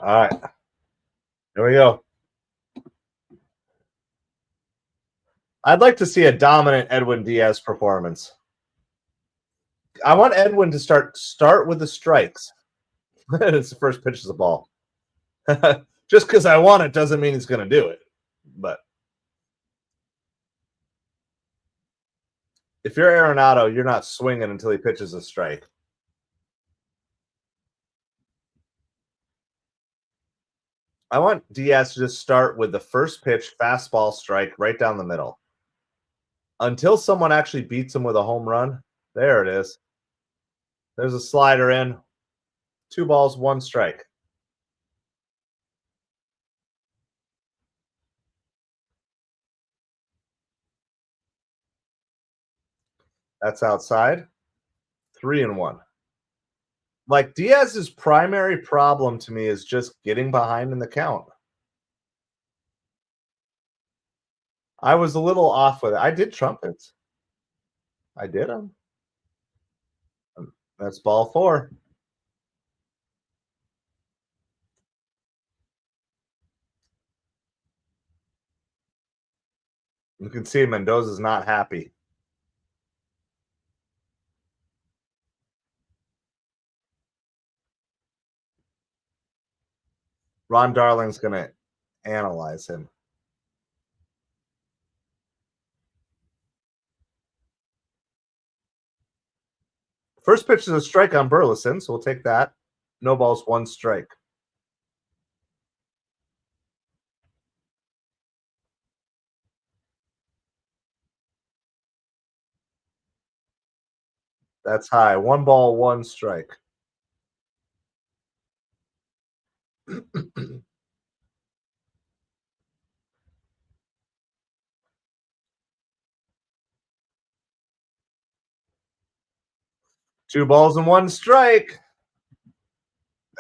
right, here we go. I'd like to see a dominant Edwin Diaz performance. I want Edwin to start with the strikes. It's the first pitch of the ball. Just because I want it doesn't mean he's going to do it. But if you're Arenado, you're not swinging until he pitches a strike. I want Diaz to just start with the first pitch, fastball strike right down the middle. Until someone actually beats him with a home run. There it is. There's a slider in. 2 balls, 1 strike. That's outside. 3-1. Like, Diaz's primary problem to me is just getting behind in the count. I was a little off with it. I did trumpets. I did them. That's ball 4. You can see Mendoza's not happy. Ron Darling's going to analyze him. First pitch is a strike on Burleson, so we'll take that. No balls, 1 strike. That's high. 1 ball, 1 strike. Two balls and 1 strike.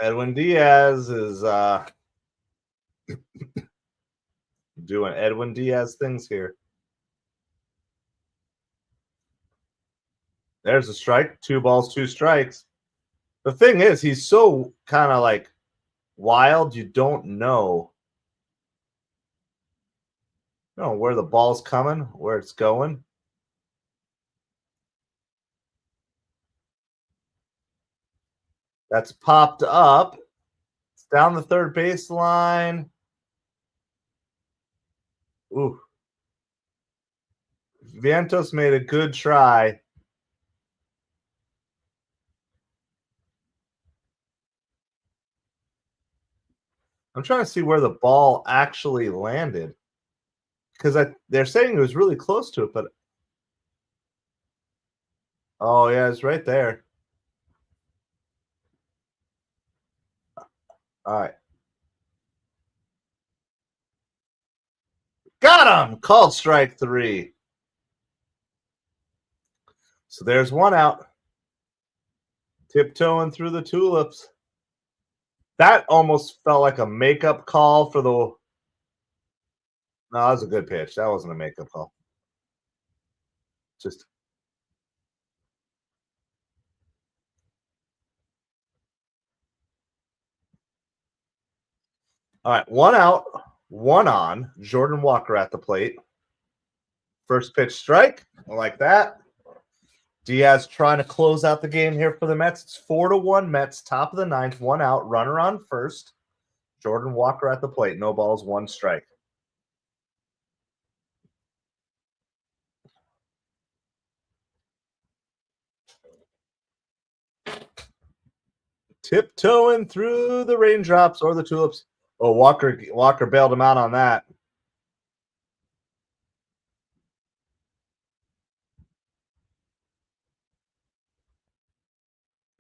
Edwin Diaz is doing Edwin Diaz things here. There's a strike. 2 balls, 2 strikes. The thing is, he's so kind of like wild, you don't know where the ball's coming, where it's going. That's popped up. It's down the third baseline. Ooh. Vientos made a good try. I'm trying to see where the ball actually landed. Because they're saying it was really close to it, but oh yeah, it's right there. All right. Got him! Called strike 3. So there's 1 out. Tiptoeing through the tulips. That almost felt like a makeup call for the... No, that was a good pitch. That wasn't a makeup call. Just... All right, 1 out, 1 on. Jordan Walker at the plate. First pitch strike. I like that. Diaz trying to close out the game here for the Mets. It's 4-1 Mets, top of the 9th, 1 out, runner on first. Jordan Walker at the plate. No balls, 1 strike. Tiptoeing through the raindrops or the tulips. Oh, Walker bailed him out on that.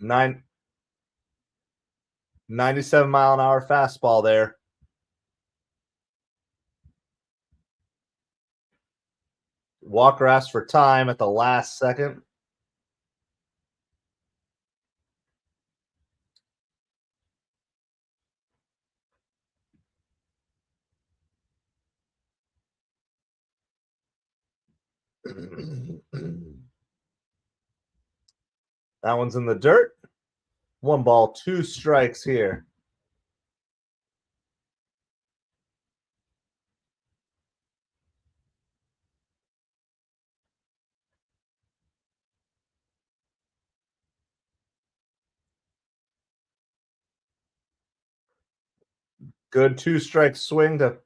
Nine 97-mile-an-hour fastball there. Walker asked for time at the last second. That one's in the dirt. 1 ball, 2 strikes here. Good 2-strike swing to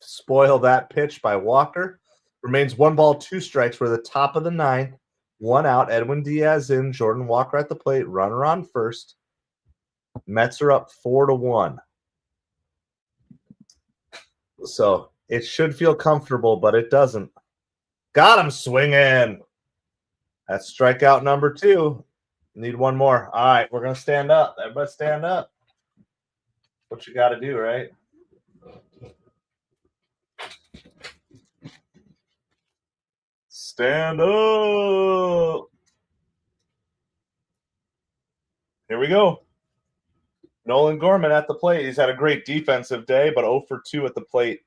spoil that pitch by Walker. Remains 1 ball, 2 strikes. We're the top of the 9th. 1 out. Edwin Diaz in. Jordan Walker at the plate. Runner on first. Mets are up 4-1. So it should feel comfortable, but it doesn't. Got him swinging. That's strikeout number 2. Need 1 more. All right, we're going to stand up. Everybody stand up. What you got to do, right? Stand up. Here we go. Nolan Gorman at the plate. He's had a great defensive day, but 0 for 2 at the plate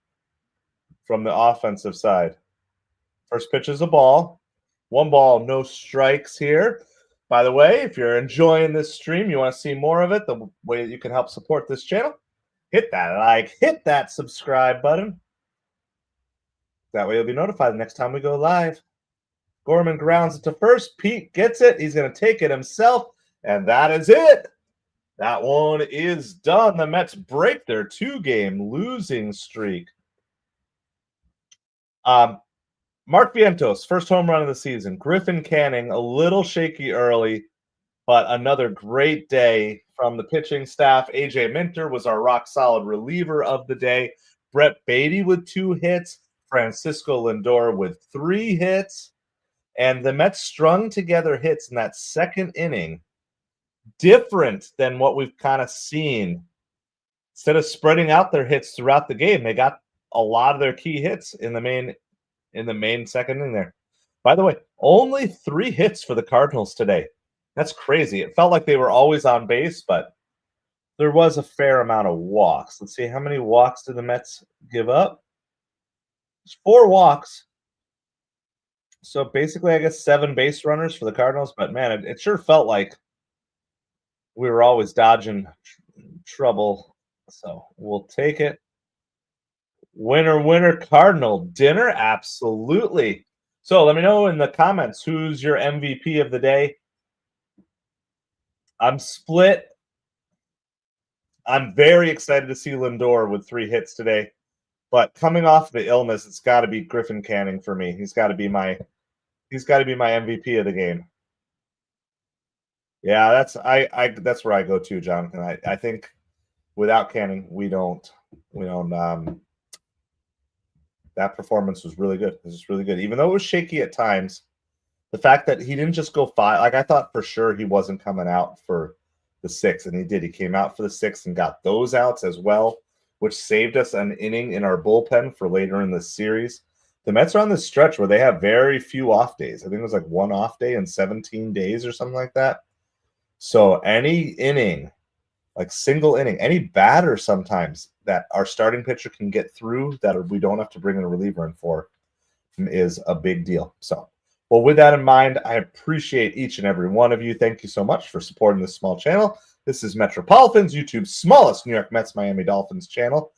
from the offensive side. First pitch is a ball. 1 ball, no strikes here. By the way, if you're enjoying this stream, you want to see more of it, the way that you can help support this channel, hit that like, hit that subscribe button. That way you'll be notified the next time we go live. Gorman grounds it to first. Pete gets it. He's going to take it himself, and that is it. That one is done. The Mets break their 2-game losing streak. Mark Vientos, first home run of the season. Griffin Canning, a little shaky early, but another great day from the pitching staff. AJ Minter was our rock-solid reliever of the day. Brett Beatty with 2 hits. Francisco Lindor with 3 hits. And the Mets strung together hits in that second inning, different than what we've kind of seen. Instead of spreading out their hits throughout the game, they got a lot of their key hits in the main second inning there. By the way, only 3 hits for the Cardinals today. That's crazy. It felt like they were always on base, but there was a fair amount of walks. Let's see, how many walks did the Mets give up? It's 4 walks. So basically, I guess 7 base runners for the Cardinals. But, man, it sure felt like we were always dodging trouble. So we'll take it. Winner, winner, Cardinal dinner? Absolutely. So let me know in the comments who's your MVP of the day. I'm split. I'm very excited to see Lindor with 3 hits today. But coming off the illness, it's got to be Griffin Canning for me. He's got to be my MVP of the game. Yeah, that's where I go to, Jonathan. I think without Canning, we don't that performance was really good. It was really good. Even though it was shaky at times, the fact that he didn't just go 5, like I thought for sure he wasn't coming out for the 6, and he did. He came out for the 6 and got those outs as well, which saved us an inning in our bullpen for later in the series. The Mets are on this stretch where they have very few off days. I think it was like 1 off day in 17 days or something like that. So any inning, like single inning, any batter sometimes that our starting pitcher can get through that we don't have to bring in a reliever in for is a big deal. So, well, with that in mind, I appreciate each and every one of you. Thank you so much for supporting this small channel. This is MetropoliFins, YouTube's smallest New York Mets Miami Dolphins channel.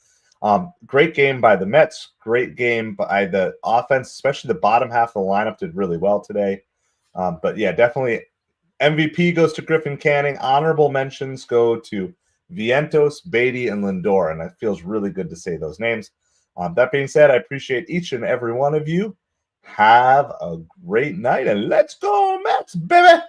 Great game by the Mets. Great game by the offense, especially the bottom half of the lineup did really well today. But yeah, definitely MVP goes to Griffin Canning. Honorable mentions go to Vientos, Beatty, and Lindor, and it feels really good to say those names. That being said, I appreciate each and every one of you. Have a great night, and let's go Mets, baby!